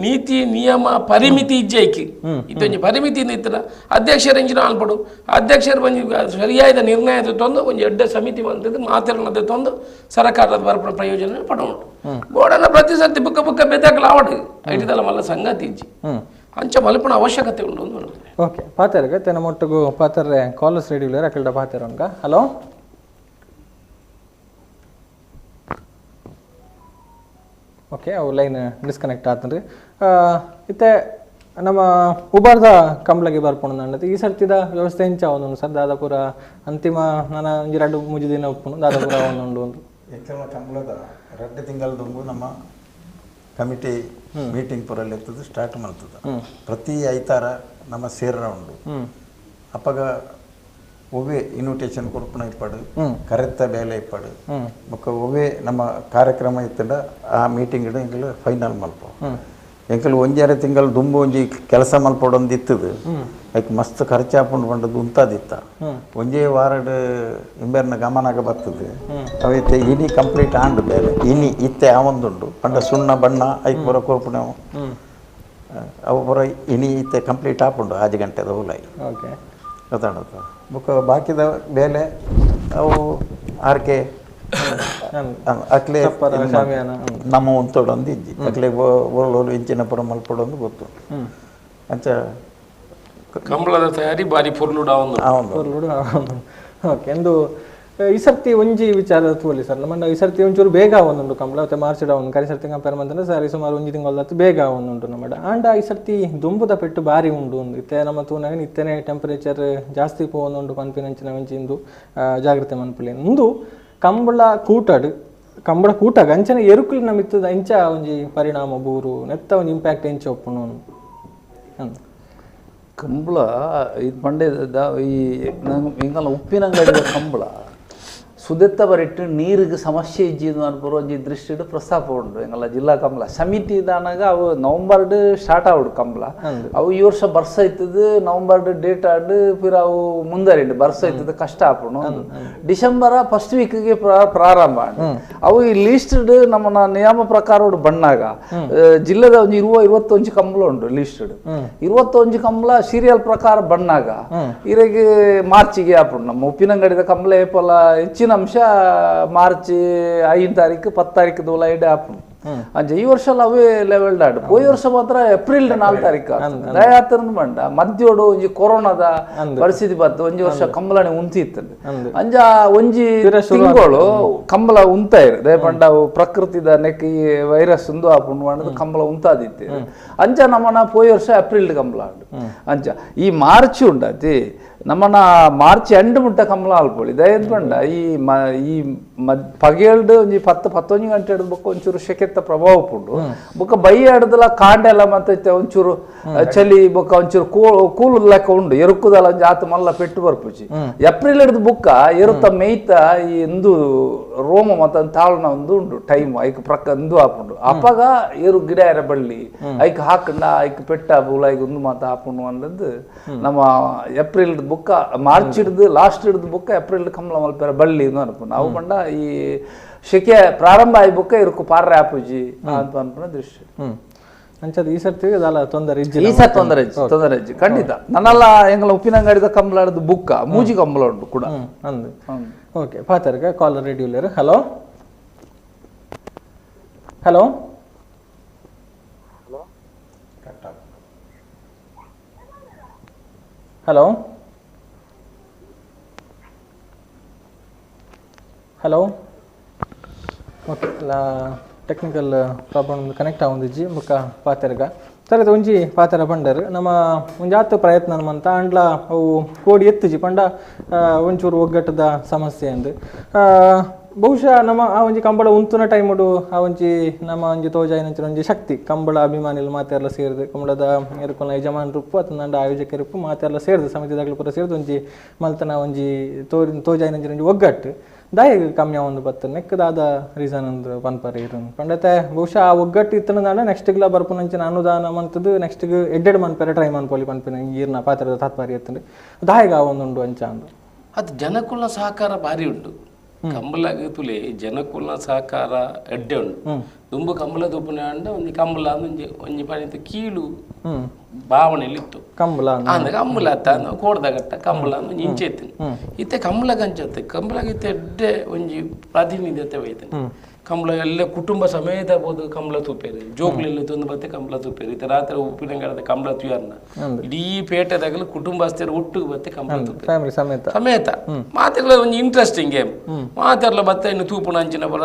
ನೀತಿ ನಿಯಮ ಪರಿಮಿತಿ ಇಜ್ಜೆ ಐಕಿ ಇದೊಂದು ಪರಿಮಿತಿ ಇತ್ತರ ಅಧ್ಯಕ್ಷರ ಇಂಜಿನ ಅನ್ಪಡು ಅಧ್ಯಕ್ಷರು ಬಂದು ಸರಿಯಾದ ನಿರ್ಣಯದ ತಂದು ಒಂದು ಎಡ್ಡೆ ಸಮಿತಿ ಬಂದಿದ್ದು ಮಾತಿರಣದ ತಂದು ಸರ್ಕಾರದ ಬರ್ಪಣ ಪ್ರಯೋಜನ ಪಡೋಣ ಬೋರ್ಡನ್ನ ಪ್ರತಿ ಸರ್ತಿ ಬುಕ್ಕ ಬೆದ್ದಾಗಲ ಆವಡು ಐಟಿದಲ್ಲ ಮಲ್ಲ ಸಂಗತಿ ಇಜ್ಜಿ ಅಂಚ ಮಲ್ಪಣ ಅವಶ್ಯಕತೆ ಉಂಟು ಅಂತ ಓಕೆ ಪಾತೆರ್ಗೆ ತೆನ ಮೊಟ್ಟಗು ಪಾತೆರ್ರೆ ಕಾಲರ್ಸ್ ರೇಡಿಯೋಲರ ಅಕಲ್ಡ ಪಾತೆರಂಗ ಹಲೋ ಓಕೆ ಅವು ಲೈನ್ ಡಿಸ್ಕನೆಕ್ಟ್ ಆತನ್ರಿ ಇತ್ತೆ ನಮ್ಮ ಉಬಾರ್ದ ಕಂಬ್ಳಗೆ ಬರ್ಪುಣು ಅನ್ನದು ಈ ಸರ್ತಿದ ವ್ಯವಸ್ಥೆ ಹೆಂಚ ಅವನು ಸರ್ ದಾದಾಪುರ ಅಂತಿಮ ನಾನು ಒಂಜಿ 2-3 ದಿನ ಉಪ್ಪುನು ದಾದಾಪುರ ಅವನುಂಡು ಒಂದು ಏಕೆಲ್ಲ ಕಂಬಳದ 2 ತಿಂಗಳದಂಗು ನಮ್ಮ ಕಮಿಟಿ ಮೀಟಿಂಗ್ ಪುರಲ್ಲಿ ಎತ್ತದು ಸ್ಟಾರ್ಟ್ ಮಾಡ್ತದೆ ಪ್ರತಿ ಐತಾರ ನಮ್ಮ ಸೇರ ಉಂಡು ಅಪ್ಪಗ ಒವ್ವೆ ಇನ್ವಿಟೇಷನ್ ಕೊಡ್ಪಣ ಇಪ್ಪಡು ಕರೆತ್ತ ಬೇಲೆ ಇಪ್ಪಡು ಬೊಕ್ಕ ಒವ್ವೆ ನಮ್ಮ ಕಾರ್ಯಕ್ರಮ ಇತ್ತಂಡ ಆ ಮೀಟಿಂಗ್ ಎಂಕಲ್ ಫೈನಲ್ ಮಲ್ಪ ಎಂಕಲ್ 1-2 ತಿಂಗಳು ದುಂಬು ಒಂಜಿ ಕೆಲಸ ಮಲ್ಪಡೊಂದು ಇತ್ತದು ಅದಕ್ಕೆ ಮಸ್ತ್ ಖರ್ಚಾಪುಂಡು ಬಂಡದ್ದು ಉಂತಾದಿತ್ತ ಒಂಜೇ ವಾರಡ್ ಇಂಬೆರ್ನ ಗಮನಾಗ ಬರ್ತದೆ ಅವೈತೆ ಇನಿ ಕಂಪ್ಲೀಟ್ ಆಂಡು ಬೇರೆ ಇನಿ ಇತ್ತೆ ಆವೊಂದುಂಡು ಪಂಡ ಸುಣ್ಣ ಬಣ್ಣ ಐಕ್ ಬರೋ ಕೊರ್ಪುಣವು ಅವು ಬರೋ ಇನಿ ಇತ್ತೆ ಕಂಪ್ಲೀಟ್ ಆಪುಂಡು 5 ಗಂಟೆದ ಹುಲಾಯಿ ಗೊತ್ತಾಡುತ್ತ ಬುಕ್ಕ ಬಾಕಿದ ಬೇಲೆ ಅವು ಆರ್ಕೆ ಅಕ್ಲೆ ನಮ್ಮ ಒಂತೊಡೊಂದು ಇಜ್ಜಿ ಅಕ್ಲೆ ಒಳ್ಳೊಲು ಇಂಚಿನ ಪುರ ಮಲ್ಪಡೊಂದು ಗೊತ್ತು ಅಂಚ ಕಂಬಳದ ತಯಾರಿ ಬಾರಿ ಪೊರ್ಲುಡು ಓಕೆ ಎಂದು ಈ ಸರ್ತಿ ಒಂಜಿ ವಿಚಾರ ತೋಲಿ ಸರ್ ನಮ್ಮ ಈ ಸರ್ತಿ ಒಂಚೂರು ಬೇಗ ಒಂದುಂಡು ಕಂಬಳ ಮತ್ತೆ ಮಾರ್ಚ್ಡ ಒಂದು ಕರಿ ಸರ್ತಿ ಕಂಪೇರ್ ಮಾಡ್ತಾರೆ ಸರಿ ಸುಮಾರು 1 ತಿಂಗಳದ್ದು ಬೇಗ ಒಂದುಂಟು ನಮ್ಮ ಆಂಡ ಈ ಸರ್ತಿ ದುಂಬುದ ಪೆಟ್ಟು ಬಾರಿ ಉಂಡು ಇತ್ತೆ ನಮ್ಮ ತೂನಾಗ ಇತ್ತನೆ ಟೆಂಪರೇಚರ್ ಜಾಸ್ತಿ ಪೋವೊಂದುಂಡು ಪನ್ಪಿನಂಚಿನ ಒಂಚಿಂದು ಜಾಗ್ರತೆ ಮನ್ಪುಲಿ ಒಂದು ಕಂಬಳ ಕೂಟಾಗ ಅಂಚನೆ ಎರುಕುಲು ನಮಿತ್ತದ ಇಂಚ ಒಂಜಿ ಪರಿಣಾಮ ಬೂರು ನೆತ್ತ ಒಂದು ಇಂಪ್ಯಾಕ್ಟ್ ಎಂಚ ಒಪ್ಪುನು ಕಂಬಳ ಇದು ಮಂಡ್ಯದ ಈ ಎಂಕಲ್ಲ ಉಪ್ಪಿನಂಗಡಿಯ ಕಂಬಳ ಸುದೆತ್ತ ಬರಿಟ್ಟು ನೀರಿಗೆ ಸಮಸ್ಯೆ ಇಜ್ಜಿದು ಅನ್ಪುರ ಒಂಜಿ ದೃಷ್ಟಿಡು ಪ್ರಸ್ತಾಪ ಉಂಡು ಎಂಗಲ್ಲ ಜಿಲ್ಲಾ ಕಂಬಳ ಸಮಿತಿ ಇದಾನಾಗ ಅವು ನವಂಬರ್ಡ್ ಸ್ಟಾರ್ಟ್ ಆവുಡು ಕಂಬಳ ಅವು ಈ ವರ್ಷ ಬರ್ಸ ಇತ್ತದು ನವಂಬರ್ಡ್ ಡೇಟ್ ಆಡು ಪಿರ ಅವು ಮುಂದರಿಂಡು ಬರ್ಸ ಇತ್ತದು ಕಷ್ಟ ಆಪುಣು ಡಿಸೆಂಬರ್ ಫಸ್ಟ್ ವೀಕ್ಗೆ ಪ್ರಾರಂಭ ಅವು ಈ ಲೀಸ್ಟ್ ನಮ್ಮ ನಿಯಮ ಪ್ರಕಾರ ಬಣ್ಣಾಗ ಜಿಲ್ಲೆದ ಒಂಜಿ 21 ಕಂಬಳ ಉಂಟು ಲೀಸ್ಟ್ 21 ಕಂಬಳ ಸೀರಿಯಲ್ ಪ್ರಕಾರ ಬಣ್ಣಾಗ ಇರೆಗೆ ಮಾರ್ಚಿಗೆ ಆಪುಂಡು ನಮ್ಮ ಉಪ್ಪಿನಂಗಡಿದ ಕಂಬಳ ಏಪಲ ಹೆಚ್ಚಿನ ಅಂಶ ಮಾರ್ಚ್ 5 ತಾರೀಕು 10 ತಾರೀಕು ದೋಲಾಯಿಡೆ ಆಪುಂಡು ಅಂಚೆ ಈ ವರ್ಷ ಅವೇ ಲೆವೆಲ್ ಆಡು ಹೋಯ್ ವರ್ಷ ಮಾತ್ರ ಏಪ್ರಿಲ್ 4 ತಾರೀಕು ದಯಾತರಂದು ಬಂಡ ಮಧ್ಯೋಡು ಒಂಜಿ ಕೊರೋನಾದ ಪರಿಸ್ಥಿತಿ ಬತ್ತು ಒಂಜಿ ವರ್ಷ ಕಂಬಳನೆ ಉಂತಿ ಇತ್ತಂದು ಅಂಜ ಒಂಜಿ ತಿಂಗಳು ಕಂಬಳ ಉಂತಾಯಿರು ದಯ ಪಂಡ ಪ್ರಕೃತಿದ ನೆಕ್ ಈ ವೈರಸ್ ಉಂದು ಆಪುಂಡು ಮಾಡದು ಕಂಬಳ ಉಂತಾದಿತ್ತು ಅಂಚ ನಮ್ಮನ ಹೋಯ್ ವರ್ಷ ಏಪ್ರಿಲ್ ಕಂಬಳ ಆಡು ಅಂಚ ಈ ಮಾರ್ಚ್ ಉಂಡತಿ ನಮ್ಮನ್ನ ಮಾರ್ಚ್ ಎಂಡ್ ಮುಟ್ಟ ಕಂಬಳ ಅಲ್ಪೊಳಿ ದಯದ್ ಬಂಡ ಈ ಪಗೇಳ್ದು ಒಂಜಿ 10-11 ಗಂಟೆ ಹಿಡಿದು ಬೊಕ್ಕ ಒಂಚೂರು ಶೆಕೆತ್ತ ಪ್ರಭಾವ ಪುಂಡು ಬೊಕ್ಕ ಬೈ ಹಿಡ್ದಲ ಕಾಂಡೆಲ್ಲ ಮತ್ತೆ ಒಂಚೂರು ಚಲಿ ಬೊಕ್ಕ ಒಂಚೂರು ಕೂಲ್ ಲೆಕ್ಕ ಉಂಡು ಎರುಕುದಲ್ಲ ಒಂಜಿ ಆತ ಮಲ್ಲ ಪೆಟ್ಟು ಬರ್ಪುಜಿ ಏಪ್ರಿಲ್ ಹಿಡಿದು ಬುಕ್ಕ ಎರುತ್ತ ಮೇಯ್ತ ಈ ಇಂದು ರೋಮ ಮತ್ತ ತಾಳ್ನ ಒಂದು ಉಂಡು ಟೈಮ್ ಐಕ್ ಪ್ರಕ್ಕ ಇಂದು ಹಾಪುಂಡು ಅಪ್ಪಗ ಏರು ಗಿಡ ಎರ ಬಳ್ಳಿ ಐಕ್ ಹಾಕಂಡ ಐಕ್ ಪೆಟ್ಟ ಬೂಲ ಐಕ್ ಒಂದು ಮಾತ ಹಾಪುಂಡು ಅನ್ನದು ನಮ್ಮ ಏಪ್ರಿಲ್ ಬುಕ್ಕ ಮಾರ್ಚ್ ಹಿಡಿದು ಲಾಸ್ಟ್ ಹಿಡಿದು ಬುಕ್ಕ ಏಪ್ರಿಲ್ ಕಂಬಳ ಮಲ್ಪೆರ ಬಳ್ಳಿ ಅನ್ಪುಂಡು ಅವು ಬಂಡ ಈ ಶೆಕೆ ಪ್ರಾರಂಭ ಆಗಿ ಬುಕ್ಕ ಇರುಕು ಪಾರ್ರೆ ಆಪುಜಿ ಅಂತ ಅನ್ಪುಣ ದೃಶ್ಯ ಅಂಚದ ಈ ಸರ್ತಿ ಅದಲ್ಲ ತೊಂದರೆ ಈ ಸರ್ ತೊಂದರೆ ಇಜ್ಜಿ ಖಂಡಿತ ನನ್ನೆಲ್ಲ ಎಂಗಲ ಉಪ್ಪಿನಂಗಡಿದ ಕಂಬಳ ಹಿಡಿದು ಬುಕ್ಕ ಮೂಜಿ ಕಂಬಳ ಉಂಟು ಕೂಡ ಅಂದು ಓಕೆ ಪಾತರ್ಗ ಕಾಲರ್ ರೇಡಿಯೋಲೇರು hello hello hello hello okay technical problem connect ಆವೊಂದಿಜ್ಜಿ ಬೊಕ್ಕ ಪಾತೆರ್ಗ ಸರ್ ಅದು ಒಂಜಿ ಪಾತೆರ ಪಂಡರ್ ನಮ್ಮ ಒಂಜಾತು ಪ್ರಯತ್ನ ಅಂತ ಅಂಡ್ಲ ಅವು ಕೋಡಿ ಎತ್ತುಜಿ ಪಂಡ ಒಂಚೂರು ಒಗ್ಗಟ್ಟದ ಸಮಸ್ಯೆ ಅಂದು ಬಹುಶಃ ನಮ್ಮ ಆ ಒಂಜಿ ಕಂಬಳ ಉಂತುನ ಟೈಮುಡು ಆ ಒಂಜಿ ನಮ್ಮ ಒಂಜಿ ತೋಜಾಯಿನಂಚಿನ ಒಂಜಿ ಶಕ್ತಿ ಕಂಬಳ ಅಭಿಮಾನಿಗಳು ಮಾತೆಲ್ಲ ಸೇರಿದು ಕಂಬಳದ ಎರುಕೊಲ್ಲ ಯಜಮಾನರು ಅಥವಾ ನಂಡ ಆಯೋಜಕರು ಮಾತೆಲ್ಲ ಸೇರಿದು ಸಮಿತಿದಾಗಲು ಪೂರ ಸೇರಿದು ಒಂಜಿ ಮಲ್ತನ ಒಂಜಿ ತೋಜಾಯಿನಂಚಿನ ಒಂಜಿ ಒಗ್ಗಟ್ಟು ದಾಯಿಗೆ ಕಮ್ಮಿ ಒಂದು ಬತ್ತ ನೆಕ್ಕದಾದ ರೀಸನ್ ಒಂದು ಪನ್ಪರಿ ಇರೋನು ಪಂಡತೆ ಬಹುಶಃ ಆ ಒಗ್ಗಟ್ಟು ಇತ್ತನ ನೆಕ್ಸ್ಟ್ಗ್ಲ ಬರ್ಪುನಂಚಿನ ಅನುದಾನ ಮಂತದ್ದು ನೆಕ್ಸ್ಟ್ಗೆ ಎಡ್ಡೆಡ್ ಮನ್ಪೆರೆ ಟ್ರೈ ಮನ್ಪೊಲಿ ಪನ್ಪಿನ ಈರ್ನ ಪಾತ್ರದ ತಾತ್ಪರ್ಯ ಎತ್ತಂಡು ದಾಯಿಗೆ ಆ ಒಂದುಂಡು ಅಂಚ ಅಂದು ಅದು ಜನಕುಲ ಸಹಕಾರ ಭಾರಿ ಉಂಟು ಕಂಬಲಾಗ ತುಲೆ ಜನಕುಲ ಸಹಕಾರ ಎಡ್ಡೆ ಉಂಟು ದುಂಬು ಕಂಬಳ ದುಬ್ಬುನ ಅಂಡ ಒಂಜಿ ಕಂಬಳ ಒಂಜಿ ಒಂಜಿ ಪಣಿತ ಕೀಳು ಭಾವನೆಯಲ್ಲಿ ಇತ್ತು ಕಂಬಳ ಅಂದ ಕಂಬಳ ಅತ್ತ ಕೋಡ್ದಗಟ್ಟ ಕಂಬಳ ಒಂಜಿ ಇಂಚೆತ್ತಿನ ಇತ್ತೆ ಕಂಬಳ ಕಂಚತ್ತೆ ಕಂಬಳಗ ಇತ್ತೆ ಎಡ್ಡೆ ಒಂಜಿ ಪ್ರಾತಿನಿಧ್ಯತೆ ಹೋಯ್ತಾನೆ ಕಂಬಳ ಎಲ್ಲ ಕುಟುಂಬ ಸಮೇತ ಬೋದು ಕಂಬಳ ತೂಪೇರಿ ಜೋಕ್ಲೆಲ್ಲ ತಂದು ಬತ್ತೆ ಕಂಬಳ ತೂಪೇರಿ ಇತ್ತೆ ರಾತ್ರಿ ಉಪ್ಪಿನಂಗಡದ ಕಂಬಳ ತುಯಾರ್ನ ಇಡೀ ಪೇಟೆದಾಗಲು ಕುಟುಂಬಸ್ಥರು ಒಟ್ಟಿಗೆ ಬತ್ತೆ ಕಂಬಳ ತೂಪೇರಿ ಸಮೇತ ಮಾತೆಲ್ಲ ಒಂಜಿ ಇಂಟ್ರೆಸ್ಟಿಂಗ್ ಗೇಮ್ ಮಾತೆಲ್ಲ ಬತ್ತೆ ಇನ್ನು ತೂಪುನ ಅಂಚಿನ ಬರ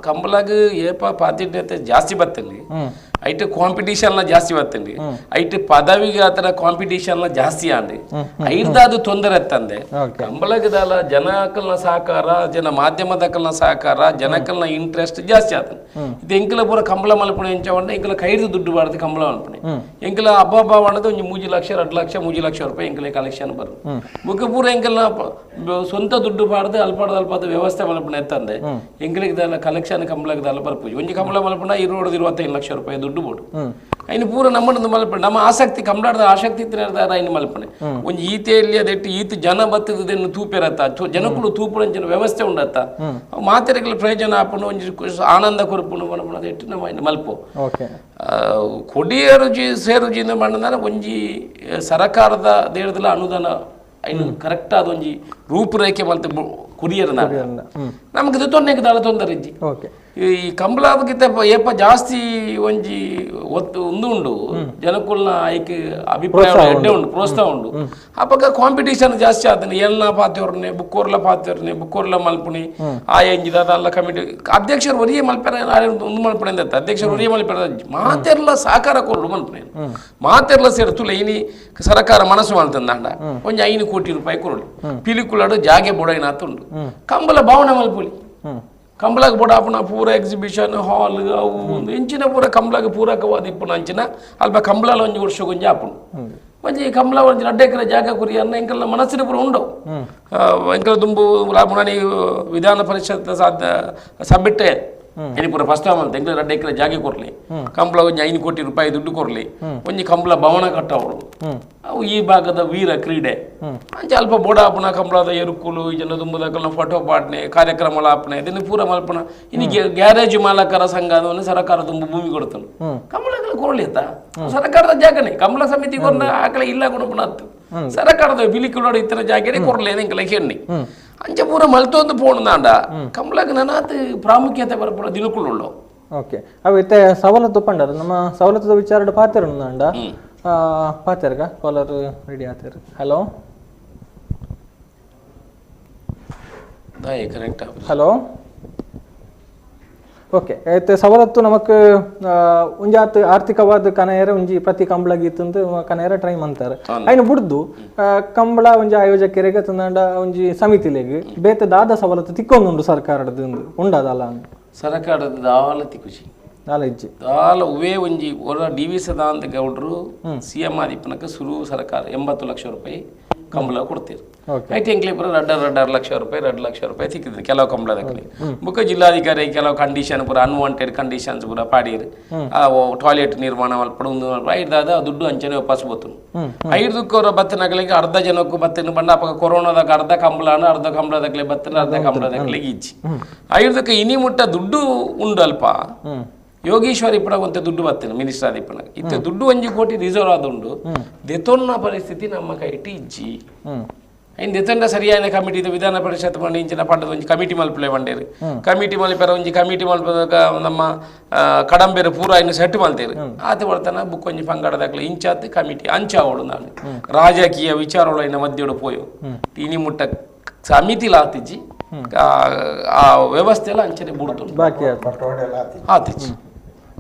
ಕಂಬಳಾಗ ಏಪ ಪಾತಿಡ್ಯತೆ ಜಾಸ್ತಿ ಬತ್ತಲ್ಲಿ ಐಟ್ ಕಾಂಪಿಟೇಷನ್ ಜಾಸ್ತಿ ಬತ್ತಂడి ಐಟ್ ಪದವಿಗೆ ಆತರ ಕಾಂಪಿಟೇಷನ್ ಜಾಸ್ತಿ ಅಂడి ಐರ್ದಾದು ತೊಂದರೆ ಎತ್ತಂದೆ ಕಂಬಳಗದಲ್ಲ ಜನಕಲ್ನ ಸಹಕಾರ ಜನ ಮಾಧ್ಯಮದಕಲ್ನ ಸಹಕಾರ ಜನಕಲ್ನ ಇಂಟ್ರೆಸ್ಟ್ ಜಾಸ್ತಿ ಆತನ ಇದು ಎಂಕಲ ಪೂರ ಕಂಬಳ ಮಲ್ಪಣೆ ಎಂಚವಂಡ ಎಂಕಲ ಕೈದು ದುಡ್ಡು ಬಾಡ್ದು ಕಂಬಳ ಮಲ್ಪಣೆ ಎಂಕಲ ಹಬ್ಬ ಮಾಡದು ಒಂಜಿ 3 ಲಕ್ಷ 2 ಲಕ್ಷ 3 ಲಕ್ಷ ರೂಪಾಯಿ ಎಂಕಲೆ ಕಲೆಕ್ಷನ್ ಬರು ಬುಕ್ಕ ಪೂರ ಎಂಕಲ್ನ ಸ್ವಂತ ದುಡ್ಡು ಬಾಡ್ದು ಅಲ್ಪದ ವ್ಯವಸ್ಥೆ ಮಲ್ಪಣೆ ಎತ್ತಂದೆ ಎಂಕಲಿಗದಲ್ಲ ಕಲೆಕ್ಷನ್ ಕಂಬಳಗದಲ್ಲ ಬರ್ಪೂಜಿ ಒಂಜಿ ಕಂಬಳ ಮಲ್ಪಣ 25 ಲಕ್ಷ ರೂಪಾಯಿ ದುಡ್ಡು ಬೋಡು ಐನು ಪೂರ ನಮ್ಮನ್ನು ಮಲ್ಪಣೆ ನಮ್ಮ ಆಸಕ್ತಿ ಕಂಬಳಾದ ಆಸಕ್ತಿ ಇತ್ತಿನ ಐನು ಮಲ್ಪಣೆ ಒಂಜಿ ಈತೆಯಲ್ಲಿ ಅದೆಟ್ಟು ಈತ ಜನ ಬತ್ತದನ್ನು ತೂಪೆರತ್ತ ಜನಕ್ಕೂ ತೂಪುನಂಚಿನ ವ್ಯವಸ್ಥೆ ಉಂಡತ್ತ ಮಾತೆರೆಗಳ ಪ್ರಯೋಜನ ಆಪುಂಡು ಒಂಜಿ ಆನಂದ ಕೊರಪುಂಡು ಮಲ್ಪಣ ಅದೆಟ್ಟು ನಮ್ಮ ಐನು ಮಲ್ಪು ಕೊಡಿಯರು ಸೇರುಜಿಂದ ಮಾಡಿದ್ರೆ ಒಂಜಿ ಸರಕಾರದ ದೇಹದಲ್ಲಿ ಅನುದಾನ ಐನು ಕರೆಕ್ಟ್ ಆದ ಒಂಜಿ ರೂಪುರೇಖೆ ಮಲ್ತ ಕುಡಿಯರ್ ನಮ್ಗೆ ತೊಂದರೆ ತೊಂದರೆ ಇಜ್ಜಿ ಈ ಕಂಬಳಾದಕ್ಕಿಂತ ಏಪ ಜಾಸ್ತಿ ಒಂಜಿ ಒತ್ತು ಉಂಡು ಜನಕುಲ್ನ ಐಕೆ ಅಭಿಪ್ರಾಯ ಎಡ್ಡೆ ಉಂಡು ಪ್ರೋತ್ಸಾಹ ಉಂಡು ಅಪ್ಪಗ ಕಾಂಪಿಟೇಷನ್ ಜಾಸ್ತಿ ಆತನೆ ಎಲ್ನ ಪಾತ್ಯವ್ರನ್ನೇ ಬುಕ್ಕೋರ್ಲ ಮಲ್ಪುಣಿ ಆ ಎಂಜಿದಲ್ಲ ಕಮಿಟಿ ಅಧ್ಯಕ್ಷರು ಒರಿಯೇ ಮಲ್ಪೆರ ಒಂದು ಮಲ್ಪಣೆ ಅಂತ ಅಧ್ಯಕ್ಷರು ಒರಿಯೇ ಮಲ್ಪೆರ ಮಾತೆರ್ಲ ಸಹಕಾರ ಕೊರಡು ಮಲ್ಪಣೆ ಮಾತೆರ್ಲ ಸೇರಿ ತುಲೆ ಇನಿ ಸರ್ಕಾರ ಮನಸ್ಸು ಮಲ್ತಂದಾಂಡ ಒಂಜಿ 5 ಕೋಟಿ ರೂಪಾಯಿ ಕೊರಡು ಪಿಲಿಕುಲಾಡು ಜಾಗೆ ಬೊಡೈನಾತ ಉಂಡು ಕಂಬಳ ಭಾವನೆ ಮಲ್ಪುಲಿ ಕಂಬಳಾಗ ಬೊಡಾಪುನ ಪೂರ ಎಕ್ಸಿಬಿಷನ್ ಹಾಲ್ ಅವು ಎಂಚಿನ ಪೂರ ಕಂಬಳಾಗ ಪೂರಕವಾದ ಇಪ್ಪುನ ಅಂಚಿನ ಅಲ್ಪ ಕಂಬಳಲ ಒಂಜಿ ವರ್ಷ ಗೊಂಜಿ ಆಪುಂಡು ಒಂಜಿ ಕಂಬಳ ಒಂಜಿ 2 ಎಕರೆ ಜಾಗ ಕುರಿ ಅನ್ನ ಎಂಕಲ್ನ ಮನಸ್ಸಿನ ಪೂರ ಉಂಡು ಎಂಕಲ ದುಂಬು ಲಾಭುಣಿ ವಿಧಾನ ಪರಿಷತ್ ಸಬ್ಮಿಟ್ಟೆ ಇನಿ ಪೂರ ಪ್ರಸ್ತಾವ ಅಂತ ಎಂಕಲ 2 ಎಕರೆ ಜಾಗ ಕೊರ್ಲಿ ಕಂಬಳ ಒಂಜಿ 5 ಕೋಟಿ ರೂಪಾಯಿ ದುಡ್ಡು ಕೊರ್ಲಿ ಒಂಜಿ ಕಂಬಳ ಭವನ ಕಟ್ಟವಳು ಅವು ಈ ಭಾಗದ ವೀರ ಕ್ರೀಡೆ ಅಂಚೆ ಅಲ್ಪ ಬೋಡಾಪುನ ಕಂಬಳದ ಎರುಕುಲು ಜನ ದುಂಬುದಕಲ್ನ ಫೋಟೋ ಪಾಟ್ನೆ ಕಾರ್ಯಕ್ರಮ ಆಪನೆ ಇದನ್ನು ಪೂರ ಮಲ್ಪನ ಇನ್ನು ಗ್ಯಾರೇಜ್ ಮಾಲಕರ ಸಂಘ ಅದನ್ನು ಸರ್ಕಾರ ತುಂಬ ಭೂಮಿ ಕೊಡ್ತಾನೆ ಕಂಬಳಗಳು ಕೊಡ್ಲಿ ಅಂತ ಸರ್ಕಾರದ ಜಾಗನೇ ಕಂಬಳ ಸಮಿತಿ ಕೊಂಡ ಆಕಳೆ ಇಲ್ಲ ಕೊಡಪುನ ಹತ್ತು ಸರ್ಕಾರದ ಬಿಲಿಕುಲೋಡು ಇತರ ಜಾಗನೇ ಕೊಡ್ಲಿ ಎಂಕಲ ಹೆಣ್ಣಿ ಅಂಚೆ ಪೂರ ಮಲ್ತೊಂದು ಪೋಣದಾಂಡ ಕಂಬಳಕ್ಕೆ ನನಾತ್ ಪ್ರಾಮುಖ್ಯತೆ ಬರಪುರ ದಿನಕುಳ್ಳು ಓಕೆ ಅವು ಇತ್ತೆ ಸವಲತ್ತು ಪಂಡರ ನಮ್ಮ ಸವಲತ್ತದ ವಿಚಾರ ಪಾತ್ರ ಅಂಡ ಪಾತೆರ್ಗ ಕಾಲರ್ ರೆಡಿ ಆತೇರು ಹಲೋ ಕರೆಕ್ಟ್ ಹಲೋ ಓಕೆ ಐತೆ ಸವಲತ್ತು ನಮಕ್ ಒಂಜಾತ್ ಆರ್ಥಿಕವಾದ ಕನೆಯರ ಒಂಜಿ ಪ್ರತಿ ಕಂಬಳ ಗೀತಂದು ಕನೆಯರ ಟ್ರೈ ಅಂತಾರೆ ಐನು ಬುಡ್ದು ಕಂಬಳ ಒಂಜಿ ಆಯೋಜಕರಿಗೆ ತಂದಾಂಡ ಒಂಜಿ ಸಮಿತಿಲೆಗ್ ಬೇತೆ ದಾದ ಸವಲತ್ತು ತಿಕ್ಕೊಂದುಂಡು ಸರ್ಕಾರದ ಉಂಡದಲ್ಲ ಸರ್ಕಾರದ ದಾಲ ತಿಕ್ಕುಚಿ ದಾಲ ಇಜ್ಜಿ ದಾಲ ಉವೇ ಒಂಜಿ ಒರ ಡಿ ವಿ ಸದಾನಂದ ಗೌಡ್ರು CM ಆದಿಪ್ಪನಕ್ಕೆ ಸುರು ಸರ್ಕಾರ 80 ಲಕ್ಷ ರೂಪಾಯಿ ಕಂಬಳ ಕೊಡ್ತೀರಿ ಐಟಿ ಎಂಕ್ಲೆ ಪುರ 2.5 ಲಕ್ಷ ರೂಪಾಯಿ 2 ಲಕ್ಷ ರೂಪಾಯಿ ಸಿಕ್ಕಿದ್ರಿ ಕೆಲವು ಕಂಬಳದಕ್ಕೆ ಬುಕ್ಕ ಜಿಲ್ಲಾಧಿಕಾರಿ ಕೆಲವು ಕಂಡೀಷನ್ ಪೂರ ಅನ್ವಾಂಟೆಡ್ ಕಂಡೀಷನ್ಸ್ ಪೂರ ಪಾಡೀರಿ ಟಾಯ್ಲೆಟ್ ನಿರ್ಮಾಣ ಮಲ್ಪಡು ಐದಾದ ದುಡ್ಡು ಅಂಚನೆ ವಾಪಸ್ ಬತ್ತನು ಐದಕ್ಕೆ ಅವರ ಬತ್ತನಗಳಿಗೆ ಅರ್ಧ ಜನಕ್ಕೂ ಬತ್ತನ ಬಂಡ ಅಪ್ಪ ಕೊರೋನಾದಾಗ ಅರ್ಧ ಕಂಬಳನ ಅರ್ಧ ಕಂಬಳದಾಗಲೇ ಬತ್ತನ ಅರ್ಧ ಕಂಬಳದಾಗಲೇ ಇಜ್ಜಿ ಐದಕ್ಕೆ ಇನಿ ಮುಟ್ಟ ದುಡ್ಡು ಉಂಡಲ್ಪ ಯೋಗೀಶ್ವರ್ ಇಪ್ಪಡ ಒಂತೆ ದುಡ್ಡು ಬರ್ತೇನೆ ಮಿನಿಸ್ಟರ್ ಆದಿಪ್ಪನ ಇತ್ತೆ ದುಡ್ಡು 1 ಕೋಟಿ ರಿಸರ್ವ್ ಆದುಂಡು ದೆತೊನ್ನ ಪರಿಸ್ಥಿತಿ ನಮ್ಮ ಕೈಟಿ ಇಜ್ಜಿ ಐನ್ ದೆತೊಂಡ ಸರಿಯಾದ ಕಮಿಟಿ ವಿಧಾನ ಪರಿಷತ್ ಮಾಡಿ ಇಂಚಿನ ಪಂಡದ ಒಂಜಿ ಕಮಿಟಿ ಮಲ್ಪಲೆ ಬಂಡೇರಿ ಕಮಿಟಿ ಮಲ್ಪೆರ ಒಂಜಿ ಕಮಿಟಿ ಮಲ್ಪದಾಗ ನಮ್ಮ ಕಡಂಬೆರ ಪೂರ ಇನ್ನು ಸೆಟ್ ಮಲ್ತೇರಿ ಆತ ಬರ್ತಾನ ಬುಕ್ ಒಂಜಿ ಪಂಗಡದಾಗಲೇ ಇಂಚಾತ್ ಕಮಿಟಿ ಅಂಚಾವಡು ನಾನು ರಾಜಕೀಯ ವಿಚಾರಗಳ ಮಧ್ಯಡು ಪೋಯು ಇನಿ ಮುಟ್ಟ ಸಮಿತಿ ಲಾತಿಜ್ಜಿ ಆ ವ್ಯವಸ್ಥೆ ಎಲ್ಲ ಅಂಚನೆ ಬಿಡ್ತು ಬಾಕಿ ಆತಿಜ್ಜಿ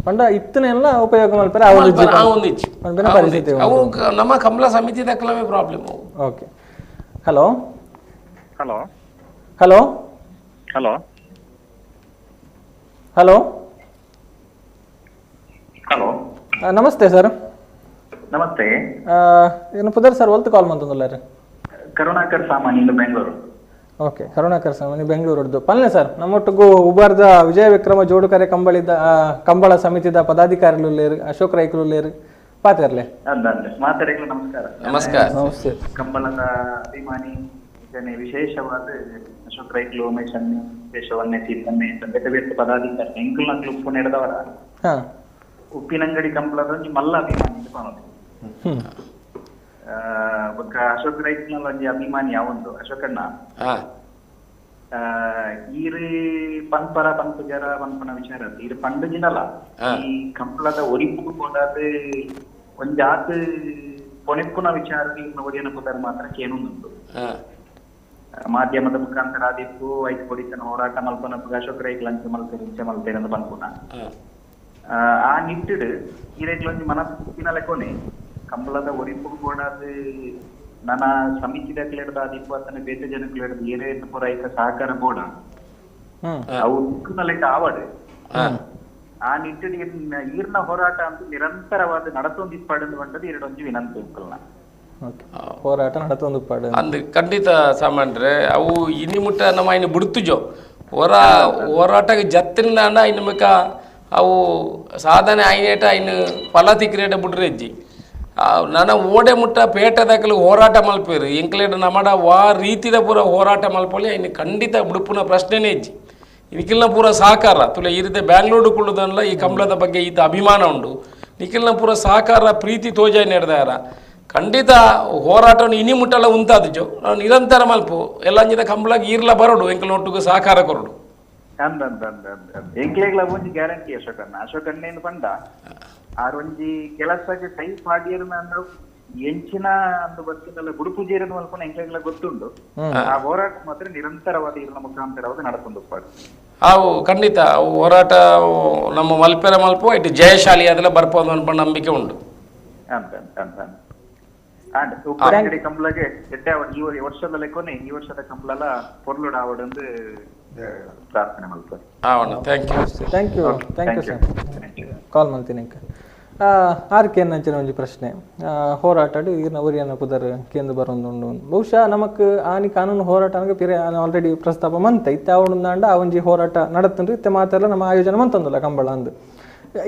ಪಂಡ ಇತ್ತನೆಲ್ಲ ಉಪಯೋಗ ಮಲ್ಪರೆ ಅವು ನಮ್ಮ ಕಂಬಳ ಸಮಿತಿ ದಕ್ಕಲವೇ problem okay hello hello hello hello hello hello ನಮಸ್ತೆ ಸರ್ ನಮಸ್ತೆ ಏನು ಪುದರ್ ಸರ್ ಒಲ್ತು ಕಾಲ್ ಮಾಡ್ತಂದಲ್ಲ ರೀ ಕರುಣಾಕರ್ ಸಾಮಾನ್ಯ ಬೆಂಗಳೂರು ಓಕೆ ಕರುಣಾಕರ್ ಸಾಮಾನ್ಯ ಬೆಂಗಳೂರದ್ದು ಪಲ್ಲೆ ಸರ್ ನಮ್ಮೊಟ್ಟಿಗೂ ಉಬಾರ್ದ ವಿಜಯ ವಿಕ್ರಮ ಜೋಡುಕರೆ ಕಂಬಳ ಸಮಿತಿದ ಪದಾಧಿಕಾರಿಗಳು ಅಶೋಕ್ ರೈಕರು ಪಾತಿರ್ಲೆ ಮಾತಾಡಲು ನಮಸ್ಕಾರ ನಮಸ್ಕಾರ ನಮಸ್ತೆ ಕಂಬಳದ ಅಭಿಮಾನಿ ಇದನ್ನೇ ವಿಶೇಷವಾದ ಅಶೋಕ್ ರೈಕ್ಲು ಉಮೇಶ್ ಅನ್ನಿ ವಿಶೇಷವನ್ನೇ ಸೀತನ್ನೇ ಬೇರೆ ಬೇರೆ ಪದಾಧಿಕಾರಿ ಎಂಕಲ್ ನಕ್ಲು ಉಪ್ಪು ನಡೆದವರ ಹಾ ಉಪ್ಪಿನಂಗಡಿ ಕಂಬಳದ ಒಂಜಿ ಮಲ್ಲ ಅಭಿಮಾನಿ ಅಂತ ಕಾಣೋದು ಬೊಕ್ಕ ಅಶೋಕ್ ರೈಕ್ನ ಒಂಜಿ ಅಭಿಮಾನಿ ಯಾವೊಂದು ಅಶೋಕಣ್ಣ ಈರು ಪಂಪರ ಪಂಪುಜರ ಪಂಪನ ವಿಚಾರ ಈರು ಪಂಡು ಜಿನಲ ಈ ಕಂಬಳದ ಒರಿಪು ಕೊಡದು ಒಂಜಾತ್ ಪೊಣೆಪ್ಪುನ ವಿಚಾರ ಒಡಿಯನ ಪುದರ್ ಮಾತ್ರ ಕೇನುಂದುಂಟು ಮಾಧ್ಯಮದ ಮುಖಾಂತರ ಆದಿಪ್ಪು ಐದು ಕೊಡಿತನ ಹೋರಾಟ ಮಲ್ಪನ ಅಶೋಕ್ ರೈಕ್ ಲಂಚ ಮಲ್ಪೇರು ಇಂಚ ಮಲ್ಪೇರು ಅಂತ ಪನ್ಪುನ ಆ ನಿಟ್ಟಿಡು ಈ ರೈಕ್ಲ ಒಂಜಿ ಮನಸ್ಸಿನ ಲೆಕ್ಕೊನೆ ಕಂಬಳದ ಒರಿಪು ಕೊಡದು ನನ್ನ ಸಮಿತಿದ ಆದಿಪ್ಪು ಅತನ ಬೇತೆ ಜನಕ್ಲೆ ಏರೇ ಪೂರ ಐಕ ಸಹಕಾರ ಬೋಡ ಅವು ಲೆಕ್ಕ ಆವಡು ಆ ನಿಟ್ಟಿಗೆ ಈರ್ನ ಹೋರಾಟ ಅಂತ ನಿರಂತರವಾದ ನಡತೊಂದಿಪ್ಪಾಡು ಬಂದದ್ದು ಎರಡೊಂದು ವಿನಂತಿ ಉಂಟಲ್ಲ ಹೋರಾಟ ನಡತೊಂದು ಪಾಡು ಅಂದ್ ಖಂಡಿತ ಸಾಮಾನ್ರೆ ಅವು ಇನಿ ಮುಟ್ಟ ನಮ್ಮ ಇನ್ನು ಬಿಡ್ತುಜೋ ಹೋರಾಟಕ್ಕೆ ಜತ್ತಿನ ಅಂಡ ಇನ್ನು ಮಿಕ್ಕ ಅವು ಸಾಧನೆ ಆಯ್ನೇಟ ಇನ್ನು ಫಲ ತಿಕ್ರೇಟ ಬಿಡ್ರೆ ಅಜ್ಜಿ ನನ್ನ ಓಡೆ ಮುಟ್ಟ ಪೇಟದಾಗಲು ಹೋರಾಟ ಮಲ್ಪೇರು ಎಂಕ್ಲೇಡ್ ನಮ್ಮಡ ವಾ ರೀತಿದ ಪೂರ ಹೋರಾಟ ಮಲ್ಪೊಲಿ ಇನ್ನು ಖಂಡಿತ ಬಿಡುಪುನ ಪ್ರಶ್ನೆನೇ ಇಜ್ಜಿ ನಿಖಿಲ್ನ ಪೂರ ಸಹಕಾರ ತುಲೆ ಈ ರೀತಿ ಬ್ಯಾಂಗ್ಳೂರು ಕುಳ್ಳದಲ್ಲ ಈ ಕಂಬಳದ ಬಗ್ಗೆ ಈತ ಅಭಿಮಾನ ಉಂಡು ನಿಖಿಲ್ನ ಪೂರ ಸಹಕಾರ ಪ್ರೀತಿ ತೋಜ ನಡೆದಾರ ಖಂಡಿತ ಹೋರಾಟವನ್ನು ಇನಿ ಮುಟ್ಟಲ್ಲ ಉಂತಾದಿಜು ನಾವು ನಿರಂತರ ಮಲ್ಪು ಎಲ್ಲಂಜಿದ ಕಂಬಳಕ್ಕೆ ಈರ್ಲ ಬರೋಡು ಎಂಕಲ್ನೊಟ್ಟಿಗೆ ಸಹಕಾರ ಕೊರಡು ಎಂಕ್ಲೇಗ್ಲ ಒಂಜಿ ಗ್ಯಾರಂಟಿ ಅಶೋಕಣ್ಣ ಏನು ಪಂಡ ಆರೊಂಜಿ ಕೆಲಸಕ್ಕೆ ಕೈ ಪಾಡಿಯರ್ನ ಅಂದ್ರ ಎಂಚಿನ ಅಂದು ಬಸ್ಸಿನಲ್ಲ ಗುಡುಪುಜೇರನ ಮಲ್ಪನ ಎಂಕ್ಲೇಗ್ಲ ಗೊತ್ತುಂಡು ಆ ಹೋರಾಟ ಮಾತ್ರ ನಿರಂತರವಾದ ಇರ್ನ ಮುಖಾಂತರವಾದ ನಡಕೊಂಡು ಪಾಡು ಅವು ಖಂಡಿತ ಅವು ಹೋರಾಟ ನಮ್ಮ ಮಲ್ಪೆರ ಮಲ್ಪು ಇಟ್ಟು ಜಯಶಾಲಿ ಅದೆಲ್ಲ ಬರ್ಬೋದು ಅನ್ಕೊಂಡು ನಂಬಿಕೆ ಉಂಟು ಉಪ್ಪಂಗಡಿ ಕಂಬಳಗೆ ಈ ವರ್ಷದ ಲೆಕ್ಕನೆ ಈ ವರ್ಷದ ಕಂಬಳ ಪೊರ್ಲುಡ ಆವಡಂದು ಪ್ರಾರ್ಥನೆ ಮಾಡ್ತಾರೆ ಥ್ಯಾಂಕ್ ಯು ಸರ್ ಕಾಲ್ ಮಾಡ್ತೀನಿ ಆರ್ಕೆ ಏನಂಚಿನ ಒಂಜಿ ಪ್ರಶ್ನೆ ಹೋರಾಟಾಡು ಈಗಿನ ಒರಿಯನ ಪುದರ್ ಕೇಂದ್ರ ಬರೋದು ಬಹುಶಃ ನಮಕ್ ಆನಿ ಕಾನೂನು ಹೋರಾಟ ಪಿರೆ ಆಲ್ರೆಡಿ ಪ್ರಸ್ತಾಪ ಮಂತ ಇತ್ತೆ ಅವನಂದಾಂಡ ಆ ಒಂಜಿ ಹೋರಾಟ ನಡತ್ತಂಡ್ರಿ ಇತ್ತೆ ಮಾತೆಲ್ಲ ನಮ್ಮ ಆಯೋಜನೆ ಮಂತಂದಲ್ಲ ಕಂಬಳ ಅಂದು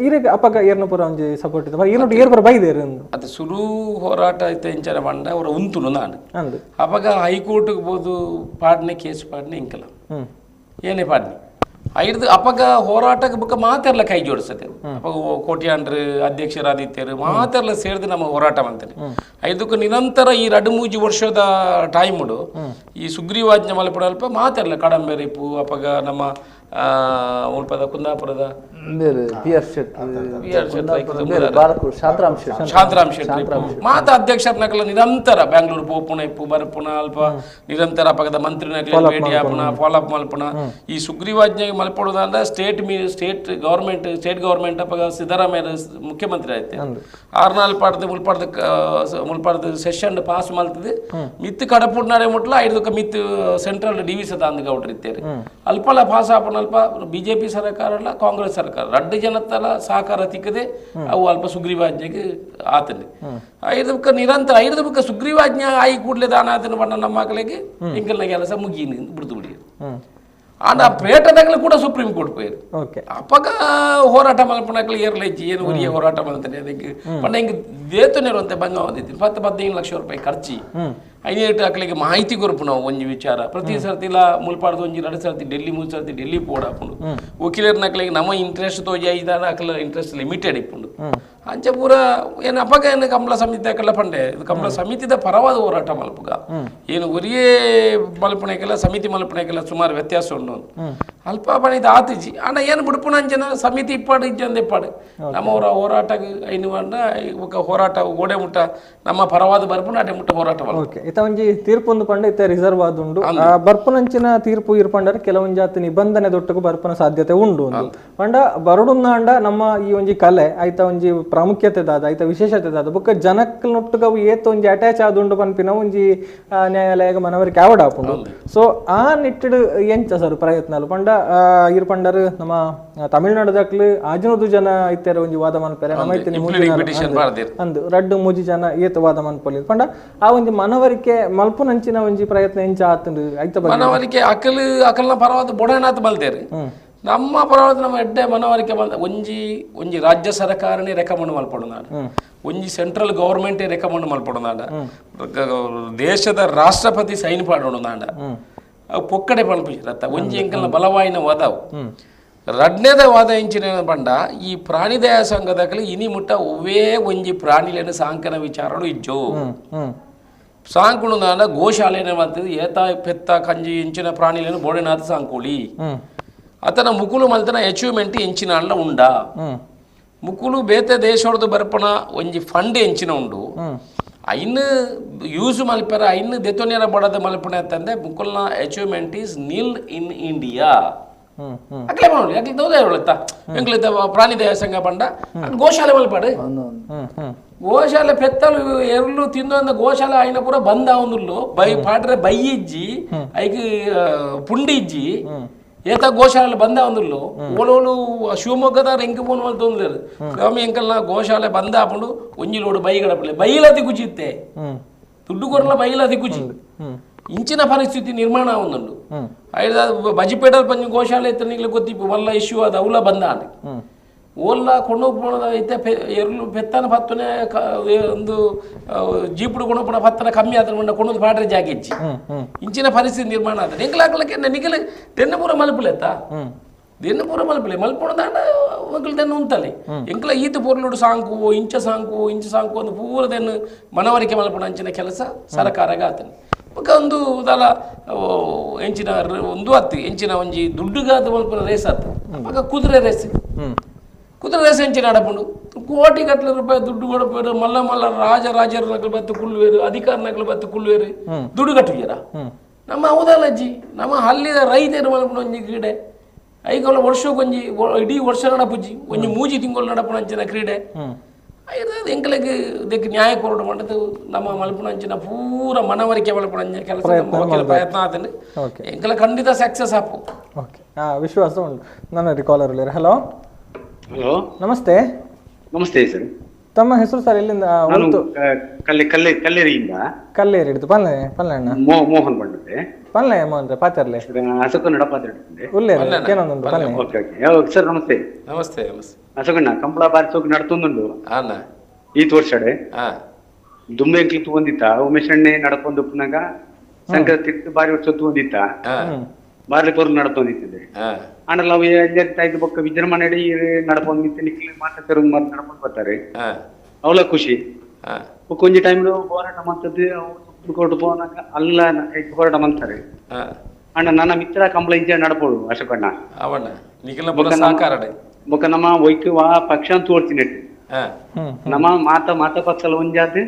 ಈರಿಗೆ ಅಪಗ ಏರ್ನ ಪುರ ಒಂಜಿ ಸಪೋರ್ಟ್ ಇದೆ ಏರ್ ಏರ್ ಪುರ ಬೈದೇರು ಅದು ಸುರು ಹೋರಾಟ ಐತೆ ಇಂಚನ ಬಂಡ ಅವರ ಉಂತುನು ನಾನು ಅಂದು ಅಪಗ ಹೈಕೋರ್ಟ್ಗೆ ಬೋದು ಪಾಡ್ನೆ ಕೇಸ್ ಪಾಡ್ನೆ ಇಂಕಲ ಏನೇ ಪಾಡ್ನೆ ಐದು ಅಪಗ ಹೋರಾಟಕ್ಕೆ ಬುಕ್ಕ ಮಾತೆಲ್ಲ ಕೈ ಜೋಡಿಸ್ತದೆ ಅಪಗ ಕೋಟ್ಯಾಂಡ್ರು ಅಧ್ಯಕ್ಷರಾದಿತ್ಯರು ಮಾತೆಲ್ಲ ಸೇರಿದು ನಮ್ಮ ಹೋರಾಟ ಮಾಡ್ತಾರೆ ಐದಕ್ಕೂ ನಿರಂತರ ಈ 2-3 ವರ್ಷದ ಟೈಮುಡು ಈ ಸುಗ್ರೀವಾಜ್ಞೆ ಮಲ್ಪಡಲ್ಪ ಮಾತೆಲ್ಲ ಕಡಂಬೆರಿಪು ಅಪಗ ನಮ್ಮ ಉಲ್ಪದ ಕುಂದಾಪುರದ ಬೇರೆ ಪಿ ಆರ್ ಶೆಟ್ಟಿ ಬೇರೆ ಬಾಲಕೃಷ್ಣ ಶಾಂತರಾಮ್ ಶೆಟ್ಟಿ ಮಾತ ಅಧ್ಯಕ್ಷರ ನಕಲ ನಿರಂತರ ಬ್ಯಾಂಗ್ಳೂರು ಪೋಪುಣ ಇಪ್ಪು ಬರಪುಣ ಅಲ್ಪ ನಿರಂತರ ಪಕ್ಕದ ಮಂತ್ರಿ ನಕಲ ಭೇಟಿ ಆಪುಣ ಫಾಲೋಅಪ್ ಮಲ್ಪುಣ ಈ ಸುಗ್ರೀವಾಜ್ಞೆಗೆ ಮಲ್ಪಡುವುದಂದ್ರೆ ಸ್ಟೇಟ್ ಗವರ್ಮೆಂಟ್ ಅಪ್ಪ ಸಿದ್ದರಾಮಯ್ಯ ಮುಖ್ಯಮಂತ್ರಿ ಆಯ್ತು 6 ಮುಲ್ಪಾಡ್ದು ಸೆಷನ್ ಪಾಸ್ ಮಲ್ತದೆ ಮಿತ್ತು ಕಡಪುಡ್ನಾಡೆ ಮುಟ್ಲ 5 ಮಿತ್ತು ಸೆಂಟ್ರಲ್ ಡಿವಿಸ ತಾಂದು ಗೌಡ್ರಿತ್ತೇರಿ ಅಲ್ಪಲ ಪಾಸ್ ಆಪುಣ ಅಲ್ಪ ಬಿಜೆಪಿ ಸರ್ಕಾರ ಅಲ್ಲ ಕಾಂಗ್ರೆಸ್ ಸರ್ಕಾರ 2 ಜನತ್ತಲ ಸಹಕಾರ ತಿಕ್ಕದೆ ಅವು ಅಲ್ಪ ಸುಗ್ರೀವಾಜ್ಞೆಗೆ ಆತನೆ 5 ನಿರಂತರ 5 ಸುಗ್ರೀವಾಜ್ಞೆ ಆಯಿ ಕೂಡಲೇ ದಾನ ಆತನ ಬಣ್ಣ ನಮ್ಮ ಮಕ್ಕಳಿಗೆ ಇಂಕಲ್ನ ಕೆಲಸ ಮುಗಿನಿ ಬಿಡ್ದು ಬಿಡಿ ಆಂಡ ಪೇಟದಾಗಲೂ ಕೂಡ ಸುಪ್ರೀಂ ಕೋರ್ಟ್ ಪೋಯಿರು ಅಪ್ಪಗ ಹೋರಾಟ ಮಲ್ಪನಕ್ಲಿ ಏರ್ಲೈಜಿ ಏನು ಉರಿಯ ಹೋರಾಟ ಮಲ್ತಾನೆ ಅದಕ್ಕೆ ಪಂಡ ಹಿಂಗೆ ದೇತನೇರುವಂತೆ ಭಂಗ ಹೊಂದಿದ್ದೀನಿ 10-15 ಲಕ್ಷ ರೂಪಾಯಿ ಖರ್ಚಿ ಐನೇಟು ಅಕ್ಕಲಿಗೆ ಮಾಹಿತಿ ಕೊರಪು ನಾವು ಒಂಜಿ ವಿಚಾರ ಪ್ರತಿ ಸರ್ತಿಲ ಮುಲ್ಪಾಡ್ದು ಒಂಜಿ 2 ಸರ್ತಿ ಡೆಲ್ಲಿ 3 ಸರ್ತಿ ಡೆಲ್ಲಿ ಪೋಡಾಪುಂಡು ವಕೀಲರ ನಕ್ಲಿಗೆ ನಮ್ಮ ಇಂಟ್ರೆಸ್ಟ್ ತೋಜಿ ಐದಾರ ಅಕ್ಕಲ ಇಂಟ್ರೆಸ್ಟ್ ಲಿಮಿಟೆಡ್ ಇಪ್ಪುಂಡು ಅಂಚೆ ಪೂರ ಏನು ಅಪ್ಪಗ ಏನು ಕಂಬಳ ಸಮಿತಿ ಅಕ್ಕಲ್ಲ ಪಂಡೆ ಇದು ಕಂಬಳ ಸಮಿತಿದ ಪರವಾದ ಹೋರಾಟ ಮಲ್ಪುಗ ಏನು ಒರಿಯೇ ಮಲ್ಪಣೆಗೆಲ್ಲ ಸಮಿತಿ ಮಲ್ಪಣೆಗೆಲ್ಲ ಸುಮಾರು ವ್ಯತ್ಯಾಸ ಉಂಡು ಅಲ್ಪ ಪಣಿದ ಆತಿಜಿ ಅಣ್ಣ ಏನು ಬಿಡ್ಪುಣ ಅಂಜನ ಸಮಿತಿ ಇಪ್ಪಾಡು ಇಜ್ಜಂದ ಇಪ್ಪಾಡು ನಮ್ಮವರ ಹೋರಾಟ ಐನು ಒಂದು ಹೋರಾಟ ಗೋಡೆ ಮುಟ್ಟ ನಮ್ಮ ಪರವಾದ ಬರ್ಪುಣ ಅಡೆ ಮುಟ್ಟ ಹೋರಾಟ ಒಂಜಿ ತೀರ್ಪು ಒಂದು ಪಂಡ ಇತ್ತೆ ರಿಸರ್ವ್ ಆದುಂಡು ಬರ್ಪುನಂಚಿನ ತೀರ್ಪು ಇರ್ಪಂಡರೆ ಕೆಲವೊಂದು ಜಾತಿ ನಿಬಂಧನೆ ದೊಟ್ಟಗೂ ಬರ್ಪುನ ಸಾಧ್ಯತೆ ಉಂಡು ಪಂಡ ಬರಡುಂದಾಂಡ ನಮ್ಮ ಈ ಒಂಜಿ ಕಲೆ ಐತ ಒಂಜಿ ಪ್ರಾಮುಖ್ಯತೆ ದಾದ ಐತ ವಿಶೇಷತೆ ದಾದ ಬೊಕ್ಕ ಜನಕ್ಕಲ್ ನೊಟ್ಟುಗವು ಏತ್ ಒಂಜಿ ಅಟ್ಯಾಚ್ ಆದುಂಡು ಪನ್ಪಿನ ಒಂಜಿ ನ್ಯಾಯಾಲಯ ಮನವರಿಕೆ ಆವಡ ಆಪುಂಡು ಸೊ ಆ ನಿಟ್ಟಿಡು ಎಂಚ ಸರ್ ಪ್ರಯತ್ನಲು ಪಂಡ ಇರ್ಪಂಡರು ನಮ್ಮ ತಮಿಳ್ನಾಡುದಕ್ಲು ಆಜುನದು ಜನ ಇತ್ತರ ಒಂಜಿ ವಾದ ಮನ್ಪೆರೆ ನಮ್ಮ ಅಂದು 2-3 ಜನ ಏತ್ ವಾದ ಮನ್ಪೊಲಿ ಪಂಡ ಆ ಒಂಜಿ ಮನವರಿಕೆ ಮಲ್ಪುನಂಚಿನ ಒಂಜಿ ಪ್ರಯತ್ನ ಎಂಚ ಆತಂದು ಐತ ಮನವರಿಕೆ ಅಕಲ್ನ ಪರವಾದ ಬೊಡನಾತ್ ಬಲ್ತೇರಿ ನಮ್ಮ ಪರವಾದ ನಮ್ಮ ಎಡ್ಡೆ ಮನವರಿಕೆ ಬಂದ ಒಂಜಿ ರಾಜ್ಯ ಸರ್ಕಾರನೇ ರೆಕಮೆಂಡ್ ಮಲ್ಪಡುನಾಡ ಒಂಜಿ ಸೆಂಟ್ರಲ್ ಗವರ್ಮೆಂಟ್ ರೆಕಮೆಂಡ್ ಮಲ್ಪಡುನಾಡ ದೇಶದ ರಾಷ್ಟ್ರಪತಿ ಸೈನ್ ಪಾಡೋಣಾಡ ಅವು ಪೊಕ್ಕಡೆ ಪಲ್ಪಿರತ್ತ ಒಂಜಿ ಎಂಕಲ್ನ ಬಲವಾಯಿನ ವಾದವು 2ನೇದ ವಾದ ಎಂಚಿನ ಬಂಡ ಈ ಪ್ರಾಣಿ ದಯಾ ಸಂಘದಕಲಿ ಇನಿ ಮುಟ್ಟ ಒವ್ವೇ ಒಂಜಿ ಪ್ರಾಣಿಲೇನ ಸಾಂಕನ ವಿಚಾರಗಳು ಇಜ್ಜೋ ಸಾಂಕುಳು ನಾಡ ಗೋಶಾಲೆನ ಮಾಡ್ತಿದ್ದು ಏತ ಪೆತ್ತ ಕಂಜಿ ಎಂಚಿನ ಪ್ರಾಣಿಲೇನು ಬೋಡೆನಾಥ ಸಾಂಕೋಳಿ ಅತನ ಮುಕುಲು ಮಲ್ತನ ಅಚೀವ್ಮೆಂಟ್ ಎಂಚಿನ ಅಲ್ಲ ಉಂಡ ಮುಕುಲು ಬೇತೆ ದೇಶೋರ್ದು ಬರ್ಪಣ ಒಂಜಿ ಫಂಡ್ ಎಂಚಿನ ಉಂಡು ಐನ್ ಯೂಸ್ ಮಲ್ಪೆರ ಐನ್ ದೆತೊನೇರ ಬಡದ ಮಲ್ಪಣೆ ಅಂತಂದೆ ಮುಕುಲ್ನ achievement is nil in India ಅಕ್ಲೆ ಮಾಡೋದು ಯಾಕೆ ತೋದೇ ಹೇಳುತ್ತಾ ಎಂಕ್ಲಿತ ಪ್ರಾಣಿ ದಯಾ ಸಂಘ ಪಂಡ ಗೋಶಾಲೆ ಮಲ್ಪಾಡು ಗೋಶಾಲೆ ಪೆತ್ತಲು ಎರ್ಲು ತಿಂದು ಗೋಶಾಲೆ ಆಯ್ನ ಪೂರ ಬಂದ ಅವನು ಬೈ ಪಾಡ್ರೆ ಬೈ ಇಜ್ಜಿ ಐಕ್ ಪುಂಡಿ ಇಜ್ಜಿ ಏತ ಗೋಶಾಲೆ ಬಂದ ಅವನು ಓಲೋಳು ಶಿವಮೊಗ್ಗದ ಎಂಕ ಫೋನ್ ಮಲ್ ತೊಂದ್ಲೇರು ಸ್ವಾಮಿ ಎಂಕಲ್ನ ಗೋಶಾಲೆ ಬಂದ ಆಪುಂಡು ಒಂಜಿ ಲೋಡು ಬೈ ಗಡಪಲೆ ಬೈಲದಿ ಕುಜಿತ್ತೆ ದುಡ್ಡು ಕೊರಲ ಬೈಲದಿ ಕುಜಿ ಇಂಚಿನ ಪರಿಸ್ಥಿತಿ ನಿರ್ಮಾಣ ಆವೊಂದುಂಡು ಐದ ಬಜಿಪೇಟಲ್ ಪಂಜ ಗೋಶಾಲೆ ಇತ್ತನಿಗ್ಲೆ ಗೊತ್ತಿಪ್ಪು ವಲ್ಲ ಇಶ್ಯೂ ಅದ ಅವಲ ಬಂದ ಆನೆ ಓಲ್ಲ ಕೊಂಡೋಗ್ಬೋಣದ ಐತೆ ಎರ್ಲು ಪೆತ್ತನ ಪತ್ತನೆ ಒಂದು ಜೀಪುಡು ಕೊಂಡೋಗ್ಬೋಣ ಪತ್ತನ ಕಮ್ಮಿ ಆದ್ರೆ ಮಂಡ ಕೊಂಡೋದು ಪಾಡ್ರೆ ಜಾಗಿಜ್ಜಿ ಇಂಚಿನ ಪರಿಸ್ಥಿತಿ ನಿರ್ಮಾಣ ಆದ್ರೆ ಎಂಕಲಾಗ್ಲಕ್ಕೆ ನಿಗಲೆ ದೆನ್ನಪುರ ಮಲ್ಪುಲೆತ್ತ ದೆನ್ನಪುರ ಮಲ್ಪಲೆ ಮಲ್ಪುಣದಾಂಡ ಮಕ್ಕಳು ದೆನ್ನು ಉಂತಲೆ ಎಂಕಲ ಈತ ಪೂರ್ಲುಡು ಸಾಂಕು ಇಂಚ ಸಾಂಕು ಒಂದು ಪೂರದೆನ್ನು ಮನವರಿಕೆ ಮಲ್ಪುಣ ಅಂಚಿನ ಕೆಲಸ ಸರ್ಕಾರಗ ಆತನೆ ಒಂದು ದಲ ಎಂಚಿನ ಒಂದು ಹತ್ತಿ ಎಂಚಿನ ಒಂಜಿ ದುಡ್ಡುಗಾದ ಮಲ್ಪನ ರೇಸ್ ಆತ ಅವಾಗ ಕುದುರೆ ರೇಸ್ ಎಂಚಿನ ಆಡಪುಂಡು ಕೋಟಿ ಗಟ್ಟಲೆ ರೂಪಾಯಿ ದುಡ್ಡು ಕೊಡಪೇರು ಮಲ್ಲ ರಾಜರ ನಕಲು ಬತ್ತು ಕುಳ್ಳುವೇರು ಅಧಿಕಾರ ನಕಲು ಬತ್ತು ಕುಳ್ಳುವೇರು ದುಡ್ಡು ಕಟ್ಟುವೀರ ನಮ್ಮ ಹೌದಲ್ಲಜ್ಜಿ ನಮ್ಮ ಹಲ್ಲಿದ ರೈತರು ಮಲ್ಪುಣ ಒಂಜಿ ಕ್ರೀಡೆ ಐಗೊಲ್ಲ ವರ್ಷಕ್ಕೊಂಜಿ ಇಡೀ ವರ್ಷ ನಡಪುಜ್ಜಿ ಒಂಜಿ ಮೂಜಿ ತಿಂಗಳು ನಡಪುಣ ಅಂಚಿನ ಕ್ರೀಡೆ ಎಂಕಲಿಗೆ ಇದಕ್ಕೆ ನ್ಯಾಯ ಕೊರಡು ಮಾಡೋದು ನಮ್ಮ ಮಲ್ಪುಣಂಚಿನ ಪೂರ ಮನವರಿಕೆ ಮಲ್ಪುಣಂಚ ಕೆಲಸ ಪ್ರಯತ್ನ ಆತನು ಎಂಕಲ ಖಂಡಿತ ಸಕ್ಸಸ್ ಆಪು ವಿಶ್ವಾಸ ಉಂಟು ನನ್ನ ಕಾಲರ್ ಹಲೋ ಹಲೋ ನಮಸ್ತೆ ಸರ್ ತಮ್ಮ ಹೆಸರು ಸರ್ ಎಲ್ಲಿಂದ ಕಲ್ಲೇರಿಯಿಂದ ಕಲ್ಲೇರಿ ಹಿಡಿದು ಪಲ್ಲೆಣ್ಣ ಮೋಹನ್ ಬಂದಿದೆ ಪಲ್ಲೆ ಮೋಹನ್ ಪಾತರ್ಲೆ ಅಶೋಕಣ್ಣ ಪಾತ್ರೆ ಉಳ್ಳೇ ಏನೊಂದುಂಟು ಪಲ್ಲೆ ಸರ್ ನಮಸ್ತೆ ನಮಸ್ತೆ ಅಶೋಕಣ್ಣ ಕಂಬಳ ಬಾರಿ ಸೋಕು ನಡ್ತೊಂದುಂಡು ಈ ತೋರ್ಸಾಡೆ ದುಂಬೆ ಕ್ಲಿಪ್ ಒಂದಿತ್ತ ಉಮೇಶ್ ಅಣ್ಣೆ ನಡ್ಕೊಂಡು ಉಪ್ಪನಾಗ ಸಂಕ್ರಾಂತಿ ತಿಟ್ಟು ಬಾರಿ ವರ್ಷ ಒಂದಿತ್ತ ಬಾರ್ಲಿ ಪೂರ್ವ ನಡ್ತೊಂದಿತ್ತಿದೆ ಆಂಡಲ್ಲ ಅವು ಐದು ಪಕ್ಕ ವಿಜೃಂಭಣೆ ನಡ್ಕೊಂಡು ನಿಂತು ನಿಕ್ಲಿ ಮಾತಾಡ್ತಾರೆ ನಡ್ಕೊಂಡು ಬರ್ತಾರೆ ಅವಳ ಖುಷಿ ಕೊಂಚ ಟೈಮ್ ಹೋರಾಟ ಮಾಡ್ತದ್ದು ಸುಪ್ರೀಂ ಕೋರ್ಟ್ ಹೋದಾಗ ಅಲ್ಲ ಹೋರಾಟ ಮಾಡ್ತಾರೆ ಅಣ್ಣ ನನ್ನ ಮಿತ್ರ ಕಂಬಳ ಇಂಚೆ ನಡ್ಬೋದು ಅಶೋಕಣ್ಣ ಬೊಕ ನಮ್ಮ ಒಯ್ಕುವ ಪಕ್ಷ ಅಂತ ತೋರ್ತಿನೆಟ್ಟು ನಮ್ಮ ಮಾತ ಪಕ್ಷಲ ಒಂಜಾತೆ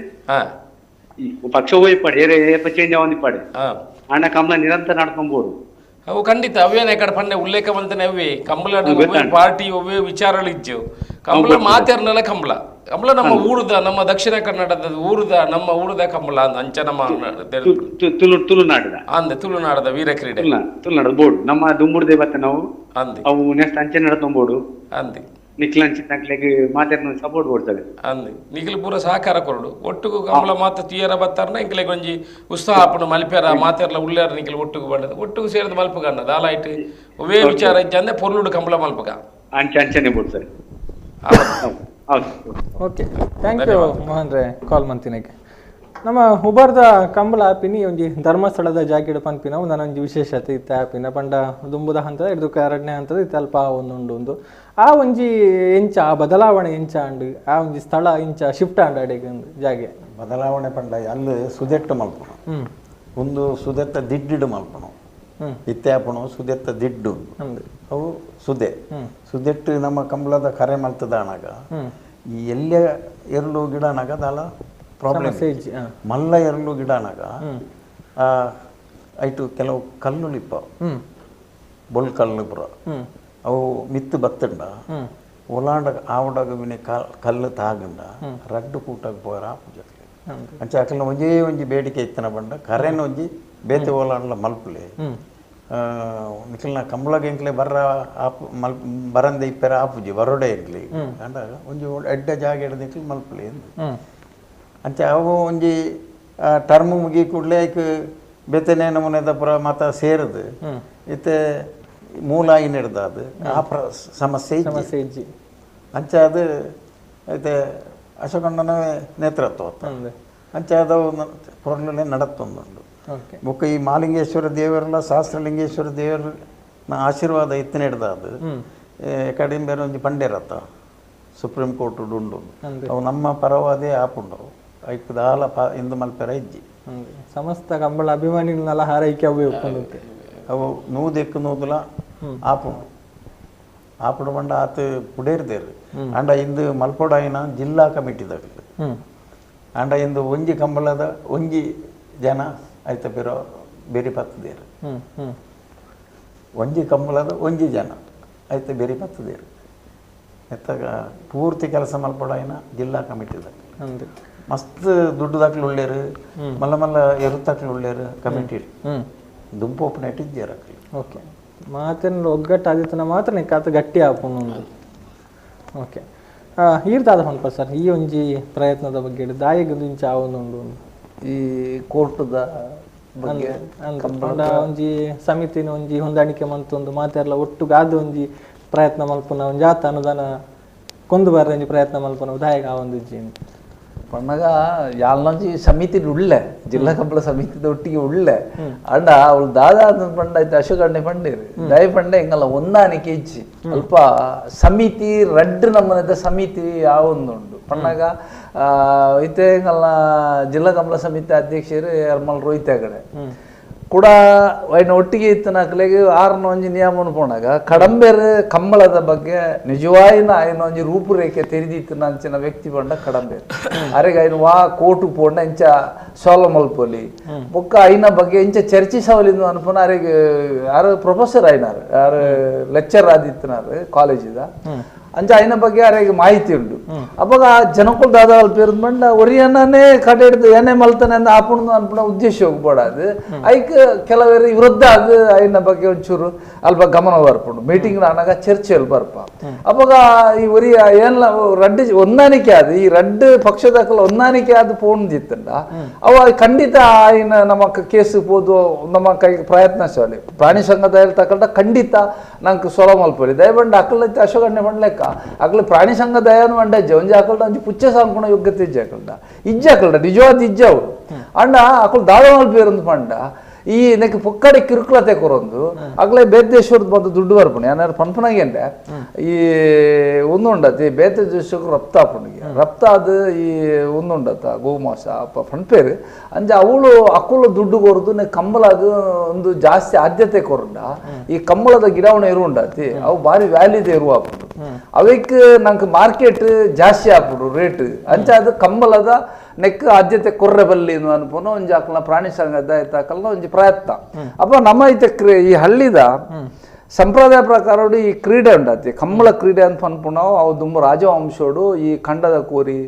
ಪಕ್ಷ ಹೋಯ್ಪಾಡೆ ಏಪ ಚೇಂಜ್ ಆವಂದಿಪ್ಪಾಡೆ ಅಣ್ಣ ಕಮಲ ನಿರಂತರ ನಡ್ಕೊಂಬೋದು ಅವು ಖಂಡಿತ ಅವೇನ ಕಡೆ ಪಂಡೆ ಉಲ್ಲೇಖ ಬಂತನೆ ಅವೇ ಕಂಬಳ ಪಾರ್ಟಿ ಅವೇ ವಿಚಾರಗಳು ಇಜ್ಜು ಕಂಬಳ ಮಾತೇರ್ನಲ್ಲ ಕಂಬಳ ಕಂಬಳ ನಮ್ಮ ಊರುದ ನಮ್ಮ ದಕ್ಷಿಣ ಕನ್ನಡದ ಊರುದ ನಮ್ಮ ಊರುದ ಕಂಬಳ ಅಂತ ಅಂಚ ನಮ್ಮ ತುಳುನಾಡದ ಅಂದೆ ತುಳುನಾಡದ ವೀರ ಕ್ರೀಡೆ ತುಳುನಾಡದ ಬೋರ್ಡು ನಮ್ಮ ದುಮ್ಮುಡ್ದೆ ಬತ್ತ ನಾವು ಅಂದೆ ಅವು ನೆಕ್ಸ್ಟ್ ಅಂಚೆ ನಡ್ಕೊಂಬೋಡು ಅಂದೆ ನಿಖಿಲ್ ಅಂಚಿನಕ್ಲೆಗೆ ಮಾತೇರ್ನ ಸಪೋರ್ಟ್ ಕೊಡ್ತದೆ ಅಂದೆ ನಿಖಿಲ್ ಪೂರ ಸಹಕಾರ ಕೊರಡು ಒಟ್ಟುಗು ಕಂಬಳ ಮಾತ ತೀಯರ ಬತ್ತಾರನ ಇಂಕ್ಲೆಗೆ ಒಂಜಿ ಉತ್ಸಾಹ ಆಪುಂಡು ಮಲ್ಪೆರ ಮಾತೆರ್ಲ ಉಳ್ಳೇರ ನಿಖಿಲ್ ಒಟ್ಟುಗು ಬಂಡದ ಒಟ್ಟುಗು ಸೇರಿದ ಮಲ್ಪಗ ಅನ್ನದ ಆಲಾಯ್ತು ಒವೇ ವಿಚಾರ ಇಜ್ಜ ಅಂದೆ ಪೊರ್ಲುಡು ಕಂಬಳ ಮಲ್ಪಗ ಅಂಚನೆ ಬಿಡ್ತಾರೆ ಹೌದು ಓಕೆ ಥ್ಯಾಂಕ್ ಯು ಮೋಹನ್ ರೇ ಕಾಲ್ ಮಂತಿನಕ್ಕೆ ನಮ್ಮ ಹುಬಾರ್ದ ಕಂಬಳ ಆಪಿನಿ ಒಂಜಿ ಧರ್ಮಸ್ಥಳದ ಜಾಗಿಡು ಪನ್ಪಿನ ಒಂದೊಂದು ವಿಶೇಷತೆ ಇತ್ತ ಆಪಿನ ಪಂಡ ದುಂಬುದ ಹಂತದ ಹಿಡಿದು ಎರಡನೇ ಹಂತದ ಇತ್ತ ಅಲ್ಪ ಒಂದು ಆ ಒಂಜಿ ಎಂಚ ಆ ಬದಲಾವಣೆ ಎಂಚ ಅಂಡು ಆ ಒಂಜಿ ಸ್ಥಳ ಇಂಚ ಶಿಫ್ಟ್ ಅಂಡ ಅಡೆಗೆ ಒಂದು ಜಾಗೆ ಬದಲಾವಣೆ ಪಂಡ ಅಲ್ಲಿ ಸುದೆಟ್ಟು ಮಲ್ಪಣ ಒಂದು ಸುದೆತ್ತ ದಿಡ್ಡಿಡು ಮಲ್ಪಣ ಇತ್ಯಾಪಣ ಸುದೆತ್ತ ದಿಡ್ಡು ಅವು ಸುದೆಟ್ಟು ನಮ್ಮ ಕಂಬಳದ ಕರೆ ಮಲ್ತದ ಅಣಗ ಈ ಎಲ್ಲ ಎರಳು ಗಿಡ ಅನಗ ದಾಲ ಪ್ರಾಬ್ಲಮ್ ಮಲ್ಲ ಎರಳು ಗಿಡ ಅನಗ ಐಟು ಕೆಲವು ಕಲ್ಲುಳಿಪ್ಪ ಬೊಲ್ ಕಲ್ಲು ಪುರ ಅವು ಮಿತ್ತು ಬತ್ತಂಡ ಒಲಾಂಡ ಆವಡಗ ವಿನೆ ಕಲ್ಲು ತಾಗಂಡ ರಡ್ಡು ಕೂಟಾಗ ಪೋರ ಪೂಜೆ ಅಂಚ ಅಕಲ್ನ ಒಂಜಿ ಬೇಡಿಕೆ ಇತ್ತನ ಬಂಡ ಕರೆನ ಒಂಜಿ ಬೇತೆ ಓಲಾಂಡ್ಲ ಮಲ್ಪುಲೆ ನಿಖಲ್ನ ಕಂಬಳಗ ಎಂಕ್ಲೆ ಬರ್ರ ಆಪು ಮಲ್ ಬರಂದೆ ಇಪ್ಪೆರ ಆಪುಜಿ ಬರೋಡೆ ಎಂಕ್ಲಿ ಅಂಡಾಗ ಒಂಜಿ ಎಡ್ಡ ಜಾಗ ಹಿಡ್ದು ಎಂಕ್ಲಿ ಮಲ್ಪುಲೆ ಎಂದು ಅಂಚ ಅವು ಒಂಜಿ ಟರ್ಮ್ ಮುಗಿ ಕೂಡಲೇ ಐಕ್ ಬೇತೆನೆ ನಮೂನೆದ ಪುರ ಮಾತ ಸೇರದು ಇತ್ತೆ ಮೂಲ ಆಯಿ ನಡೆದ ಅದು ಆ ಸಮಸ್ಯೆ ಇಜ್ಜಿ ಅಂಚ ಅದು ಐತೆ ಅಶೋಕಣ್ಣನ ನೇತೃತ್ವ ಅಂಚ ಅದು ಪೊರ್ಲೇ ನಡತ್ತೊಂದುಂಡು ಬೊಕ್ಕ ಈ ಮಾಲಿಂಗೇಶ್ವರ ದೇವರಲ್ಲ ಸಹಸ್ರಲಿಂಗೇಶ್ವರ ದೇವರ ಆಶೀರ್ವಾದ ಇತ್ತನೆ ಹಿಡ್ದ ಅದು ಕಡಿಮೆ ಬೇರೆ ಒಂಜಿ ಪಂಡೇರತ್ತ ಸುಪ್ರೀಂ ಕೋರ್ಟ್ ಉಂಡು ಅವು ನಮ್ಮ ಪರವಾದೇ ಆಪುಂಡು ಐಕ್ ದಾಲ ಇಂದು ಮಲ್ಪೆರ ಇಜ್ಜಿ ಸಮಸ್ತ ಕಂಬಳ ಅಭಿಮಾನಿಗಳನ್ನೆಲ್ಲ ಹಾರೈಕೆ ಅವೇ ಒಪ್ಕೊಂಡುತ್ತೆ ಅವು ನೂದೆಕ್ಕು ನೂದುಲ ಆಪುಡು ಬಂಡ ಆತು ಪುಡೇರ್ದೇರು ಅಂಡ ಇಂದು ಮಲ್ಪೊಡಾಯಿನ ಜಿಲ್ಲಾ ಕಮಿಟಿದಾಗ ಅಂಡ ಇಂದು ಒಂಜಿ ಕಂಬಳದ ಒಂಜಿ ಜನ ಆಯ್ತ ಬೇರೆ ಪತ್ತದೇರು ಒಂಜಿ ಕಂಬಳದ ಒಂಜಿ ಜನ ಆಯ್ತ ಬೇರೆ ಪತ್ತದೇರು ಎತ್ತಾಗ ಪೂರ್ತಿ ಕೆಲಸ ಮಲ್ಪೊಡಾಯಿನ ಜಿಲ್ಲಾ ಕಮಿಟಿದಾಗ ಮಸ್ತ್ ದುಡ್ಡು ದಾಖಲು ಉಳ್ಳೇರು ಮಲ್ಲ ಮಲ್ಲ ಎರುತ್ತಾಕ್ಲು ಉಳ್ಳೇರು ಕಮಿಟಿ ದುಂಪು ಓಪನ್ ಇಟ್ಟಿದ್ದೇರ ಓಕೆ ಮಾತೇನು ಒಗ್ಗಟ್ಟು ಆದಿತ್ತನ ಮಾತ್ರ ನೀ ಕಾತ ಗಟ್ಟಿ ಆಪುನು ಓಕೆ ಈರ್ದಾದ ಹೊಂಪ ಸರ್ ಈ ಒಂಜಿ ಪ್ರಯತ್ನದ ಬಗ್ಗೆ ದಾಯಿಗೆ ಇಂಚ ಆವೊಂದುಂಡು ಈ ಕೋರ್ಟದ ಬಗ್ಗೆ ಒಂಜಿ ಸಮಿತಿನ ಒಂಜಿ ಹೊಂದಾಣಿಕೆ ಮಂತೊಂದು ಮಾತೆರ್ಲ ಒಟ್ಟುಗಾದ ಒಂಜಿ ಪ್ರಯತ್ನ ಮಲ್ಪುನ ಒಂಜಿ ಆತ ಅನುದಾನ ಕೊಂದು ಬರ್ರೆ ಒಂಜಿ ಪ್ರಯತ್ನ ಮಲ್ಪುನ ದಾಯಿಗೆ ಆವೊಂದಿಜ್ಜಿ ಪಣ್ಣಗ ಯಾಲ್ನೊಂಜಿ ಸಮಿತಿ ಉಳ್ಳೆ ಜಿಲ್ಲಾ ಕಂಬಳ ಸಮಿತಿದ ಒಟ್ಟಿಗೆ ಉಳ್ಳೆ ಅಂಡ ಅವಳು ದಾದ ಪಂಡ ಐತೆ ಅಶೋಕಣ್ಣೆ ಪಂಡೇರು ದಯ ಪಂಡೆ ಹಿಂಗಲ್ಲ ಹೊಂದಾಣಿಕೆ ಇಚ್ಚಿ ಅಲ್ಪ ಸಮಿತಿ ರಡ್ಡು ನಮ್ಮನದ ಸಮಿತಿ ಯಾವೊಂದುಂಡು ಪಣ್ಣಗ ಐತೆ ಹಿಂಗಲ್ಲ ಜಿಲ್ಲಾ ಕಂಬಳ ಸಮಿತಿ ಅಧ್ಯಕ್ಷರು ಯರ್ಮಲ್ ರೋಹಿತ್ ಕಡೆ ಕೂಡ ಅಯ್ನ ಒಟ್ಟಿಗೆ ಇತ್ತು ನಕ್ಲೆಗೆ ಆರ್ನ ಒಂಜಿ ನಿಯಮನ ಪೋಣಾಗ ಕಡಂಬೇರು ಕಂಬಳದ ಬಗ್ಗೆ ನಿಜವಾಯಿನ ಆಯ್ನ ಒಂಜಿ ರೂಪುರೇಖೆ ತೆರೆದಿತ್ತು ಅಂಚಿನ ವ್ಯಕ್ತಿ ಪಂಡ ಕಡಂಬೇರು ಅರೆಗೆ ಐನು ವಾ ಕೋಟು ಪೋಂಡ ಇಂಚ ಸೋಲ ಮಲ್ಪೊಲಿ ಬೊಕ್ಕ ಐನ ಬಗ್ಗೆ ಇಂಚ ಚರ್ಚೆ ಸವಲಿಂದು ಅನ್ಪೋನ ಅರೆಗೆ ಯಾರು ಪ್ರೊಫೆಸರ್ ಆಯ್ನಾರು ಯಾರು ಲೆಕ್ಚರ್ ಆದಿತ್ತನಾರು ಕಾಲೇಜಿದ ಅಂಚ ಐನ ಬಗ್ಗೆ ಅರೆಗೆ ಮಾಹಿತಿ ಉಂಟು ಅವಾಗ ಜನಕ್ಕೂ ದಾದ ಅಲ್ಪ ಬಂಡ ಒರಿಯನ್ನೇ ಕಡೆ ಹಿಡಿದು ಏನೇ ಮಲ್ತಾನೆ ಅಂದ ಆಪುಣ ಅನ್ಪುಣ ಉದ್ದೇಶ ಹೋಗ್ಬೋಡದು ಐಕ್ ಕೆಲವರು ವಿರುದ್ಧ ಅದು ಐನ ಬಗ್ಗೆ ಒಂಚೂರು ಅಲ್ಪ ಗಮನ ಬರ್ಪುಂಡು ಮೀಟಿಂಗ್ ಅನ್ನಾಗ ಚರ್ಚೆಯಲ್ಲಿ ಬರ್ಪ ಅವಾಗ ಈ ಒರಿಯ ಏನ್ಲ ರಡ್ಡು ಹೊಂದಾಣಿಕೆ ಅದು ಈ ರಡ್ಡು ಪಕ್ಷದಕಲ್ಲ ಹೊಂದಾಣಿಕೆ ಅದು ಪೋಣದಿತ್ತಂಡ ಅವ ಖಂಡಿತ ಐನ ನಮ್ಮ ಕೇಸ್ ಪೋದು ನಮ್ಮ ಕೈ ಪ್ರಯತ್ನ ಸೋಲಿ ಪ್ರಾಣಿ ಸಂಘದ ತಕೊಂಡ ಖಂಡಿತ ನಂಗೆ ಸೊಲ ಮಲ್ಪೊಲಿ ದಯಬಂಡ ಅಕ್ಕಲ ಅಶೋಕಣ್ಣೆ ಬಂಡ್ಲೆಕ್ಕ ಅಕ್ಲ ಪ್ರಾಣಿ ಸಂಘ ದಯಾನು ಮಂಡಜ್ಜ ಒಂಜಿ ಅಕಲ್ಡ ಒಂಜಿ ಪುಚ್ಚ ಸಾಂಕುಣ ಯೋಗ್ಯತೆ ಇಜ್ಜ ಅಕಲ್ಡ ನಿಜವಾದ ಇಜ್ಜ ಅವು ಅಂಡ ಅಕಲ್ ದಾದ ಮಲ್ಪೇರೊಂದು ಪಂಡ ಈ ನೆಕ್ ಪೊಕ್ಕಡೆ ಕಿರುಕುಳತೆ ಕೊರೊಂದು ಅಗ್ಲೇ ಬೇತೇಶ್ವರದ ಬಂದು ದುಡ್ಡು ಬರ್ಪುಣಿ ಏನಾರು ಪನ್ಪುನಾಗೆ ಅಂಡೆ ಈ ಒಂದುಂಡತಿ ಬೇತೇಶ್ವರ ರಪ್ತಾಪುಣಿಗೆ ರಪ್ತಾದ ಈ ಒಂದುಂಡತ್ತ ಗೋಮಾಸ ಅಪ್ಪ ಪನ್ಪೇರು ಅಂಜ ಅವಳು ಅಕ್ಕಳು ದುಡ್ಡು ಕೊರದು ನೆ ಕಂಬಳಾಗ ಒಂದು ಜಾಸ್ತಿ ಆದ್ಯತೆ ಕೊರಂಡ ಈ ಕಂಬಳದ ಗಿಡವನ್ನ ಇರುಂಡತಿ ಅವು ಭಾರಿ ವ್ಯಾಲ್ಯೂದ ಇರುವ ಅವಕ್ಕೆ ನಂಗೆ ಮಾರ್ಕೆಟ್ ಜಾಸ್ತಿ ಆಗ್ಬಿಡು ರೇಟ್ ಅಂಚ ಅದು ಕಂಬಲದ ನೆಕ್ ಆದ್ಯತೆ ಕೊರ್ರೆ ಬಲ್ಲಿ ಅನ್ಪೋನು ಒಂಜಿ ಆಕಲ್ನ ಪ್ರಾಣಿ ಸಂಘದ ಆಯ್ತಾಕಲ್ನ ಒಂಜಿ ಪ್ರಯತ್ನ ಅಪ್ಪ ನಮ್ಮ ಐತೆ ಈ ಹಳ್ಳಿದ ಸಂಪ್ರದಾಯ ಪ್ರಕಾರ ಈ ಕ್ರೀಡೆ ಉಂಡತಿ ಕಂಬಳ ಕ್ರೀಡೆ ಅಂತ ಅನ್ಪುಣವು ಅವು ದುಂಬ ರಾಜವಂಶೋಡು ಈ ಖಂಡದ ಕೋರಿ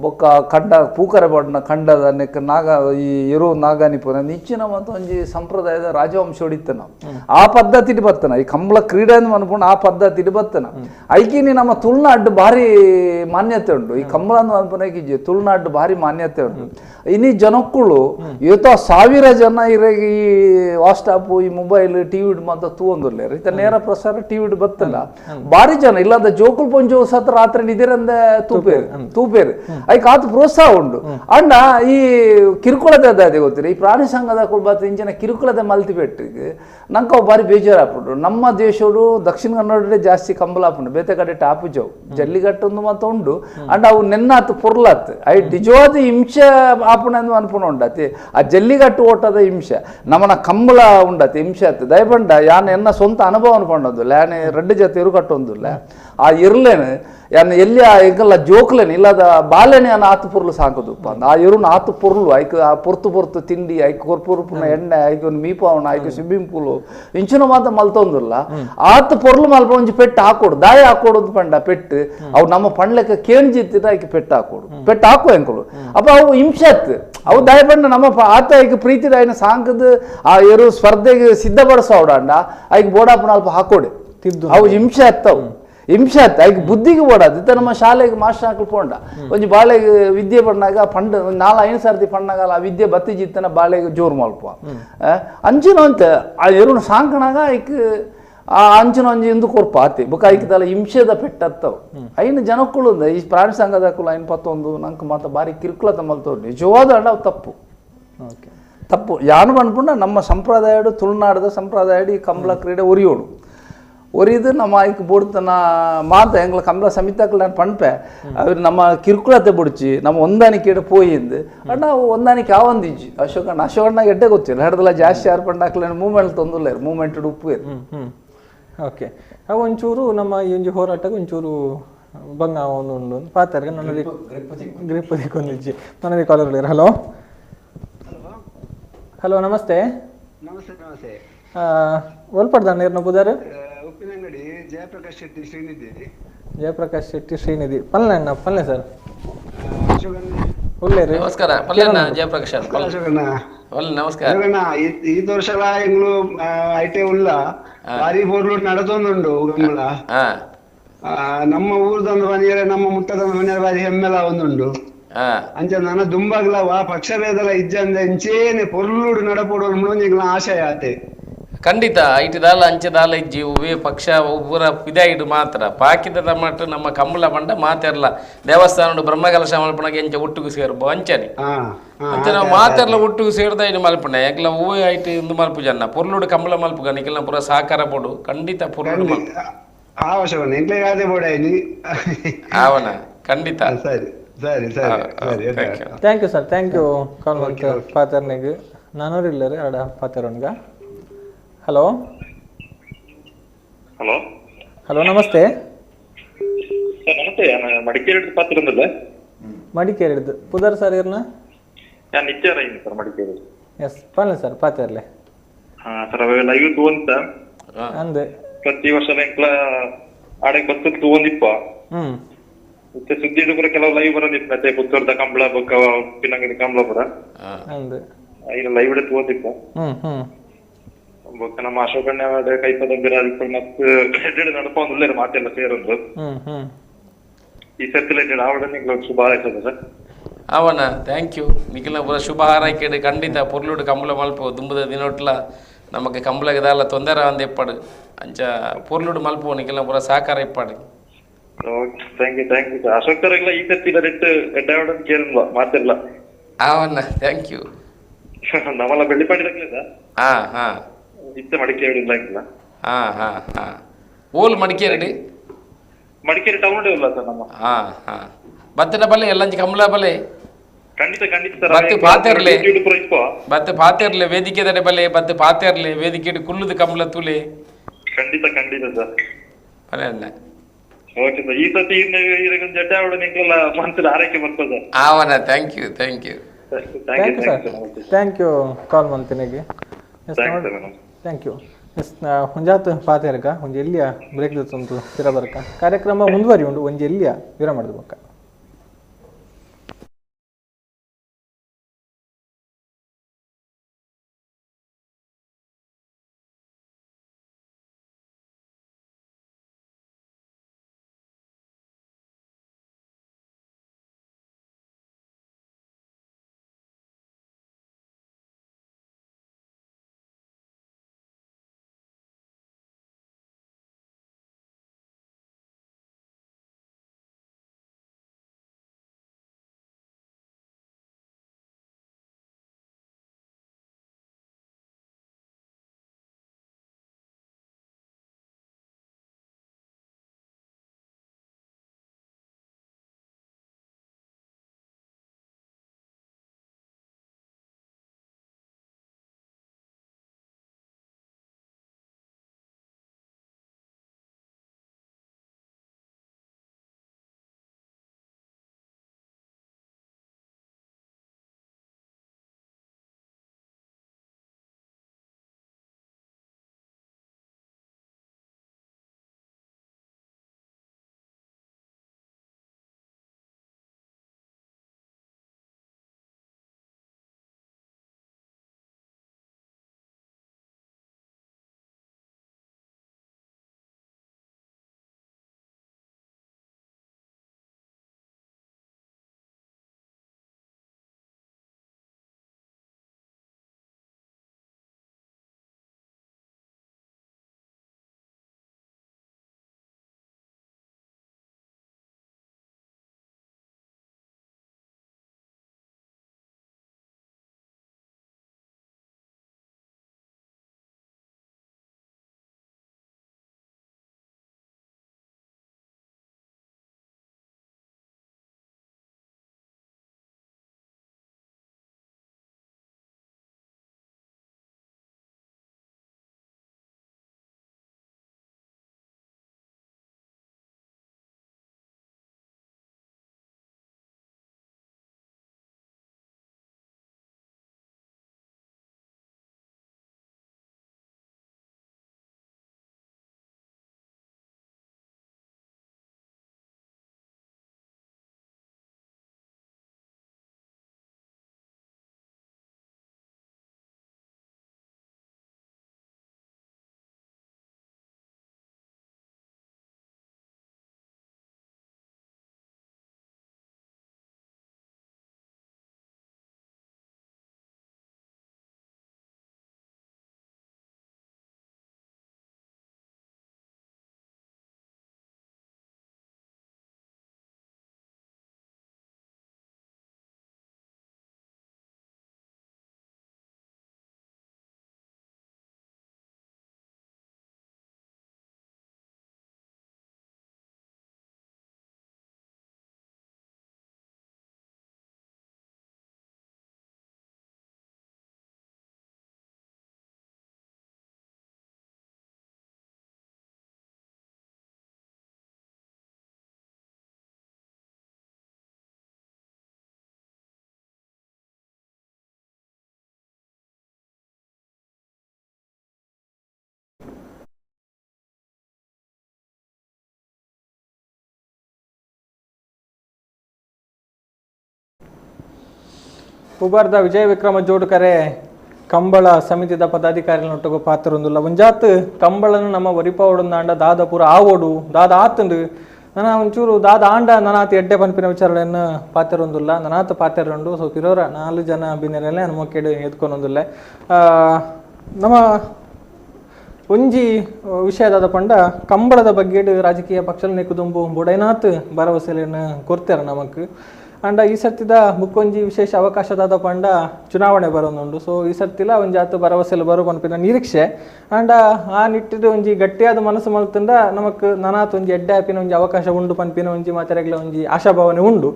ಬೊಕ್ಕ ಖಂಡ ಪೂಕರ ಬಡ್ನ ಖಂಡದ ನೆಕ್ ನಾಗ ಈ ಎರು ನಾಗಾನಿಪುರ ನಿಚ್ಚಿನ ಮತ್ತು ಒಂಜಿ ಸಂಪ್ರದಾಯದ ರಾಜವಂಶೋಡು ಇತ್ತನ ಆ ಪದ್ಧತಿ ಬತ್ತನ ಈ ಕಂಬಳ ಕ್ರೀಡೆ ಅಂತ ಅನ್ಪುಣ ಆ ಪದ್ಧತಿ ಬತ್ತನ ಐಕಿನಿ ನಮ್ಮ ತುಳುನಾಡು ಭಾರಿ ಮಾನ್ಯತೆ ಉಂಟು ಈ ಕಂಬಳ ಅನ್ಪುನಕ್ಕೆ ತುಳುನಾಡು ಭಾರಿ ಮಾನ್ಯತೆ ಉಂಟು ಇನ್ನಿ ಜನಕ್ಕಳು ಇವತ್ತು 1000 ಜನ ಇರಾಗಿ ಈ ವಾಟ್ಸ್ಆಪ್ ಈ ಮೊಬೈಲ್ ಟಿವಿ ಮಾತ್ರ ತೂಂದಿಲ್ಲ ಈತ ನೇರ ಪ್ರಸಾರ ಟಿವಿ ಬತ್ತಲ್ಲ ಭಾರಿ ಜನ ಇಲ್ಲದ ಜೋಕುಲ್ ಪೊಂಜು ಸತ್ ರಾತ್ರಿ ನಿದಿರಂದ ತೂಪೇರು ಅದಕ್ಕೆ ಆತ ಪ್ರೋತ್ಸಾಹ ಉಂಟು ಅಂಡ ಈ ಕಿರುಕುಳದ ಅದೇ ಗೊತ್ತಿರಿ ಈ ಪ್ರಾಣಿ ಸಂಘದ ಬತ್ತ ಇಂಚಿನ ಕಿರುಕುಳದ ಮಲ್ತಿಪೆಟ್ಟಿಗೆ ನಂಗೆ ಅವು ಭಾರಿ ಬೇಜಾರಾಗ್ಬಿಟ್ರು ನಮ್ಮ ದೇಶಡು ದಕ್ಷಿಣ ಕನ್ನಡ ಜಾಸ್ತಿ ಕಂಬಲಾಪುಂಡು ಬೇತೆ ಕಡೆ ಟಾಪು ಜವು ಜಲ್ಲಿಗಟ್ಟೊಂದು ಮಾತ ಉಂಡು ಅಂಡ್ ಅವು ನೆನ್ನಾತು ಪೊರ್ಲಾತ್ ಐ ನಿಜವಾದ ಹಿಂಸೆ ಆಪುಣಂದು ಅನ್ಪುಣ ಉಂಡತಿ ಆ ಜಲ್ಲಿಗಟ್ಟು ಓಟದ ಹಿಂಸೆ ನಮ್ಮನ ಕಂಬಳ ಉಂಡತಿ ಹಿಂಸೆ ಆತು ದಯಪಂಡ ಯಾನ್ ಎನ್ನ ಸ್ವಂತ ಅನುಭವ ಅನ್ಕೊಂಡದ್ದು ಯಾನೆ 2 ಜೊತೆ ಇರು ಕಟ್ಟೊಂದಿಲ್ಲ ಆ ಇರ್ಲೇನು ಯಾನ್ ಎಲ್ಲಿ ಈಗೆಲ್ಲ ಜೋಕ್ಲೇನು ಇಲ್ಲದ ಬಾಲೆನೆ ಅನ್ನ ಆತು ಪೊರ್ಲು ಸಾಕುದಪ್ಪ ಆ ಎರುನ ಆತು ಪೊರ್ಲು ಐಕ್ ಆ ಪೊರ್ತು ತಿಂಡಿ ಐಕ್ ಕೊರ್ಪುರುಪುನ ಎಣ್ಣೆ ಐಕ್ ಒಂದು ಮೀಪಾವಣ ಐಕ್ ಸ್ವಿಮ್ಮಿಂಗ್ ಪೂಲು ಇಂಚಿನ ಮಾತ ಮಲ್ತೊಂದಿಲ್ಲ ಆತು ಪೊರ್ಲು ಮಲ್ಪ ಒಂಜಿ ಪೆಟ್ಟು ಹಾಕೋಡು ದಾಯ ಹಾಕೋಡು ಪಂಡ ಪೆಟ್ಟು ಅವು ನಮ್ಮ ಪಂಡ್ಲೆಕ್ಕ ಕೇಣ್ಜಿತ್ತಿನ ಐಕ್ ಪೆಟ್ಟು ಹಾಕು ಎಂಕಲು ಅಪ್ಪ ಅವು ಹಿಂಸೆ ಆತು ಅವು ದಾಯ ಪಂಡ ನಮ್ಮ ಆತ ಐಕ್ ಪ್ರೀತಿ ದಾಯನ ಸಾಂಕದ ಆ ಎರು ಸ್ಪರ್ಧೆಗೆ ಸಿದ್ಧಪಡಿಸೋಡ ಐಕ್ ಬೋಡಾಪನ ಅಲ್ಪ ಹಾಕೋಡೆ ಅವು ಹಿಂಸೆ ಆತ್ತವು ಹಿಂಸೆ ಆಯ್ತು ಐಕ್ ಬುದ್ಧಿಗೆ ಓಡಾದು ಇತ್ತ ನಮ್ಮ ಶಾಲೆಗೆ ಮಾಸ್ಟರ್ ಹಾಕಲು ಪೋಂಡ ಒಂಜಿ ಬಾಳೆಗೆ ವಿದ್ಯೆ ಪಂಡಾಗ ಪಂಡ 4-5 ಸರ್ತಿ ಪಂಡಾಗಲ್ಲ ಆ ವಿದ್ಯೆ ಬತ್ತಿಜಿತ್ತನ ಬಾಳೆಗೆ ಜೋರು ಮಲ್ಪ ಅಂಚಿನ ಅಂತ ಆ ಎರುಣ ಸಾಂಕಣಾಗ ಐಕ್ ಆ ಅಂಚಿನ ಒಂಜಿ ಇಂದು ಕೊರ್ಪ ಆತಿ ಬುಕ್ಕ ಐಕ್ದಲ್ಲ ಹಿಂಸೆದ ಪೆಟ್ಟತ್ತವು ಐನು ಜನಕ್ಕಳು ಈ ಪ್ರಾಣಿ ಸಂಘದಕ್ಕಳು ಐನು ಪತ್ತೊಂದು ನಂಗೆ ಮಾತ್ರ ಬಾರಿ ಕಿರುಕುಳದ ಮಲ್ತವ್ರು ನಿಜವಾದ ಅಣ್ಣ ಅವು ತಪ್ಪು ಯಾನು ಅನ್ಪುಂಡ ನಮ್ಮ ಸಂಪ್ರದಾಯಡು ತುಳುನಾಡದ ಸಂಪ್ರದಾಯಡು ಈ ಕಂಬಳ ಕ್ರೀಡೆ ಒರಿಯೋಡು ಒರಿದು ನಮ್ಮ ಐಕ್ ಬುಡ್ತನ ಮಾತ ಎಂಗ್ಲ ಕಂಬಳ ಸಮಿತಕ್ಕೆ ನಾನು ಪಣ್ಪೆ ಅವ್ರು ನಮ್ಮ ಕಿರುಕುಳತೆ ಬುಡ್ಚಿ ನಮ್ಮ ಹೊಂದಾಣಿಕೆ ಪೋಯಿಂದು ಅಣ್ಣ ಹೊಂದಾಣಿಕೆ ಆವಂದಿಜ್ಜಿ ಅಶೋಕಣ್ಣ ಎಡ್ಡೆ ಗೊತ್ತಿಲ್ಲ ಹಡ್ದಲ್ಲ ಜಾಸ್ತಿ ಯಾರು ಪಂಡಾಕ್ಲ ಮೂಮೆಂಟ್ ತೊಂದಿಲ್ಲ ಮೂಮೆಂಟ್ ಉಪ್ಪು ಓಕೆ ಅವು ಒಂಚೂರು ನಮ್ಮ ಈ ಒಂಜಿ ಹೋರಾಟಕ್ಕೆ ಒಂಚೂರು ಬಂಗ ಒಂದು ಪಾತಾರೆ ನನ್ನದಿ ಗ್ರಿಪ್ಪದಿಕ್ಕೊಂದಿಜ್ಜಿ ನನ್ನದಿ ಕಾಲರ್ ಹಲೋ ಹಲೋ ನಮಸ್ತೆ ನಮಸ್ತೆ ಒಲ್ಪಡ್ದ ನೀರ್ನ ಬುದಾರ ಉಪ್ಪಿನಂಗಡಿ ಜಯಪ್ರಕಾಶ್ ಶೆಟ್ಟಿ ಶ್ರೀನಿಧಿ ಪಲ್ಲೆ ಸರ್ ನಮಸ್ಕಾರ ಪಲ್ಲೆನ ಜಯಪ್ರಕಾಶ್ ನಮಸ್ಕಾರ ಈ ವರ್ಷ ಎಂಗ್ಲು ಐಟೆ ಉಲ್ಲ ಭಾರಿ ಬೋರ್ಲು ನಡತೊಂದುಂಡು ಗಂಗುಳ ನಮ್ಮ ಊರ್ದೊಂದು ಮನೆಯರೆ ನಮ್ಮ ಮುಟ್ಟದೊಂದು ಮನೆಯರೆ ಭಾರಿ ಹೆಮ್ಮೆಲ ಒಂದುಂಡು ಅಂಚ ನನ್ನ ದುಂಬಾಗ್ಲವ ಪಕ್ಷಭೇದಲ ಇಜ್ಜಂದ ಇಂಚೇನೆ ಪೊರ್ಲುಡು ನಡಪೋಡು ಮುಂಜಿಗ್ಲ ಆಶಯ ಆತೆ ಖಂಡಿತ ಐಟದಾಲ ಅಂಚದಾಲ ಇಜ್ಜಿ ಉವೇ ಪಕ್ಷ ಒಬ್ಬರ ಪಿದಾಯಿಡು ಮಾತ್ರ ಪಾಕಿದ ಮಟ್ಟ ನಮ್ಮ ಕಂಬಳ ಬಂಡ ಮಾತೆರ್ಲ ದೇವಸ್ಥಾನ ಬ್ರಹ್ಮಕಲಶ ಮಲ್ಪಣಗೆ ಎಂಚ ಒಟ್ಟಿಗೆ ಸೇರ್ಬೋ ಅಂಚನೆ ಅಂಚ ನಾವು ಮಾತೆರ್ಲ ಒಟ್ಟಿಗೆ ಸೇರ್ದ ಇದು ಮಲ್ಪಣೆ ಯಾಕಲ ಹೂವೇ ಐಟು ಇಂದು ಮಲ್ಪು ಜನ ಪೊರ್ಲುಡು ಕಂಬಳ ಮಲ್ಪು ಗಣಿಕೆಲ್ಲ ಪೂರ ಸಾಕಾರ ಬೋಡು ಖಂಡಿತ ಪೊರ್ಲುಡು ಮಲ್ಪು ಅವನ ಖಂಡಿತ ಸರಿ ಸರಿ ಸರಿ thank you sir thank you call ಮಾಡ್ತಾ ಪಾತರ್ನಿಗೆ ನಾನೂರು ಇಲ್ಲರಿ ಅಡ ಪಾತರನ್ಗ ಹಲೋ ಹಲೋ ಹಲೋ ನಮಸ್ತೆ ಸರ್ ನಮಸ್ತೆ ಮಡಿಕೇರಿ ಪಾತ್ರ ಮಡಿಕೇರಿದ್ದು ಪುದರ್ ಸರ್ ಇರ್ನ ನಾನು ನಿತ್ಯಾರ ಇದ್ದೀನಿ ಸರ್ ಮಡಿಕೇರಿ ಎಸ್ ಪನ್ಲೆ ಸರ್ ಪಾತಿರ್ಲೆ ಸರ್ ಅವೆ ಲೈವ್ ತೂಂತ ಅಂದೆ ಪ್ರತಿ ವರ್ಷ ಎಂಕ್ಲ ಆಡಕ್ಕೆ ಬರ್ತದ ತೂಂದಿಪ್ಪ ಮತ್ತೆ ಸುದ್ದಿ ಪುರ ಕೆಲವು ಲೈವ್ ಬರೋದಿತ್ತು ಮತ್ತೆ ಪುತ್ತೂರ್ದ ಕಂಬಳ ಬೊಕ್ಕ ಉಪ್ಪಿನಂಗಡಿ ಕಂಬಳ ಪುರ ಅಂದೆ ಈಗ ಲೈವ್ ಇಡ ತೂಂದಿಪ್ಪ ಬೊಕ್ಕ ನಮ್ಮ ಅಶೋಕಣ್ಣ ಕೈಪದ ಮತ್ತೆ ನಡ್ಕೊಂಡ್ ಮಾತೆಲ್ಲ ಸೇರೊಂದು ಈ ಸರ್ಕ್ಯುಲೇಟೆಡ್ ಆವಡನೆ ಶುಭ ಹಾರೈಸದ ಸರ್ ಅವನ ಥ್ಯಾಂಕ್ ಯು ನಿಖಿಲ ಪೂರ ಶುಭ ಹಾರೈಕೆಡು ಖಂಡಿತ ಪೊರ್ಲುಡು ಕಂಬಳ ಮಲ್ಪು ದುಂಬದ ದಿನೊಟ್ಲ ನಮಗೆ ಕಂಬಳಗೆ ದಾಲ ತೊಂದರೆ ಅಂದ ಎಪ್ಪಡು ಅಂಚ ಪೊರ್ಲುಡು ಮಲ್ಪು ನಿಖಿಲ ಪೂರ ಸಾಕಾರ ಇಪ್ಪಡು ಥ್ಯಾಂಕ್ ಯು ಸರ್ ಅಶೋಕರೆಲ್ಲ ಈ ಸರ್ತಿ ಬರೆಟ್ಟು ಎಡ್ಡಾವಡನ್ ಕೇರಲ್ವಾ ಮಾತಿಲ್ಲ ಅವನ ಥ್ಯಾಂಕ್ ಯು ನಮ್ಮಲ್ಲ ಬೆಳ್ಳಿಪಾಡಿದಾಗಲೇ ಸರ್ ಹಾ ಇತ್ತ ಮಡಿಕೇರಿ ಇಲ್ಲ ಹಾ ಓಲ್ ಮಡಿಕೇರಿ ಟೌನ್ ಇಲ್ಲ ಸರ್ ನಮ್ಮ ಬತ್ತಿನ ಬಲ್ಲೆ ಎಲ್ಲಂಜಿ ಕಂಬಳ ಬಲ್ಲೆ ಖಂಡಿತ ಸರ್ ಬತ್ತೆ ಪಾತೆರ್ಲೆ ವೇದಿಕೆ ದಡೆ ಬಲ್ಲೆ ಬತ್ತೆ ಪಾತೆರ್ಲೆ ವೇದಿಕೆ ಕುಲ್ಲುದು ಕಂಬಳ ತುಲೆ ಖಂಡಿತ ಸರ್ ಬಲೆ ಅಲ್ಲ ಓಕೆ ಸರ್ ಈ ಸತಿ ಇದಕ್ಕೊಂದು ಜಡ್ಡ ಅವಳು ನಿಂಗೆಲ್ಲ ಮನಸ್ಸಲ್ಲಿ ಆರೈಕೆ ಬರ್ತದೆ ಆವನ thank you thank you thank you sir thank you call ಮಾಡ್ತೀನಿಗೆ ಥ್ಯಾಂಕ್ ಯು ಎಸ್ ಹುಂಜಾತ್ ಪಾತೆರ್ಗ ಒಂಜಿ ಎಲ್ಲಿಯ ಬ್ರೇಕ್ ದತ್ತೊಂದು ತಿರ ಬರ್ಕ ಕಾರ್ಯಕ್ರಮ ಮುಂದುವರಿ ಉಂಡು ಒಂಜಿ ಎಲ್ಲಿಯ ವಿರಾಮ ಮಾಡಿದ ಬೊಕ್ಕ ಉಬಾರ್ದ ವಿಜಯ ವಿಕ್ರಮ ಜೋಡುಕರೆ ಕಂಬಳ ಸಮಿತಿದ ಪದಾಧಿಕಾರಿಗಳೊಟ್ಟಿಗೆ ಪಾತ್ರೊಂದುಲ್ಲ ಒಂಜಾತ್ ಕಂಬಳನು ನಮ್ಮ ಒರಿಪಾವಡುಂದಾಂಡ ದಾದ ಪೂರ ಆವೋಡು ದಾದ ಆತಂಡು ನನ್ನ ಒಂಚೂರು ದಾದ ಆಂಡ ನನಾತ್ ಎಡ್ಡೆ ಪನ್ಪಿನ ವಿಚಾರಗಳನ್ನು ಪಾತ್ರೊಂದುಲ್ಲ ನನಾತ್ ಪಾತ್ರೊಂಡು ಸೊ ಪಿರೋರ 4 ಜನ ಬಿನ್ನೆರಲ್ಲೇ ನಮ್ಮಕ್ಕೆಡು ಎದ್ಕೊನೊಂದುಲ್ಲ ನಮ್ಮ ಒಂಜಿ ವಿಷಯದಾದ ಪಂಡ ಕಂಬಳದ ಬಗ್ಗೆ ರಾಜಕೀಯ ಪಕ್ಷದ ನೆಕ್ಕುದುಂಬು ಬುಡೈನಾತ್ ಭರವಸೆಯನ್ನು ಕೊಡ್ತಾರೆ ನಮಕ್ ಅಂಡ ಈ ಸರ್ತಿದ ಮುಕ್ಕೊಂಜಿ ವಿಶೇಷ ಅವಕಾಶದಾದ ಪಂಡ ಚುನಾವಣೆ ಬರೋದುಂಡು ಸೊ ಈ ಸರ್ತಿಲ ಒಂಜಾತ್ ಭರವಸೆಲು ಬರೋ ಪನ್ಪಿನ ನಿರೀಕ್ಷೆ ಅಂಡ ಆ ನಿಟ್ಟಿದ ಒಂಜಿ ಗಟ್ಟಿಯಾದ ಮನಸ್ಸು ಮಲ್ತಂಡ ನಮಕ್ ನನಾತ್ ಒಂಜಿ ಎಡ್ಡೆ ಆಪಿನ ಒಂಜಿ ಅವಕಾಶ ಉಂಡು ಪನ್ಪಿನ ಒಂಜಿ ಮಾತೆರೆಗ್ಲ ಒಂಜಿ ಆಶಾಭಾವನೆ ಉಂಡು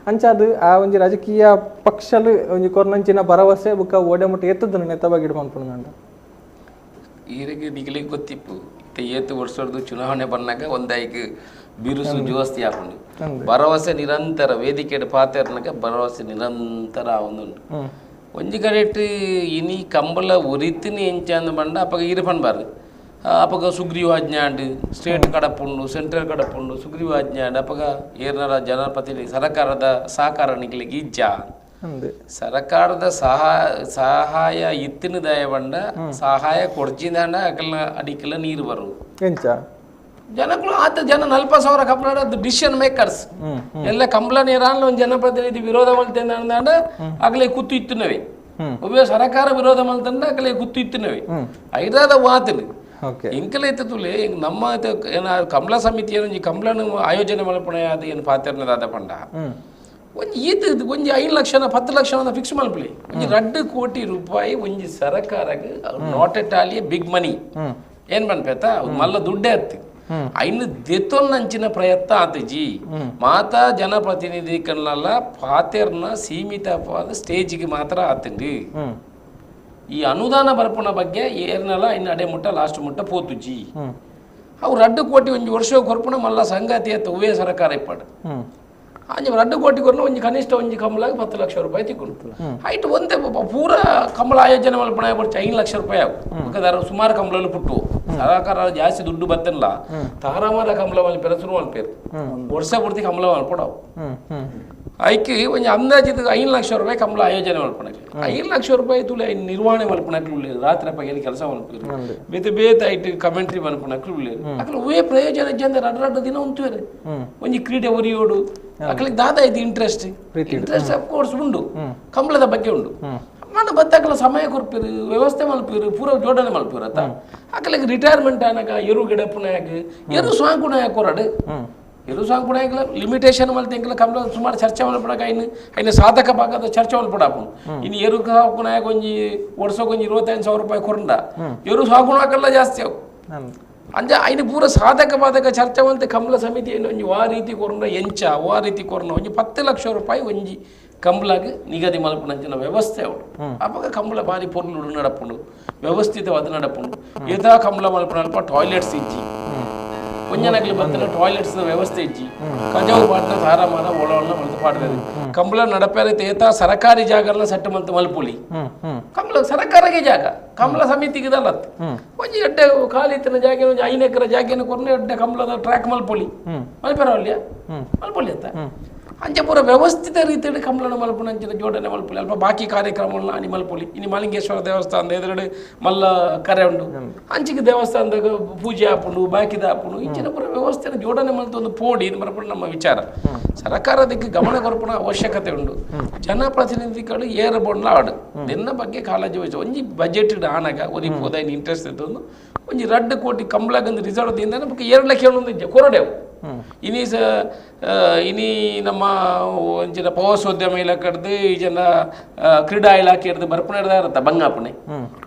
ಅಂಚಾದು ಆ ಒಂಜಿ ರಾಜಕೀಯ ಪಕ್ಷಲು ಒಂಜಿ ಕೊರ್ನಂಚಿನ ಭರವಸೆ ಬುಕ್ಕ ಓಡೆ ಮುಟ್ಟ ಎತ್ತದನ್ನು ನೆತ್ತವಾಗಿಡು ಪನ್ಪುಂಡ ಈರಿಗೆ ನಿಗಲಿಗೆ ಗೊತ್ತಿಪ್ಪು ಏತು ವರ್ಷದ್ದು ಚುನಾವಣೆ ಬಂದಾಗ ಒಂದಾಯ್ಕೆ ಬಿರುಸು ಜೋಸ್ತಿ ಹಾಕೊಂಡು ಭರವಸೆ ನಿರಂತರ ವೇದಿಕೆ ಪಾತೆರ್ನಗ ಭರವಸೆ ನಿರಂತರ ಆವೊಂದುಂಡು ಒಂಜಿ ಕಡೆಟ್ ಇನಿ ಕಂಬಳ ಉರಿತಿನಿ ಎಂಚಂದ ಬಂಡ ಅಪ್ಪಗ ಇರಪನ್ಬಾರ್ದು ಅಪ್ಪಗ ಸುಗ್ರೀವಾಜ್ಞಾಂಡ್ ಸ್ಟೇಟ್ ಕಡಪುಂಡು ಸೆಂಟ್ರಲ್ ಕಡಪುಂಡು ಸುಗ್ರೀವಾಜ್ಞಾಂಡ್ ಅಪ್ಪಗ ಏರ್ನರ ಜನಪ್ರತಿನಿಧಿ ಸರ್ಕಾರದ ಸಹಕಾರ ನಿಕ್ಲಿಕ್ಕೆ ಇಜ್ಜ ಸರ್ಕಾರದ ಸಹಾಯ ಇತ್ತಿನ ದಯ ಬಂಡ ಸಹಾಯ ಕೊಡ್ಚಿಂದ ಅಕಲ್ನ ಅಡಿಕೆಲ್ಲ ನೀರು ಬರು ಜನಗಳು ಆತ ಜನ 40,000 ಕಂಬಳ ಡಿಸಿಷನ್ ಮೇಕರ್ಸ್ ಎಲ್ಲ ಕಂಬಳ ನೀರಾನ್ಲ ಒಂದು ಜನಪ್ರತಿನಿಧಿ ವಿರೋಧ ಮಲ್ತಂದ ಅಂದಾಂಡ ಅಗಲೇ ಕುತ್ತು ಇತ್ತಿನವೆ ಒಬ್ಬ ಸರ್ಕಾರ ವಿರೋಧ ಮಲ್ತಂಡ ಅಗಲೇ ಕುತ್ತು ಇತ್ತಿನವೆ ಐದಾದ ವಾತನು ಇಂಕಲ ತುಲೆ ನಮ್ಮ ಕಂಬಳ ಸಮಿತಿ ಏನು ಕಂಬಳನ ಆಯೋಜನೆ ಮಲ್ಪಣೆ ಅದು ಏನು ಪಾತ್ರನದಾದ ಪಂಡ ಒಂಜಿ ಈತ ಒಂಜಿ 5 ಲಕ್ಷ 10 ಲಕ್ಷ ಫಿಕ್ಸ್ ಮಲ್ಪಲಿ ಒಂಜಿ 2 ಕೋಟಿ ರೂಪಾಯಿ ಒಂಜಿ ಸರ್ಕಾರಕ್ಕೆ not at all a big money ಏನ್ ಬನ್ಪೇತ ಮಲ್ಲ ದುಡ್ಡೇ ಹತ್ತಿ ಐನು ದೆತ್ತೊನ್ನಂಚಿನ ಪ್ರಯತ್ನ ಆತಜಿ ಮಾತಾ ಜನಪ್ರತಿನಿಧಿ ಕನ್ನಲ್ಲ ಪಾತೆರ್ನ ಸೀಮಿತವಾದ ಸ್ಟೇಜಿಗೆ ಮಾತ್ರ ಆತಂಡಿ ಈ ಅನುದಾನ ಬರ್ಪಣ ಬಗ್ಗೆ ಏರ್ನಲ್ಲ ಇನ್ನು ಅಡೆ ಮುಟ್ಟ ಲಾಸ್ಟ್ ಮುಟ್ಟ ಪೋತುಜಿ ಅವು 2 ಕೋಟಿ ಒಂಜಿ ವರ್ಷ ಕೊರ್ಪಣ ಮಲ್ಲ ಸಂಗತಿ ಅತ್ತ ಉವೇ ಸರ್ಕಾರ ಇಪ್ಪಡು ಅಂಜ 2 ಕೋಟಿ ಕೊರ್ನ ಒಂಜಿ ಕನಿಷ್ಠ ಒಂಜಿ ಕಂಬಳಾಗ 10 ಲಕ್ಷ ರೂಪಾಯಿ ತಿಕ್ಕೊಂಡು ಐಟ್ ಒಂದೇ ಪೂರ ಕಂಬಳ ಆಯೋಜನೆ ಮಲ್ಪಣೆ ಬರ್ಚ 5 ಲಕ್ಷ ರೂಪಾಯಿ ಆಗು ಯಾಕಂದ್ರೆ ಸುಮಾರು ಕಂಬಳಲು ಪುಟ್ಟು ಸರ್ಕಾರ ಜಾಸ್ತಿ ದುಡ್ಡು ಬತ್ತಲ್ಲ ತಾರಾಮರ ಕಂಬಳ ಮಲ್ಪೇರ ಶುರು ಮಲ್ಪೇರು ವರ್ಷ ಪೂರ್ತಿ ಕಂಬಳ ಮಲ್ಪಡವು ಐಕಿ ಒಂಜಿ ಅಂದಾಜಿದ 5 ಲಕ್ಷ ರೂಪಾಯಿ ಕಂಬಳ ಆಯೋಜನೆ ಮಲ್ಪಣಕ್ಕೆ 5 ಲಕ್ಷ ರೂಪಾಯಿ ತುಲೆ ನಿರ್ವಹಣೆ ಮಲ್ಪಣಕ್ಕೆ ಉಳ್ಳೇರು ರಾತ್ರಿ ಪಗಲಿ ಕೆಲಸ ಮಲ್ಪೇರು ಬೇತೆ ಐಟ್ ಕಮೆಂಟ್ರಿ ಮಲ್ಪಣಕ್ಕೆ ಉಳ್ಳೇರು ಅಕಲ ಉವೇ ಪ್ರಯೋಜನ ಜನ 2 ದಿನ ಉಂಟುವೇರು ಒಂಜಿ ಕ್ರೀಡೆ ಒರಿಯೋಡು ಅಕಲಿಗೆ ದಾದ ಐತಿ ಇಂಟ್ರೆಸ್ಟ್ ಆಫ್ ಕೋರ್ಸ್ ಉಂಡು ಕಂಬಳದ ಬಗ್ಗೆ ಉಂಡು ಮಾಡ ಬತ್ತಾಕಲ ಸಮಯ ಕೊರ್ಪಿರು ವ್ಯವಸ್ಥೆ ಮಲ್ಪಿರು ಪೂರ ಜೋಡಣೆ ಮಲ್ಪಿರು ಅತ್ತ ಅಕಲಿಗೆ ರಿಟೈರ್ಮೆಂಟ್ ಆನಾಗ ಎರು ಗಿಡಪುನಾಗ ಎರು ಸ್ವಾಂಕುನಾಗ ಕೊರಡು ಎರು ಸ್ವಾಂಕುನಾಗಲ ಲಿಮಿಟೇಷನ್ ಮಲ್ತೆಂಕಲ ಕಂಬಳ ಸುಮಾರು ಚರ್ಚೆ ಮಲ್ಪಡಾಗ ಐನು ಸಾಧಕ ಭಾಗದ ಚರ್ಚೆ ಮಲ್ಪಡಾಪು ಇನ್ನು ಎರು ಸಾಂಕುನಾಗ ಒಂಜಿ ವರ್ಷಕ್ಕೊಂಜಿ 25,000 ರೂಪಾಯಿ ಕೊರಂಡ ಎರು ಸ್ವಾಂಕುನಾಕಲ್ಲ ಜಾಸ್ತಿ ಅವು ಅಂಜ ಐನು ಪೂರ ಸಾಧಕ ಬಾಧಕ ಚರ್ಚೆ ಮಲ್ತೆ ಕಂಬಳ ಸಮಿತಿ ಏನು ಒಂಜಿ ವಾ ರೀತಿ ಕೊರಂಡ ಎಂಚ ವಾ ರೀತಿ ಕೊರಂಡ ಒಂಜಿ 10 ಲಕ್ಷ ರೂಪಾಯಿ ಒಂಜಿ ಕಂಬಳಾಗ ನಿಗದಿ ಮಲ್ಪನಂಚಿನ ವ್ಯವಸ್ಥೆ ಅವಡು ಅವಾಗ ಕಂಬಳ ಬಾರಿ ಪೊರ್ಲು ನಡಪುಂಡು ವ್ಯವಸ್ಥಿತವಾದ ನಡಪುಂಡು ಯಥಾ ಕಂಬಳ ಮಲ್ಪನಲ್ಪ ಟಾಯ್ಲೆಟ್ಸ್ ಇಜ್ಜಿ ಒಂಜನಗ್ಲಿ ಬತ್ತನ ಟಾಯ್ಲೆಟ್ಸ್ ವ್ಯವಸ್ಥೆ ಇಜ್ಜಿ ಕಜಾವು ಪಾಟ್ನ ತಾರಾಮಾನ ಒಳವನ್ನ ಮಲ್ತು ಪಾಡ್ದದು ಕಂಬಳ ನಡಪೇರೆ ತೇತಾ ಸರ್ಕಾರಿ ಜಾಗನ ಸೆಟ್ ಮಲ್ತು ಮಲ್ಪುಲಿ ಕಂಬಳ ಸರ್ಕಾರಕ್ಕೆ ಜಾಗ ಕಂಬಳ ಸಮಿತಿಗೆ ಇದಲ್ಲತ್ ಒಂಜಿ ಎಡ್ಡೆ ಖಾಲಿತನ ಜಾಗ ಒಂಜಿ 5 ಎಕರೆ ಜಾಗನ ಕೊರ್ನೆ ಎಡ್ಡೆ ಕಂಬಳದ ಟ್ರ್ಯಾಕ್ ಮಲ್ಪುಲಿ ಮಲ್ಪೇರವಲ್ಯ ಮಲ್ಪುಲಿ ಅಂತ ಅಂಚ ಪೂರ ವ್ಯವಸ್ಥಿತ ರೀತಿಯಲ್ಲಿ ಕಂಬಳನ ಮಲ್ಪುನಂಚಿನ ಜೋಡಣೆ ಮಲ್ಪುಲಿ ಅಲ್ಪ ಬಾಕಿ ಕಾರ್ಯಕ್ರಮಗಳನ್ನ ಅನಿ ಮಲ್ಪುಲಿ ಇನ್ನು ಮಲಿಂಗೇಶ್ವರ ದೇವಸ್ಥಾನದ ಎದುರುಗಡೆ ಮಲ್ಲ ಕರೆ ಉಂಡು ಅಂಚಿಗೆ ದೇವಸ್ಥಾನದಾಗ ಪೂಜೆ ಹಾಪುಂಡು ಬಾಕಿದ ಹಾಪುಂಡು ಇಂಚಿನ ಪೂರ ವ್ಯವಸ್ಥೆನ ಜೋಡಣೆ ಮಲ್ತು ಒಂದು ಪೋಡಿ ಮಲ್ಪುಂಡು ನಮ್ಮ ವಿಚಾರ ಸರ್ಕಾರದಕ್ಕೆ ಗಮನ ಕೊರ್ಪಣ ಅವಶ್ಯಕತೆ ಉಂಡು ಜನಪ್ರತಿನಿಧಿಗಳು ಏರ ಬೋಡ್ಲ ಆಡು ನಿನ್ನ ಬಗ್ಗೆ ಕಾಳಜಿ ವಹಿಸ ಒಂಜಿ ಬಜೆಟ್ ಆನಾಗ ಒರಿ ಹೋದ ಇಂಟ್ರೆಸ್ಟ್ ಇತ್ತು ಒಂಜಿ 2 ಕೋಟಿ ಕಂಬಳಗಂದು ರಿಸರ್ವ್ ದಿಂದ ನಮಗೆ 2 ಲಕ್ಷ ಒಂದು ಕೊರಡೆವು ಇನಿ ನಮ್ಮ ಒಂಚಿನ ಪ್ರವಾಸೋದ್ಯಮ ಇಲಾಖೆ ಈ ಜನ ಕ್ರೀಡಾ ಇಲಾಖೆ ಹಿಡಿದು ಬರ್ಪಣೆ ಇರ್ತ ಬಂಗಾಪಣೆ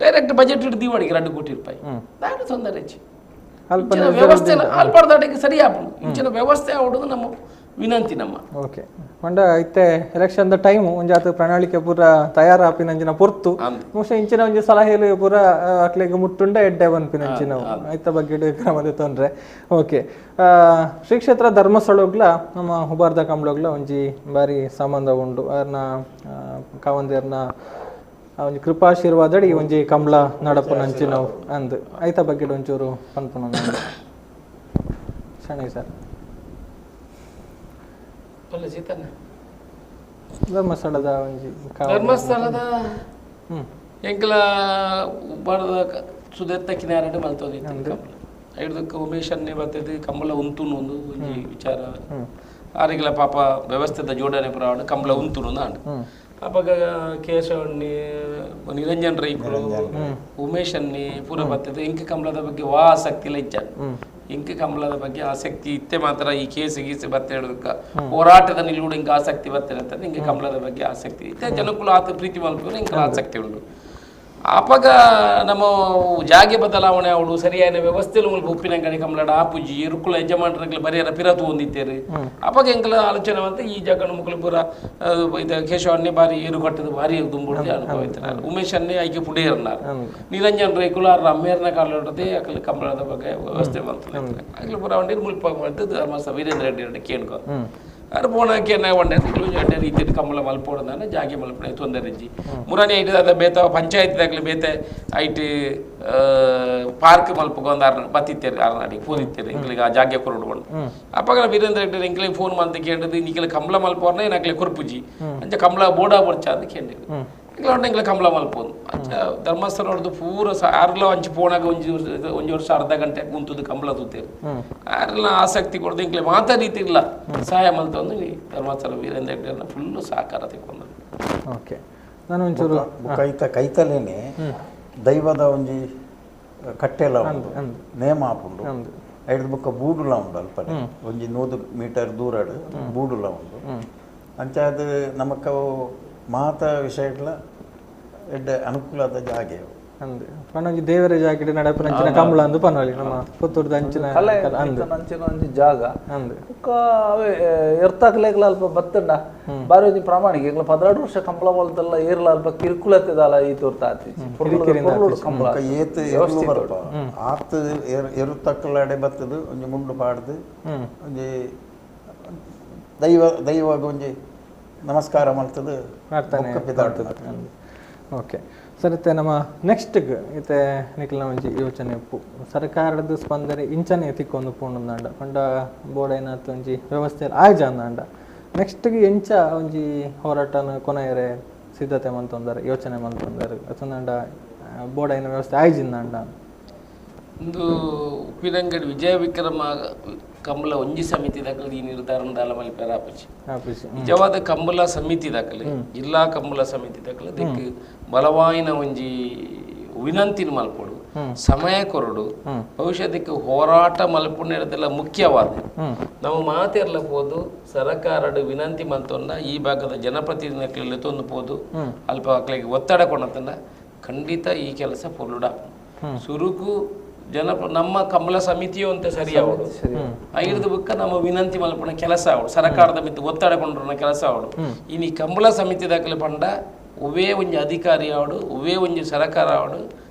ಡೈರೆಕ್ಟ್ ಬಜೆಟ್ ಹಿಡಿದು ದೀವಾಡಿಗೆ 2 ಕೋಟಿ ರೂಪಾಯಿ ದಾಡು ತೊಂದರೆ ವ್ಯವಸ್ಥೆ ಅಲ್ಪಡ್ದಾಟಿಗೆ ಸರಿ ಆಪುಂಡು ಇಂಚಿನ ವ್ಯವಸ್ಥೆ ಆವಡುದು ನಮ್ಮ ವಿನಂತಿ ನಮ್ಮ ಓಕೆ ಪಂಡ ಐತೆ ಎಲೆಕ್ಷನ್ ದ ಟೈಮ್ ಒಂಜಾತ ಪ್ರಣಾಳಿಕೆ ಪೂರ ತಯಾರಾಪಿನಂಚಿನ ಪೊರ್ತು ಬಹುಶಃ ಇಂಚಿನ ಒಂಜಿ ಸಲಹೆಲು ಪೂರ ಅಕ್ಲೆಗೆ ಮುಟ್ಟುಂಡ ಎಡ್ಡೆ ಬನ್ಪಿನಂಚಿನ ಐತ ಬಗ್ಗೆ ಕ್ರಮದ ತೊಂದ್ರೆ ಓಕೆ ಶ್ರೀ ಕ್ಷೇತ್ರ ಧರ್ಮಸ್ಥಳಗ್ಲ ನಮ್ಮ ಹುಬಾರ್ದ ಕಂಬಳಗ್ಲ ಒಂಜಿ ಬಾರಿ ಸಂಬಂಧ ಉಂಡು ಅರ್ನ ಕಾವಂದೇರ್ನ ಒಂಜಿ ಕೃಪಾಶೀರ್ವಾದಡಿ ಒಂಜಿ ಕಂಬಳ ನಡಪುನಂಚಿನವು ಅಂದ್ ಐತ ಬಗ್ಗೆ ಒಂಚೂರು ಪನ್ಪುನ ಶಣೈ ಸರ್ ಧರ್ಮಸ್ಥಳದ ಧರ್ಮಸ್ಥಳದ ಎಂಕಲ ಬಾರದ ಸುದೆತ್ತ ಕಿನಾರಡೆ ಮಲ್ತೋದಿ ಐದಕ್ಕೆ ಉಮೇಶನ್ನೇ ಬರ್ತದೆ ಕಂಬಳ ಉಂತುನು ಒಂದು ವಿಚಾರ ಆರಿಗೆಲ್ಲ ಪಾಪ ವ್ಯವಸ್ಥೆದ ಜೋಡಣೆ ಪುರಾಣ ಕಂಬಳ ಉಂತುನು ಅಂಡ್ ಅವಾಗ ಕೇಶವಣ್ಣಿ ನಿರಂಜನ್ ರೈಕರು ಉಮೇಶನ್ನಿ ಪೂರ ಬರ್ತದೆ ಇಂಕ ಕಂಬಳದ ಬಗ್ಗೆ ಆಸಕ್ತಿ ಇಲ್ಲ ಇಚ್ಛ ಇಂಕ ಕಂಬಳದ ಬಗ್ಗೆ ಆಸಕ್ತಿ ಇತ್ತೆ ಮಾತ್ರ ಈ ಕೇಸು ಗೀಸು ಬತ್ತೆ ಹೇಳೋದಕ್ಕ ಹೋರಾಟದ ನಿಲುಗಡೆ ಇಂಕ ಆಸಕ್ತಿ ಬರ್ತದೆ ಅಂತ ಇಂಕ ಕಂಬಳದ ಬಗ್ಗೆ ಆಸಕ್ತಿ ಇತ್ತೆ ಜನಕ್ಕೂ ಆತ ಪ್ರೀತಿ ಮಲ್ಪರು ಇಂಕ ಆಸಕ್ತಿ ಉಂಟು ಆಪಾಗ ನಮ್ಮ ಜಾಗೆ ಬದಲಾವಣೆ ಅವಡು ಸರಿಯಾದ ವ್ಯವಸ್ಥೆಲು ಮುಲ್ಪ ಉಪ್ಪಿನಂಗಡಿ ಕಂಬಳಡ ಆಪುಜಿ ಇರುಕುಳ ಯಜಮಾನರಿಗೆ ಬರೆಯರ ಪಿರತು ಹೊಂದಿದ್ದೇರಿ ಅವಾಗ ಎಂಕಲ ಆಲೋಚನೆ ಅಂತ ಈ ಜಾಗನ ಮುಕ್ಕಲು ಪೂರ ಇದು ಕೇಶವನ್ನೇ ಬಾರಿ ಏರು ಕಟ್ಟದ ಭಾರಿ ದುಂಬುಡ್ದೆ ಅನುಭವ ಇದ್ದಾರೆ ಉಮೇಶ್ ಅನ್ನೇ ಐಕೆ ಪುಡಿಯರ್ನಾರು ನಿರಂಜನ್ ರೈಕುಲ ಅಮ್ಮೇರ್ನ ಕಾಲೋಡದೆ ಅಕಲ್ ಕಂಬಳದ ಬಗ್ಗೆ ವ್ಯವಸ್ಥೆ ಬಂತು ಅಕಲ್ ಪೂರ ಒಂದೇ ಮುಲ್ಪ ಮಾಡ್ತದ್ದು ಧರ್ಮಸ್ಥಳ ವೀರೇಂದ್ರ ರೆಡ್ಡಿ ಕೇಳ್ಕೊ ಅದು ಪೋಣಕ್ಕೆ ಒಂಡೆ ಅಡ್ಡೆ ರೀತಿ ಕಂಬಳ ಮಲ್ಪೋಡದಾನೆ ಜಾಗೆ ಮಲ್ಪಡೆ ತೊಂದರೆ ಇಜ್ಜಿ ಮುರಾನಿ ಐಟದ ಬೇತ ಪಂಚಾಯತ್ದಾಗಲಿ ಬೇತೆ ಐಟಿ ಪಾರ್ಕ್ ಮಲ್ಪಗೊಂದು ಬತ್ತಿತ್ತೇರಿ ಅರ್ನಾಡಿ ಪೋದಿತ್ತೇರಿ ಇಂಗ್ಲಿಗೆ ಆ ಜಾಗೆ ಕೊರಡ್ಕೊಂಡು ಅಪ್ಪಾಗ ವೀರೇಂದ್ರ ರೆಡ್ಡಿ ಇಂಗ್ಲಿಗೆ ಫೋನ್ ಮಾಡ್ತಾ ಕೇಳಿದ್ದು ನಿಖಿಲ ಕಂಬಳ ಮಲ್ಪೋರ್ನ ನಕ್ಲೆ ಕೊರ್ಪುಜಿ ಅಂಚ ಕಂಬಳ ಬೋಡಾ ಬರ್ಚ ಅಂತ ಕೇಳಿದ್ರು ಇಂಗ್ಲ ಕಂಬಳ ಮಲ್ಪೋದು ಅಂಚ ಧರ್ಮಸ್ಥಳ ನೋಡ್ದು ಪೂರ ಆರ್ಲ ಅಂಚು ಪೋಣಾಗ ಒಂಜಿ ವರ್ಷ ಅರ್ಧ ಗಂಟೆ ಕುಂತದ್ದು ಕಂಬಳ ತೂತೇರು ಆರೆಲ್ಲ ಆಸಕ್ತಿ ಕೊಡದು ಇಂಗ್ಲೆ ಮಾತಾ ರೀತಿ ಇಲ್ಲ ಸಹಾಯ ಮಲ್ತ ಒಂದು ಧರ್ಮಸ್ಥಳ ವೀರೇಂದ್ರ ರೆಡ್ಡಿ ಫುಲ್ಲು ಸಹಕಾರ ತೆಗೊಂಡು ಓಕೆ ನಾನು ಒಂಚೂರು ಕೈತಲೇನೆ ದೈವದ ಒಂಜಿ ಕಟ್ಟೆಲ ಉಂಡು ನೇಮ ಆಪುಂಡು ಐದು ಬೊಕ್ಕ ಬೂಡುಲ ಉಂಡು ಅಲ್ಪನೆ ಒಂಜಿ 100 ಮೀಟರ್ ದೂರಡ್ ಬೂಡುಲ ಉಂಡು ಅಂಚ ಅದು ನಮಕ ಮಾತ ವಿಷಯಗಳ ಎಡ್ಡೆ ಅನುಕೂಲದ ಜಾಗೆ ಅಂದೆ ಪಣೊಂಜಿ ದೇವರ ಜಾಗೆಡ್ ನಡಪುನ ಅಂಚಿನ ಕಂಬಳ ಅಂದು ಪನೊಲಿ ನಮ್ಮ ಪುತ್ತೂರ್ದ ಅಂಚಿನ ಅಂಚಿನ ಒಂಜಿ ಜಾಗ ಅಂದೆ ಅವೇ ಎರ್ತಾಕ್ಲೆಗ್ಲ ಅಲ್ಪ ಬತ್ತಂಡ ಬಾರಿ ಒಂಜಿ ಪ್ರಾಮಾಣಿಕ ಈಗಲ 16 ವರ್ಷ ಕಂಬಳ ಮಲ್ತಲ್ಲ ಏರ್ಲ ಅಲ್ಪ ಕಿರ್ಕುಲತ್ತದಲ್ಲ ಈ ತೋರ್ತ ಆತಿ ಕಂಬಳ ಏತ್ ಬರ್ಪ ಆತ್ ಎರುತ್ತಕ್ಕಲಡೆ ಬತ್ತದು ಒಂಜಿ ಮುಂಡು ಪಾಡ್ದು ಒಂಜಿ ದೈವಾಗ ಒಂಜಿ ನಮಸ್ಕಾರ ಮಾಡ್ತದೆ ಓಕೆ ಸರಿತೆ ನಮ್ಮ ನೆಕ್ಸ್ಟ್ಗೆ ಇತ್ತೆ ನಿಖಿಲ್ನ ಒಂಜಿ ಯೋಚನೆ ಉಪ್ಪು ಸರ್ಕಾರದ ಸ್ಪಂದನೆ ಇಂಚನೆ ತಿಕ್ಕೊಂಡು ಪೋಣಂದಾಂಡ ಪಂಡ ಬೋಡೈನಾತ್ ಒಂಜಿ ವ್ಯವಸ್ಥೆ ಆಯ್ಜ ಅಂದಾಂಡ ನೆಕ್ಸ್ಟ್ಗೆ ಎಂಚ ಒಂಜಿ ಹೋರಾಟನ ಕೊನೆಯರೆ ಸಿದ್ಧತೆ ಮಂತೊಂದಾರೆ ಯೋಚನೆ ಮಂತೊಂದಾರೆ ಅತಂದಾಂಡ ಬೋಡೈನ ವ್ಯವಸ್ಥೆ ಆಯ್ಜಿಂದಾಂಡ ಒಂದು ಉಪ್ಪಿನಂಗಡಿ ವಿಜಯ ವಿಕ್ರಮ ಕಂಬಳ ಒಂಜಿ ಸಮಿತಿ ದಾಖಲೆ ಈ ನಿರ್ಧಾರ ಮಲ್ಪೇರ ಆಪುಜಿ ನಿಜವಾದ ಕಂಬಳ ಸಮಿತಿ ದಾಖಲೆ ಜಿಲ್ಲಾ ಕಂಬಳ ಸಮಿತಿ ದಾಖಲೆ ಅದಕ್ಕೆ ಬಲವಾಯಿನ ಒಂಜಿ ವಿನಂತಿನ ಮಲ್ಪೋಡು ಸಮಯ ಕೊರಡು ಭವಿಷ್ಯದಕ್ಕೆ ಹೋರಾಟ ಮಲ್ಪುಣಿರದೆಲ್ಲ ಮುಖ್ಯವಾದ ನಾವು ಮಾತೆರ್ಲ ಹೋದು ಸರಕಾರಡು ವಿನಂತಿ ಮಂತೊಂಡ ಈ ಭಾಗದ ಜನಪ್ರತಿನಿಧಿಗಳಲ್ಲಿ ತೊಂದು ಹೋದು ಅಲ್ಪ ಮಕ್ಕಳಿಗೆ ಒತ್ತಡ ಕೊಡತಂಡ ಖಂಡಿತ ಈ ಕೆಲಸ ಪೊರುಡ ಸುರುಕು ನಮ್ಮ ಕಂಬಳ ಸಮಿತಿಯು ಅಂತ ಸರಿಯಾವಡು ಐದು ಬುಕ್ಕ ನಮ್ಮ ವಿನಂತಿ ಮಲ್ಪನ ಕೆಲಸ ಅವಡು ಸರ್ಕಾರದ ಮಿತ್ತು ಒತ್ತಡ ಕೊಂಡ್ರ ಕೆಲಸ ಅವಡು ಇನ್ನು ಈ ಕಂಬಳ ಸಮಿತಿ ದಾಖಲೆ ಪಂಡ ಒವೇ ಒಂಜಿ ಅಧಿಕಾರಿ ಆವಡು ಒವೇ ಒಂಜಿ ಸರ್ಕಾರ ಆವಡು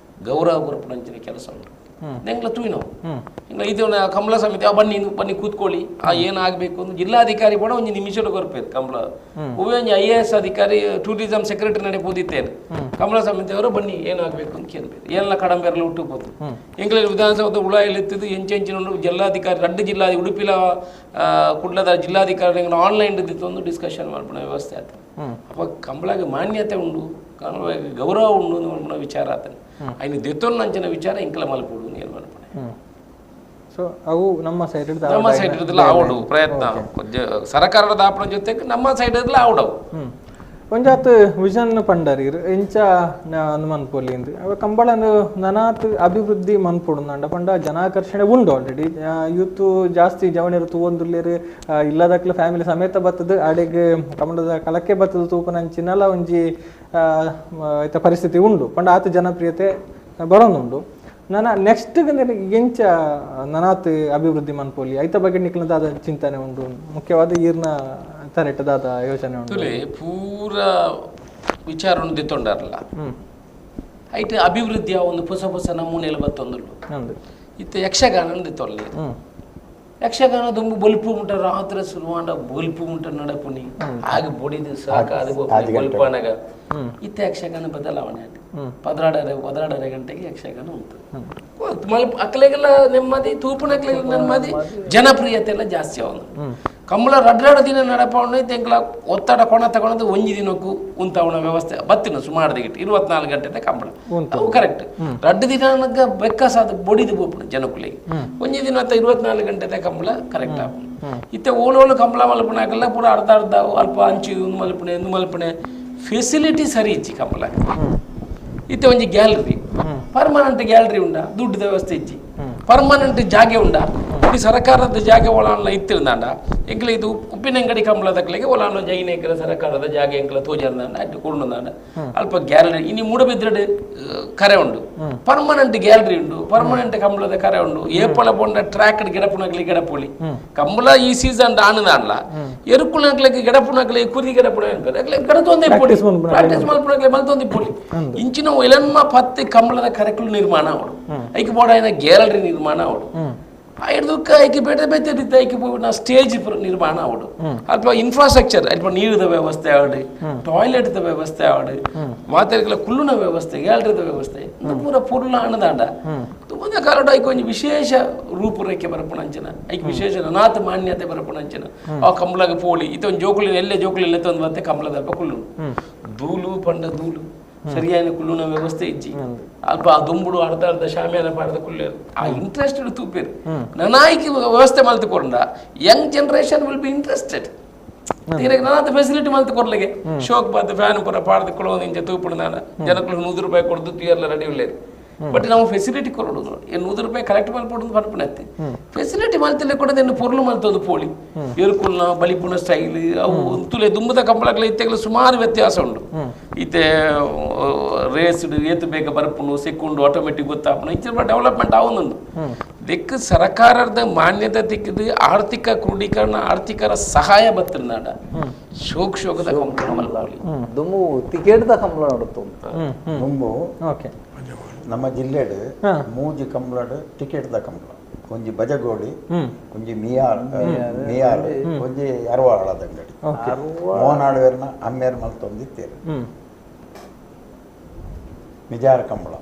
ಗೌರವ ಪುರಪಣಂಚಿನ ಕೆಲಸ ಉಂಟು ನೆಂಗ್ಲ ತೂಯಿನವು ಇಂಗ್ಲ ಇದು ಕಂಬಳ ಸಮಿತಿ ಬನ್ನಿ ಕೂತ್ಕೊಳ್ಳಿ ಏನಾಗಬೇಕು ಅಂತ ಜಿಲ್ಲಾಧಿಕಾರಿ ಕೂಡ ಒಂದು ನಿಮಿಷದ ಕೊರಪೇರು ಕಂಬಳ ಒವೇ ಒಂದು IAS ಅಧಿಕಾರಿ ಟೂರಿಸಂ ಸೆಕ್ರೆಟರಿ ನಡೆ ಪೋದಿತ್ತೇನೆ ಕಂಬಳ ಸಮಿತಿಯವರು ಬನ್ನಿ ಏನಾಗಬೇಕು ಅಂತ ಕೇಳಬೇಕು ಎಲ್ಲ ಕಡಂಬೆರಲ್ಲ ಹುಟ್ಟುಬೋದು ಇಂಗ್ಲ ವಿಧಾನಸೌಧ ಉಳ ಎಲ್ಲಿತ್ತು ಎಂಚಿನ ಜಿಲ್ಲಾಧಿಕಾರಿ ರಡ್ಡು ಜಿಲ್ಲಾ ಉಡುಪಿಲ ಕುಡ್ಲದ ಜಿಲ್ಲಾಧಿಕಾರಿ ಆನ್ಲೈನ್ ಒಂದು ಡಿಸ್ಕಷನ್ ಮಾಡ್ಬಿಡೋ ವ್ಯವಸ್ಥೆ ಆಯ್ತು ಅವಾಗ ಕಂಬಳಗೆ ಮಾನ್ಯತೆ ಉಂಡು ಕಂಬಳಗೆ ಗೌರವ ಉಂಡು ಮಾಡ್ಬಿಡೋ ವಿಚಾರ ಆತನೆ ಐನು ದೆತ್ತೋನ್ ನಂಚಿನ ವಿಚಾರ ಇಂಕಲ ಮಲ್ಪುಡು ನೀರು ಮಲ್ಪಡೆ ಸೊ ಅವು ನಮ್ಮ ಸೈಡ್ ಇರೋದಿಲ್ಲ ಆವಡು ಪ್ರಯತ್ನ ಸರ್ಕಾರದ ದಾಪನ ಜೊತೆಗೆ ನಮ್ಮ ಸೈಡ್ ಇರಲಿಲ್ಲ ಆವಡವು ಒಂಜಾತ್ ವಿಷನ್ ಪಂಡರೀರ್ ಎಂಚ ಮನ್ಪೊಲಿಂದು ಅವ ಕಂಬಳನು ನನಾತ್ ಅಭಿವೃದ್ಧಿ ಮನ್ಪೊಡುಂಡ ಪಂಡ ಜನಾಕರ್ಷಣೆ ಉಂಡು ಆಲ್ರೆಡಿ ಯೂತ್ ಜಾಸ್ತಿ ಜವಣಿರು ತೂವೊಂದುಲ್ಲೇರು ಇಲ್ಲದಕ್ಲ ಫ್ಯಾಮಿಲಿ ಸಮೇತ ಬತ್ತದು ಅಡೆಗೆ ಕಂಬಳದ ಕಲಕ್ಕೆ ಬತ್ತದು ತೂಪನಂಚಿನಲ್ಲ ಒಂಜಿ ಐತ ಪರಿಸ್ಥಿತಿ ಉಂಡು ಪಂಡ ಆತ ಜನಪ್ರಿಯತೆ ಬರೋನುಂಡು ನನ್ನ ನೆಕ್ಸ್ಟ್ ಎಂಚ ನನಾತ್ ಅಭಿವೃದ್ಧಿ ಮನ್ಪೊಲಿ ಐತ ಬಗ್ಗೆ ನಿಕ್ಲದಾದ ಚಿಂತನೆ ಉಂಡು ಮುಖ್ಯವಾದ ಈರ್ನ ತರೆಟ್ಟದಾದ ಯೋಚನೆ ಉಂಟು ಪೂರ ವಿಚಾರ ದಿತ್ತೊಂಡಾರಲ್ಲ ಐಟ್ ಅಭಿವೃದ್ಧಿಯ ಒಂದು ಹೊಸ ನಮೂನೆಯಲ್ಲಿ ಬತ್ತೊಂದುಲ್ಲು ಇತ್ತ ಯಕ್ಷಗಾನ ದಿತ್ತೊಲ್ಲಿ ಯಕ್ಷಗಾನ ದುಂಬು ಬಲ್ಪು ಮುಟ್ಟ ರಾತ್ರಿ ಸುರುವಾಂಡ ಬಲ್ಪು ಮುಟ್ಟ ನಡಪುನಿ ಹಾಗೆ ಬೊಡಿದು ಸಾಕ ಅದು ಬಲ್ಪನಾಗ ಇತ್ತ ಯಕ್ಷಗಾನ ಬದಲಾವಣೆ ಆಯ್ತು 16 ಗಂಟೆಗೆ ಯಕ್ಷಗಾನ ಉಂಟು ಅಕ್ಕಲೆಗೆಲ್ಲ ನೆಮ್ಮದಿ ತೂಪುನಕ್ಲೆಲ್ಲ ನೆಮ್ಮದಿ ಜನಪ್ರಿಯತೆ ಎಲ್ಲ ಜಾಸ್ತಿ ಅವನು ಕಂಬಳ ರಡ್ರಾಡು ದಿನ ನಡಪವಣ್ಣ ತೆಂಗ್ಲ ಒತ್ತಡ ಕೊಣ ತಗೊಂಡು ಒಂಜಿ ದಿನಕ್ಕೂ ಉಂತವಣ ವ್ಯವಸ್ಥೆ ಬತ್ತಿನ ಸುಮಾರು ದಿಗಿಟ್ಟು 24 ಗಂಟೆ ಕಂಬಳ ಅವು ಕರೆಕ್ಟ್ ರಡ್ಡು ದಿನ ಬೆಕ್ಕಸಾದ ಬೊಡಿದು ಬೋಪುಣ ಜನಕುಲಿಗೆ ಒಂಜಿ ದಿನ 24 ಗಂಟೆ ಕಂಬಳ ಕರೆಕ್ಟ್ ಆಗ ಇತ್ತೆ ಓಲೋಳು ಕಂಬಳ ಮಲ್ಪಣಾಗೆಲ್ಲ ಪೂರ ಅರ್ಧ ಅಲ್ಪ ಅಂಚು ಮಲ್ಪಣೆ ಫೆಸಿಲಿಟಿ ಸರಿ ಇಚ್ಚಿ ಕಂಬಳ ಇತ್ತೆ ಒಂಜಿ ಗ್ಯಾಲರಿ ಪರ್ಮನೆಂಟ್ ಗ್ಯಾಲರಿ ಉಂಡ ದುಡ್ಡು ವ್ಯವಸ್ಥೆ ಇಚ್ಚಿ ಪರ್ಮನೆಂಟ್ ಜಾಗೆ ಉಂಡ ಇಂಕ್ಲಿ ಸರ್ಕಾರದ ಜಾಗ ಒಳಾಣ ಇತ್ತಿರ್ದಾಂಡ ಎಂಕ್ಲ ಇದು ಉಪ್ಪಿನಂಗಡಿ ಕಂಬಳದಕ್ಲಿಗೆ ಒಳಾಣ ಜೈನೇಕರ ಸರ್ಕಾರದ ಜಾಗ ಎಂಕ್ಲ ತೋಜರ್ದಾಂಡ ಅಟ್ಟು ಕೊಂಡುಂದಾಂಡ ಅಲ್ಪ ಗ್ಯಾಲರಿ ಇನ್ನು ಮೂಡಬಿದ್ರಡು ಕರೆ ಉಂಡು ಪರ್ಮನೆಂಟ್ ಗ್ಯಾಲರಿ ಉಂಡು ಪರ್ಮನೆಂಟ್ ಕಂಬಳದ ಕರೆ ಉಂಡು ಏಪಳ ಬೊಂಡ ಟ್ರ್ಯಾಕ್ ಗಿಡಪುನಗ್ಲಿ ಗಿಡಪುಳಿ ಕಂಬಳ ಈ ಸೀಸನ್ ಆನದಾಂಡ್ಲ ಎರುಕುನಗ್ಲಿಗೆ ಗಿಡಪುನಗ್ಲಿ ಕುರಿ ಗಿಡಪುಣ ಗಡತೊಂದೇ ಪೊಲಿ ಪ್ರಾಕ್ಟೀಸ್ ಮಲ್ಪುನಗ್ಲಿ ಮಲ್ತೊಂದಿ ಪೊಲಿ ಇಂಚಿನ ಎಲನ್ಮ ಪತ್ತಿ ಕಂಬಳದ ಕರೆಕ್ಲು ನಿರ್ಮಾಣ ಅವಡು ಐಕೆ ಬೋಡ ಗ್ಯಾಲರಿ ನಿರ್ಮಾಣ ಅವಡು ಐದಕ್ಕ ಐಕೆ ಬೇಟೆ ಬೇತೆ ರೀತಿ ಐಕೆ ನಾ ಸ್ಟೇಜ್ ನಿರ್ಮಾಣ ಅವಡು ಅಥವಾ ಇನ್ಫ್ರಾಸ್ಟ್ರಕ್ಚರ್ ಅಥವಾ ನೀರಿನ ವ್ಯವಸ್ಥೆ ಆವಡು ಟಾಯ್ಲೆಟ್ ವ್ಯವಸ್ಥೆ ಆವಡು ಮಾತೆಗಳ ಕುಲ್ಲುನ ವ್ಯವಸ್ಥೆ ಗ್ಯಾಲರಿದ ವ್ಯವಸ್ಥೆ ಪೂರ ಪೂರ್ಣ ಅನ್ನದಾಂಡ ತುಂಬ ಕಾರಣ ಐಕೆ ಒಂದು ವಿಶೇಷ ರೂಪುರೇಖೆ ಬರಪುಣಂಚನ ಐಕೆ ವಿಶೇಷ ಅನಾಥ ಮಾನ್ಯತೆ ಬರಪುಣಂಚನ ಆ ಕಂಬಳಗ ಪೋಳಿ ಇತ್ತ ಜೋಕುಲಿನ ಎಲ್ಲೇ ಜೋಕುಲಿನ ತಂದು ಮತ್ತೆ ಕಂಬಳದ ಕುಲ್ಲು ಧೂಳು ಪಂಡ ಧೂಳು ಸರಿಯಾದ ಕುಲ್ಲುನ ವ್ಯವಸ್ಥೆ ಇಜ್ಜಿ ಅಲ್ಪ ಆ ದುಂಬುಡು ಅರ್ಧ ಶಾಮಿಯಾನ ಪಾಡದ ಕುಲ್ಲೇರು ಆ ಇಂಟ್ರೆಸ್ಟೆಡ್ ತೂಪೇರು ನನಾಯ್ಕೆ ವ್ಯವಸ್ಥೆ ಮಲ್ತುಕೊಂಡ young generation will be interested ತೀರಾಗ ನಾನಾದ ಫೆಸಿಲಿಟಿ ಮಲ್ತುಕೊಡ್ಲಿಗೆ ಶೋಕ್ ಬಾದ ಫ್ಯಾನ್ ಪುರ ಪಾಡದ ಕೊಡೋದು ಇಂಚ ತೂಪುಡು ನಾನು ಜನಕ್ಕಳು ₹100 ಕೊಡ್ದು ತೀರ್ಲ ರೆಡಿ ಉಳ್ಳೇರು ಬಟ್ ನಾವು ಫೆಸಿಲಿಟಿ ಕೊಡೋದು ₹100 ಕಲೆಕ್ಟ್ ಮಲ್ಪೊಡು ಪನ್ಪುಣತ್ತೆ ಫೆಸಿಲಿಟಿ ಮಲ್ತಿಲ್ಲ ಕೊಡೋದು ಇನ್ನು ಪೊರ್ಲು ಮಲ್ತೋದು ಪೋಳಿ ಎರುಕುಲ್ನ ಬಲಿಪುಣ ಸ್ಟೈಲ್ ಅವು ತುಲೆ ದುಂಬದ ಕಂಬಳಗಳ ಇತ್ತೆಗಳು ಸುಮಾರು ವ್ಯತ್ಯಾಸ ಉಂಟು ಈತೆ ರೇಸ್ಡ್ ಏತು ಬೇಗ ಬರ್ಪುನು ಸೆಕ್ಕೊಂಡು ಆಟೋಮೆಟಿಕ್ ಗೊತ್ತಾಪುನು ಇಂಚಿನ ಡೆವಲಪ್ಮೆಂಟ್ ಆವೊಂದುಂಡು ದಿಕ್ಕು ಸರ್ಕಾರದ ಮಾನ್ಯತೆ ದಿಕ್ಕದು ಆರ್ಥಿಕ ಕ್ರೋಢೀಕರಣ ಆರ್ಥಿಕರ ಸಹಾಯ ಬತ್ತಿರ್ನಾಡ ಶೋಕದ ಕಂಬಳ ಮಲ್ಪೊಲಿ ದುಮ್ಮು ಟಿಕೆಟ್ದ ಕಂಬಳ ನೋಡುತ್ತು ದುಂಬು ಓಕೆ ನಮ್ಮ ಜಿಲ್ಲೆಡು ಮೂಜಿ ಕಂಬಳಡು ಟಿಕೆಟ್ದ ಕಂಬಳ ಒಂಜಿ ಬಜಗೋಡಿ ಒಂಜಿ ಮಿಯಾರ್ ಒಂಜಿ ಅರವಾಳದ ಅಂಗಡಿ ಮೋನಾಡುವೆರ್ನ ಅಮ್ಮೇರ್ ಮಲ್ತೊಂದಿತ್ತೇರು ಮಿಜಾರ ಕಂಬಳ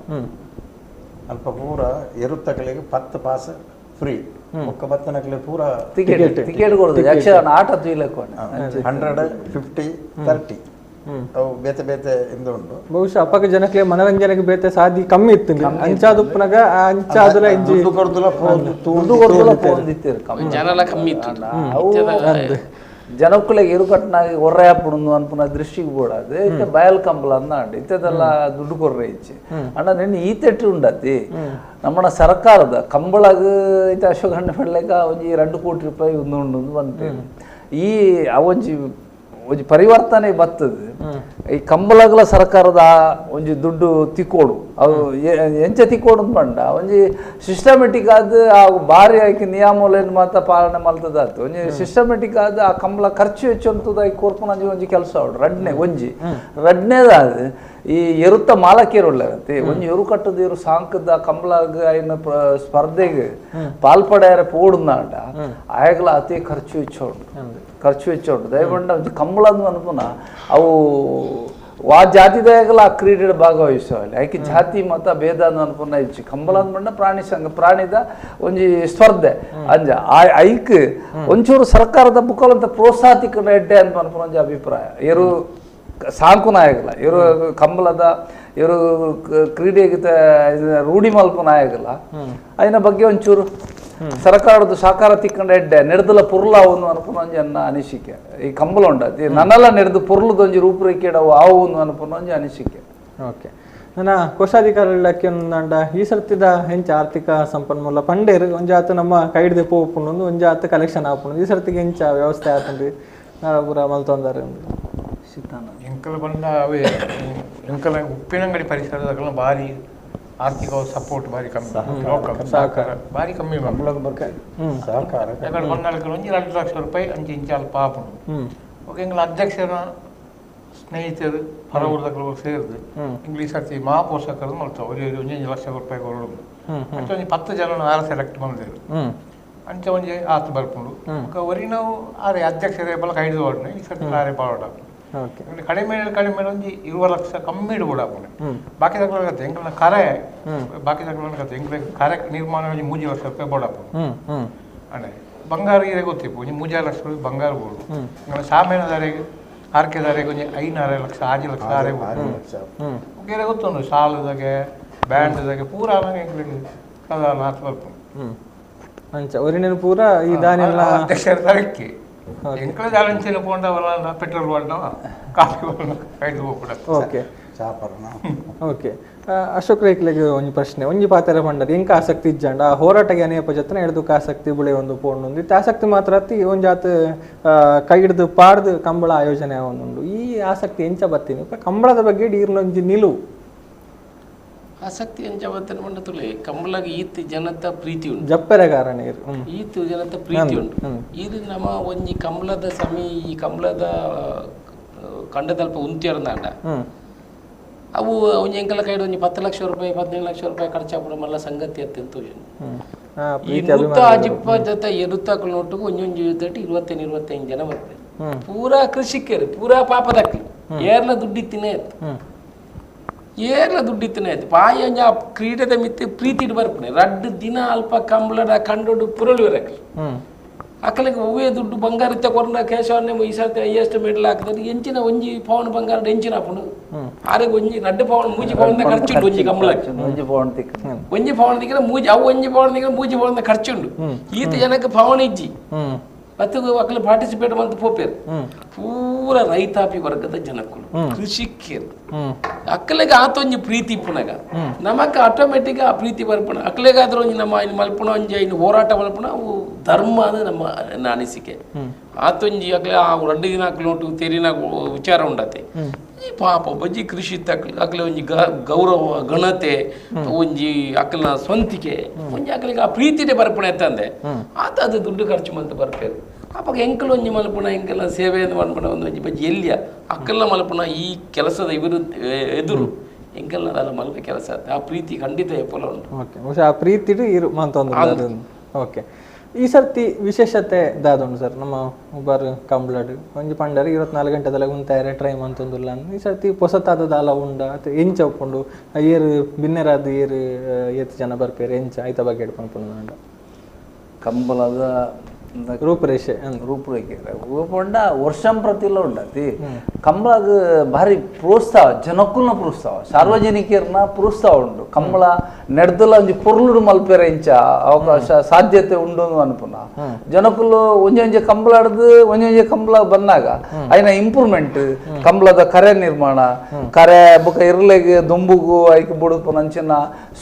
ಅಲ್ಪ ಪೂರ ಎರುತ್ತಗಳಿಗೆ 10 ಪಾಸ್ ಫ್ರೀ ಒಕ್ಕ ಬತ್ತನಕ್ಲೆ ಪೂರ ಟಿಕೆಟ್ ಕೊಡುದು ಯಕ್ಷಗಾನ ಆಟ ತುಯ್ಲಕ್ಕೆ 100, 50, 30 ಅವು ಬೇತೆ ಬೇತೆ ಇಂದು ಉಂಟು ಬಹುಶಃ ಅಪ್ಪಗ ಜನಕ್ಕೆ ಮನರಂಜನೆಗೆ ಬೇತೆ ಸಾಧಿ ಕಮ್ಮಿ ಇತ್ತು ಅಂಚಾದುಪ್ಪನಾಗ ಅಂಚಾದುಲ ಇಂಜಿ ಜನಲ ಕಮ್ಮಿ ಇತ್ತು ಜನಕ್ಕಳಿಗೆ ಇರುಕಟ್ನಾಗ ಒರ್ರೆ ಹಾಪುಡು ಅನ್ಪುನ ದೃಷ್ಟಿಗೆ ಬೋಡಾದು ಇತ್ತೆ ಬಯಲ್ ಕಂಬಳ ಅಂದಾಂಡು ಇತ್ತೆದೆಲ್ಲ ದುಡ್ಡು ಕೊರ್ರೆ ಇಚ್ಚಿ ಅಣ್ಣ ನಿನ್ನೆ ಈ ತೆಟ್ಟು ಉಂಡತಿ ನಮ್ಮನ ಸರ್ಕಾರದ ಕಂಬಳಗ ಇತ್ತೆ ಅಶ್ವಗಂಧ ಪಡ್ಲೆಗ ಒಂಜಿ ₹2 ಕೋಟಿ ಉಂದು ಬಂತೇಳಿ ಈ ಅವೊಂಜಿ ಒಂಜಿ ಪರಿವರ್ತನೆ ಬರ್ತದೆ ಈ ಕಂಬಳಗಳ ಸರ್ಕಾರದ ಒಂಜಿ ದುಡ್ಡು ತಿಕ್ಕೋಡು ಅವು ಎಂಚ ತಿಕ್ಕೋಡು ಪಂಡ ಒಂಜಿ ಸಿಸ್ಟಮೆಟಿಕ್ ಆದ ಆ ಬಾರಿ ಆಯ್ಕೆ ನಿಯಮಲೇನು ಮಾತ್ರ ಪಾಲನೆ ಮಲ್ತದಾತು ಒಂಜಿ ಸಿಸ್ಟಮೆಟಿಕ್ ಆದ ಆ ಕಂಬಳ ಖರ್ಚು ಹೆಚ್ಚು ಅಂತದ ಈ ಕೋರ್ಪುನಂಜಿ ಒಂಜಿ ಕೆಲಸ ಅವಡು ರಡ್ನೇದಾದ ಈ ಎರುತ್ತ ಮಾಲಕೇರು ಒಳ್ಳೆಗತ್ತೆ ಒಂಜಿ ಎರು ಕಟ್ಟದ ಇರು ಸಾಂಕದ ಕಂಬಳಗ ಐನ ಸ್ಪರ್ಧೆಗೆ ಪಾಲ್ಪಡ್ಯಾರ ಪೋಡುನಾಡ ಆಯಗಲ ಅತಿ ಖರ್ಚು ಹೆಚ್ಚೋಡು ದಯಪಂಡ ಒಂಜಿ ಕಂಬಳದ ಅನ್ಪುನ ಅವು ವಾ ಜಾತಿದಾಗಲ ಆ ಕ್ರೀಡೆಡ್ ಭಾಗವಹಿಸೋಲ್ಲ ಐಕೆ ಜಾತಿ ಮತ ಭೇದ ಅನ್ಪುನ ಇಚ್ಚಿ ಕಂಬಳ ಅಂದ್ಬಂಡ ಪ್ರಾಣಿದ ಒಂಜಿ ಸ್ಪರ್ಧೆ ಅಂಜ ಐಕ್ ಒಂಚೂರು ಸರ್ಕಾರದ ಬುಕ್ಕಲಂತ ಪ್ರೋತ್ಸಾಹಿಕ ಎಡ್ಡೆ ಅಂತ ಅನ್ಪುನ ಒಂಜಿ ಅಭಿಪ್ರಾಯ ಇವರು ಸಾಂಕು ನಾಯಕಲ್ಲ ಇವರು ಕಂಬಳದ ಇವರು ಕ್ರೀಡೆಗೆ ರೂಢಿ ಮಲ್ಪ ನಾಯಕಲ್ಲ ಅದರ ಬಗ್ಗೆ ಒಂಚೂರು ಸರ್ಕಾರದ ಸಹಕಾರ ತಿಕ್ಕೊಂಡ ಎಡ್ಡೆ ನೆಡ್ದಲ ಪುರ್ಲ ಅವನು ಅನ್ಪುನ ಒಂಜಿ ಅನ್ನ ಅನಿಸಿಕೆ ಈ ಕಂಬಳ ಉಂಡತಿ ನನ್ನೆಲ್ಲ ನೆಡ್ದು ಪುರ್ಲದೊಂಜಿ ರೂಪುರೇಖೆ ಆವು ಅನ್ಪುನ ಒಂಜಿ ಅನಿಸಿಕೆ ಓಕೆ ನನ್ನ ಕೋಶಾಧಿಕಾರಿ ಇಲಾಖೆ ಅಂಡ ಈ ಸರ್ತಿದ ಹೆಂಚ ಆರ್ಥಿಕ ಸಂಪನ್ಮೂಲ ಪಂಡೇರು ಒಂಜಾತು ನಮ್ಮ ಕೈಡ್ದೆ ಪೋಪುಂಡು ಒಂಜಾತು ಕಲೆಕ್ಷನ್ ಆಪುಂಡು ಈ ಸರ್ತಿಗೆ ಹೆಂಚ ವ್ಯವಸ್ಥೆ ಆತಂಡ್ರಿ ಪೂರ ಮಲ್ತೊಂದಾರೆ ಎಂಕಲ್ ಬಂದ ಅವೇ ಎಂಕಲ್ ಉಪ್ಪಿನಂಗಡಿ ಪರಿಸರದಾಗ ಭಾರಿ ಆರ್ಥಿಕ ಸಪೋರ್ಟ್ ಭಾರಿ ಕಮ್ಮಿ ಲೋಕಲ್ ಸಹಕಾರ ಭಾರಿ ಕಮ್ಮಿ ಸಹಕಾರ ಯಾಕಂದ್ರೆ ಬಂಗಾಳಕ್ಕೆ ಒಂಜಿ ₹2 ಲಕ್ಷ ಅಂಚೆ ಇಂಚ ಅಲ್ಪ ಆಪುಂಡು ಓಕೆ ಎಂಗ್ಲ ಅಧ್ಯಕ್ಷರ ಸ್ನೇಹಿತರು ಹೊರ ಊರದಾಗ ಸೇರಿದು ಇಂಗ್ಲೀಷ್ ಸರ್ತಿ ಮಹಾಪೋಷಕರು ಮಾಡ್ತಾವೆ ಅವ್ರಿಗೆ ₹1 ಲಕ್ಷ ಕೊಡೋದು ಅಂಚೆ ಒಂಜಿ 10 ಜನ ಯಾರು ಸೆಲೆಕ್ಟ್ ಮಾಡಿದ್ರು ಅಂಚೆ ಒಂಜಿ ಆತು ಬರ್ಪುಂಡು ಅವರಿಗೆ ನಾವು ಆರೆ ಅಧ್ಯಕ್ಷರೇ ಬಲ ಕೈದು ಹೊಡ್ನೆ ಈ ಸರ್ತಿ ಆರೆ ಪಾಡ ಕಡಿಮೆ ಒಂಜಿ 20 ಲಕ್ಷ ಕಮ್ಮಿ ಕೂಡ ಬಾಕಿ ತಗೊಳ್ಳಗತ್ತೆ ಎಂಗ್ಲ ಕರೆ ಬಾಕಿ ತಗೊಳ್ಳಗತ್ತೆ ಎಂಗ್ಲ ಕರೆ ನಿರ್ಮಾಣ ₹3 ಲಕ್ಷ ಬೋಡಾಪು ಅಣ್ಣ ಬಂಗಾರ ಈರೆ ಗೊತ್ತಿಪ್ಪು ಒಂಜಿ ₹3 ಲಕ್ಷ ಬಂಗಾರ ಬೋಡು ಎಂಗ್ಲ ಸಾಮೇನದಾರೆಗೆ ಆರ್ಕೆದಾರೆಗೆ ಒಂಜಿ 5-6 ಲಕ್ಷ 6 ಲಕ್ಷ ಆರೆ ಬೋಡು ಗೊತ್ತುಂಡು ಶಾಲದಾಗೆ ಬ್ಯಾಂಡ್ದಾಗೆ ಪೂರ ಎಂಗ್ಲಿಗೆ ಕದಾಲ ಹಾಕಿ ಬರ್ಪು ಅಂಚ ಒರಿನೇನು ಪೂರ ಈ ದಾನಿಲ್ಲ ಅಧ್ಯಕ್ಷರ ತರಕ್ಕೆ ಎಂಕಳ ಜಾಲಂಚಿನ ಪೋಂಡವಲ್ಲ ಪೆಟ್ರೋಲ್ ಬಂಡವ ಕಾಫಿ ಕೈದು ಹೋಗ್ಬಿಡ ಓಕೆ ಚಾಪರ್ನ ಓಕೆ ಅಶೋಕ್ ರೈಕ್ಲೆಗೆ ಒಂದು ಪ್ರಶ್ನೆ ಒಂಜಿ ಪಾತೆರ ಪಂಡರ್ ಎಂಕ ಆಸಕ್ತಿ ಇಜ್ಜಂಡ ಆ ಹೋರಾಟಗೆ ಅನೇಪ ಜೊತೆ ಎಡ್ದುಕ ಆಸಕ್ತಿ ಬುಳೆ ಒಂದು ಪೋಂಡು ಇತ್ತು ಆಸಕ್ತಿ ಮಾತ್ರ ಅತ್ತಿ ಒಂಜಾತ್ ಕೈ ಹಿಡ್ದು ಪಾಡ್ದು ಕಂಬಳ ಆಯೋಜನೆ ಒಂದುಂಡು ಈ ಆಸಕ್ತಿ ಎಂಚ ಬತ್ತೀನಿ ಕಂಬಳದ ಬಗ್ಗೆ ಈರ್ನೊಂಜಿ ನಿಲುವು ಆಸಕ್ತಿ ಎಂಚ ಬತ್ತನ ಮಂಡ ತುಲೆ ಕಂಬಳಗೆ ಈತ್ ಜನತ ಪ್ರೀತಿ ಉಂಟು ಜಪ್ಪರೆ ಕಾರಣ ಈತ್ ಜನತ ಪ್ರೀತಿ ಉಂಟು ಇದು ನಮ್ಮ ಒಂಜಿ ಕಂಬಳದ ಸಮಿ ಈ ಕಂಬಳದ ಕಂಡದಲ್ಪ ಉಂತಿಯರ್ನಾಂಡ ಅವು ಒಂಜಿ ಎಂಕಲ ಕೈಡ್ ಒಂಜಿ 10 ಲಕ್ಷ ರೂಪಾಯಿ 15 ಲಕ್ಷ ರೂಪಾಯಿ ಖರ್ಚಾಪುಡ ಮಲ್ಲ ಸಂಗತಿ ಅತ್ಯಂತ ಈ ನೂತ ಅಜಿಪ್ಪ ಜೊತೆ ಎರುತ್ತಾಕಲ್ ನೋಟು ಒಂಜೊಂಜಿ 25 ಜನ ಬರ್ತಾರೆ ಪೂರಾ ಕೃಷಿಕರು ಪೂರಾ ಪಾಪದಕ್ಕಿ ಏರ್ಲ ದುಡ್ಡಿತ್ತಿನೇ ಆಯ್ತು ಪಾಯ ಕ್ರೀಡೆದ ಮಿತ್ತೆ ಪ್ರೀತಿ ಬರ್ಪಣೆ ರಡ್ಡು ದಿನ ಅಲ್ಪ ಕಂಬಳದ ಕಂಡೋಡು ಪುರಳುವರಕ್ಕೆ ಅಕ್ಕಲಿಗೆ ಹೂವೇ ದುಡ್ಡು ಬಂಗಾರ ತಗೊಂಡ ಕೇಶವನ್ನೇ ಈ ಸರ್ತಿ ಹೈಯೆಸ್ಟ್ ಮೆಡಲ್ ಹಾಕಿದ್ರೆ ಎಂಚಿನ ಒಂಜಿ ಪವನ್ ಬಂಗಾರ ಎಂಚಿನ ಹಾಕೊಂಡು ಆರೆಗೆ ಒಂಜಿ ರಡ್ಡು ಪವನ್ ಮೂಜಿ ಪವನ್ ಖರ್ಚುಂಡು ಒಂಜಿ ಕಂಬಳಕ್ಕೆ ಒಂಜಿ ಪವನ್ ದಿಕ್ಕಿನ ಮೂಜಿ ಅವು ಒಂಜಿ ಪವನ್ ದಿಕ್ಕಿನ ಮೂಜಿ ಪವನ್ ಖರ್ಚುಂಡು ಈತ ಜನಕ್ಕೆ ಪವನ್ ಇಜ್ಜಿ ಮತ್ತು ಅಕ್ಕಲು ಪಾರ್ಟಿಸಿಪೇಟ್ ಮಂತ್ ಪೋಪೇರು ಪೂರ ರೈತಾಪಿ ವರ್ಗದ ಜನಕ್ಕಳು ಕೃಷಿಕರು ಅಕ್ಕಲಿಗೆ ಆತೊಂಜಿ ಪ್ರೀತಿ ಪುನಗ ನಮಕ್ ಆಟೋಮೆಟಿಕ್ ಆ ಪ್ರೀತಿ ಬರ್ಪಣ ಅಕ್ಕಲಿಗಾದ್ರೂ ಒಂಜಿ ನಮ್ಮ ಇನ್ನು ಮಲ್ಪುಣ ಒಂಜಿ ಇನ್ನು ಹೋರಾಟ ಮಲ್ಪುಣ ಅವು ಧರ್ಮ ಅದು ನಮ್ಮ ಅನಿಸಿಕೆ ಆತೊಂಜಿ ಅಕ್ಲೆ ಆ 2 ದಿನ ಅಕ್ಲು ನೋಟು ತೆರಿನ ವಿಚಾರ ಉಂಡತೆ ಈ ಪಾಪ ಬಜ್ಜಿ ಕೃಷಿ ಅಕ್ಲೆ ಒಂಜಿ ಗೌರವ ಘನತೆ ಒಂಜಿ ಅಕ್ಕಲ್ನ ಸ್ವಂತಿಕೆ ಒಂಜಿ ಅಕ್ಕಲಿಗೆ ಆ ಪ್ರೀತಿನೇ ಬರ್ಪಣೆ ಅಂತಂದೆ ಆತ ಅದು ದುಡ್ಡು ಖರ್ಚು ಮಂತ ಬರ್ಪೇರು ಅವಾಗ ಎಂಕಲ್ ಒಂಜಿ ಮಲ್ಪುಣ ಎಂಕೆಲ್ಲ ಸೇವೆ ಮಾಡ್ಪಣ ಒಂಜಿ ಬಜ್ಜಿ ಎಲ್ಲಿಯ ಅಕ್ಕಲ್ಲ ಮಲ್ಪುಣ ಈ ಕೆಲಸದ ಎದುರು ಎಂಕೆಲ್ಲ ಅದಲ್ಲ ಮಲ್ಪೆ ಕೆಲಸ ಆ ಪ್ರೀತಿ ಖಂಡಿತ ಎಪ್ಪಲ ಉಂಟು ಓಕೆ ಆ ಪ್ರೀತಿ ಓಕೆ ಈ ಸರ್ತಿ ವಿಶೇಷತೆ ದಾದುಂಡು ಸರ್ ನಮ್ಮ ಒಬ್ಬರು ಕಂಬ್ಳಡ್ ಒಂಜಿ ಪಂಡರ್ 24 ಗಂಟೆದಲ್ಲ ಉಂತಾರೆ ಟ್ರೈ ಮಂತೊಂದುಲ್ಲ ಈ ಸರ್ತಿ ಹೊಸತಾದ ದಾಲ ಉಂಡ ಅಥವಾ ಎಂಚ ಒಪ್ಪುಂಡು ಏರು ಬಿನ್ನೆರಾದ ಏರು ಏತ್ ಜನ ಬರ್ಪೇರು ಎಂಚ ಐತ ಬಗ್ಗೆ ಹಿಡ್ಕೊಂಡು ಕಂಬಳದ ರೂಪರೇಷೆ ರೂಪುಂಡ ವರ್ಷಂ ಪ್ರತಿಲ ಉಂಡತಿ ಕಂಬಳಗ ಭಾರಿ ಪ್ರೋತ್ಸಾಹ ಜನಕ್ಕುಲ್ನ ಪ್ರೋತ್ಸಾಹ ಸಾರ್ವಜನಿಕರನ್ನ ಪ್ರೋತ್ಸಾಹ ಉಂಡು ಕಂಬಳ ನಡೆದಲ್ಲ ಒಂಜಿ ಪೊರ್ಲುಡು ಮಲ್ಪೆರ ಇಂಚ ಅವಕಾಶ ಸಾಧ್ಯತೆ ಉಂಡು ಅನ್ಪುನ ಜನಕ್ಕುಲು ಒಂಜೊಂಜೆ ಕಂಬಳಾಡ್ದು ಒಂಜೊಂಜೆ ಕಂಬಳ ಬಂದಾಗ ಐನ ಇಂಪ್ರೂವ್ಮೆಂಟ್ ಕಂಬಳದ ಕರೆ ನಿರ್ಮಾಣ ಕರೆ ಬೊಕ ಇರ್ಲೆಗೆ ದುಂಬುಗು ಐಕ್ ಬುಡುಪು ನಂಚಿನ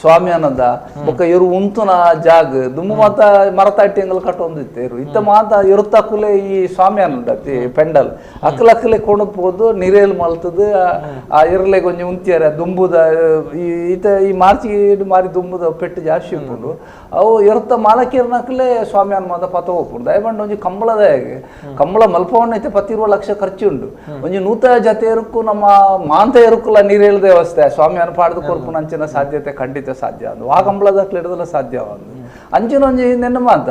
ಸ್ವಾಮಿಯಾನದ ಬೊಕ ಇರು ಉಂತುನ ಜಾಗ ದುಂಬು ಮಾತ ಮರತಾಟ್ಯಂಗಲ್ ಕಟ್ಟೊಂದಿತ್ತೇರು ಇತ್ತ ಮಾತ ಇರುತ್ತಾಕುಲೆ ಈ ಸ್ವಾಮಿಯಾನ ಉಂಡತಿ ಪೆಂಡಲ್ ಅಕ್ಕಲಕ್ಕಲೆ ಕೊಣಪೋದು ನೀರೇಲ್ ಮಲ್ತದ ಆ ಇರ್ಲೆ ಕೊಂಚ ಉಂತಿಯಾರ ದುಂಬುದ ಈತ ಈ ಮಾರ್ಚಿಗೆ ಮಾರಿ ದುಂಬುದ ಪೆಟ್ಟು ಜಾಸ್ತಿ ಉಂಟು ಅವು ಇರುತ್ತ ಮಾಲಕೀರ್ನಕ್ಕಲೆ ಸ್ವಾಮಿಯಾನ ಮಾತ ಪತ ಹೋಗ್ಬಿಡು ದಯಮಾಡಿ ಒಂಜಿ ಕಂಬಳದ ಹೇಗೆ ಕಂಬಳ ಮಲ್ಪವನ್ನ ಐತೆ 20 ಲಕ್ಷ ಖರ್ಚು ಉಂಡು ಒಂಜಿ ನೂತ ಜತೆ ಇರಕ್ಕೂ ನಮ್ಮ ಮಾಂತ ಇರಕ್ಕಲ್ಲ ನೀರೇಳ ವ್ಯವಸ್ಥೆ ಸ್ವಾಮಿಯಾನ ಪಾಡ್ದು ಕೊರ್ಪು ನಂಚಿನ ಸಾಧ್ಯತೆ ಖಂಡಿತ ಸಾಧ್ಯ ಅಂದು ಆ ಕಂಬಳದ ಹಿಡಿದಲ್ಲ ಸಾಧ್ಯವಂದು ಅಂಚಿನ ಒಂಜಿ ನೆನ್ನ ಮಾತ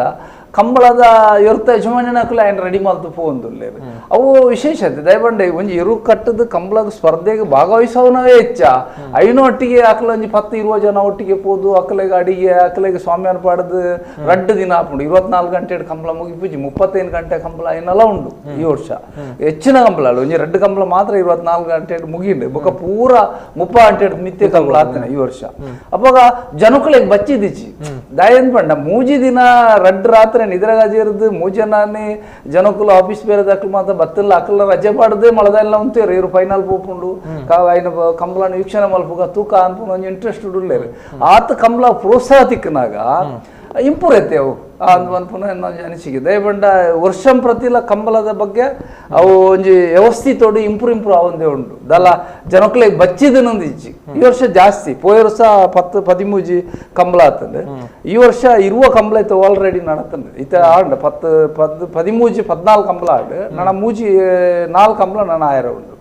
ಕಂಬಳದ ಇರುತ್ತ ಯಜಮಾನಿನಕ್ಕೂ ಆಯ್ನ ರೆಡಿ ಮಲ್ತು ಪೋಂದುಲ್ಲೇರು ಅವು ವಿಶೇಷತೆ ದಯಬಂಡೆ ಒಂಜಿ ಇರು ಕಟ್ಟದ ಕಂಬಳದ ಸ್ಪರ್ಧೆಗೆ ಭಾಗವಹಿಸೋನವೇ ಹೆಚ್ಚ ಐನೊಟ್ಟಿಗೆ ಅಕ್ಲ ಒಂಜಿ 10-20 ಜನ ಒಟ್ಟಿಗೆ ಪೋದು ಅಕ್ಕಲೆಗೆ ಅಡಿಗೆ ಅಕ್ಕಲೆಗೆ ಸ್ವಾಮಿಯಾನ ಪಾಡದು 2 ದಿನ ಹಾಪುಂಡು 24 ಗಂಟೆ ಕಂಬಳ ಮುಗಿಪೂಜಿ 35 ಗಂಟೆ ಕಂಬಳ ಏನೆಲ್ಲ ಉಂಡು ಈ ವರ್ಷ ಹೆಚ್ಚಿನ ಕಂಬಳ ಒಂಜಿ 2 ಕಂಬಳ ಮಾತ್ರ 24 ಗಂಟೆ ಮುಗಿಂಡು ಬೊಕ ಪೂರ 30 ಗಂಟೆ ಮಿತ್ತೆ ಕಂಬಳ ಆಗ್ತಾನೆ ಈ ವರ್ಷ ಅವಾಗ ಜನಕ್ಕಳಿಗೆ ಬಚ್ಚಿದಿಚ್ಚಿ ದಯನ್ ಪಂಡ ಮೂಜಿ ದಿನ 2 ರಾತ್ರಿ ನಿದ್ರಗಾಜಿರದು ಮೂಜನಾನಿ ಜನಕ್ಕುಲು ಆಫೀಸ್ ಬೇರೆ ದಾಖಲು ಮಾತ್ರ ಬತ್ತಲ್ಲ ಅಕ್ಕಲ್ಲ ರಜೆ ಪಾಡದೆ ಮಳದೆಲ್ಲ ಉಂತೇರು ಇವರು ಫೈನಲ್ ಪೋಪುಂಡು ಐನ ಕಂಬಳ ವೀಕ್ಷಣೆ ಮಲ್ಪುಗ ತೂಕ ಅನ್ಪುಂಡು ಒಂಜಿ ಇಂಟ್ರೆಸ್ಟ್ ಉಡ್ಲೇರು ಆತ ಕಂಬಳ ಪ್ರೋತ್ಸಾಹ ತಿಕ್ಕನಾಗ ಇಂಪ್ರೂವ್ ಐತೆ ಅವು ಅನ್ಪುನ ಅನಿಸಿಕೆ ದಯಬಂಡ ವರ್ಷಂ ಪ್ರತಿಲ ಕಂಬಳದ ಬಗ್ಗೆ ಅವು ಒಂಜಿ ವ್ಯವಸ್ಥಿತೋಡು ಇಂಪ್ರೂವ್ ಆವಂದೇ ಉಂಟು ದಲ್ಲ ಜನಕ್ಕಳಿಗೆ ಬಚ್ಚಿದನೊಂದು ಇಜ್ಜಿ ಈ ವರ್ಷ ಜಾಸ್ತಿ ಪೋಯ ವರ್ಷ 10-13 ಕಂಬಳ ಆತಂದೆ ಈ ವರ್ಷ ಇರುವ ಕಂಬಳ ಐತೆ ಆಲ್ರೆಡಿ ನಡತಂದೆ ಇತ ಆಂಡ 13-14 ಕಂಬಳ ಆಡು ನನ್ನ ಮೂಜಿ 4 ಕಂಬಳ ನನ್ನ ಆಯರ ಉಂಟು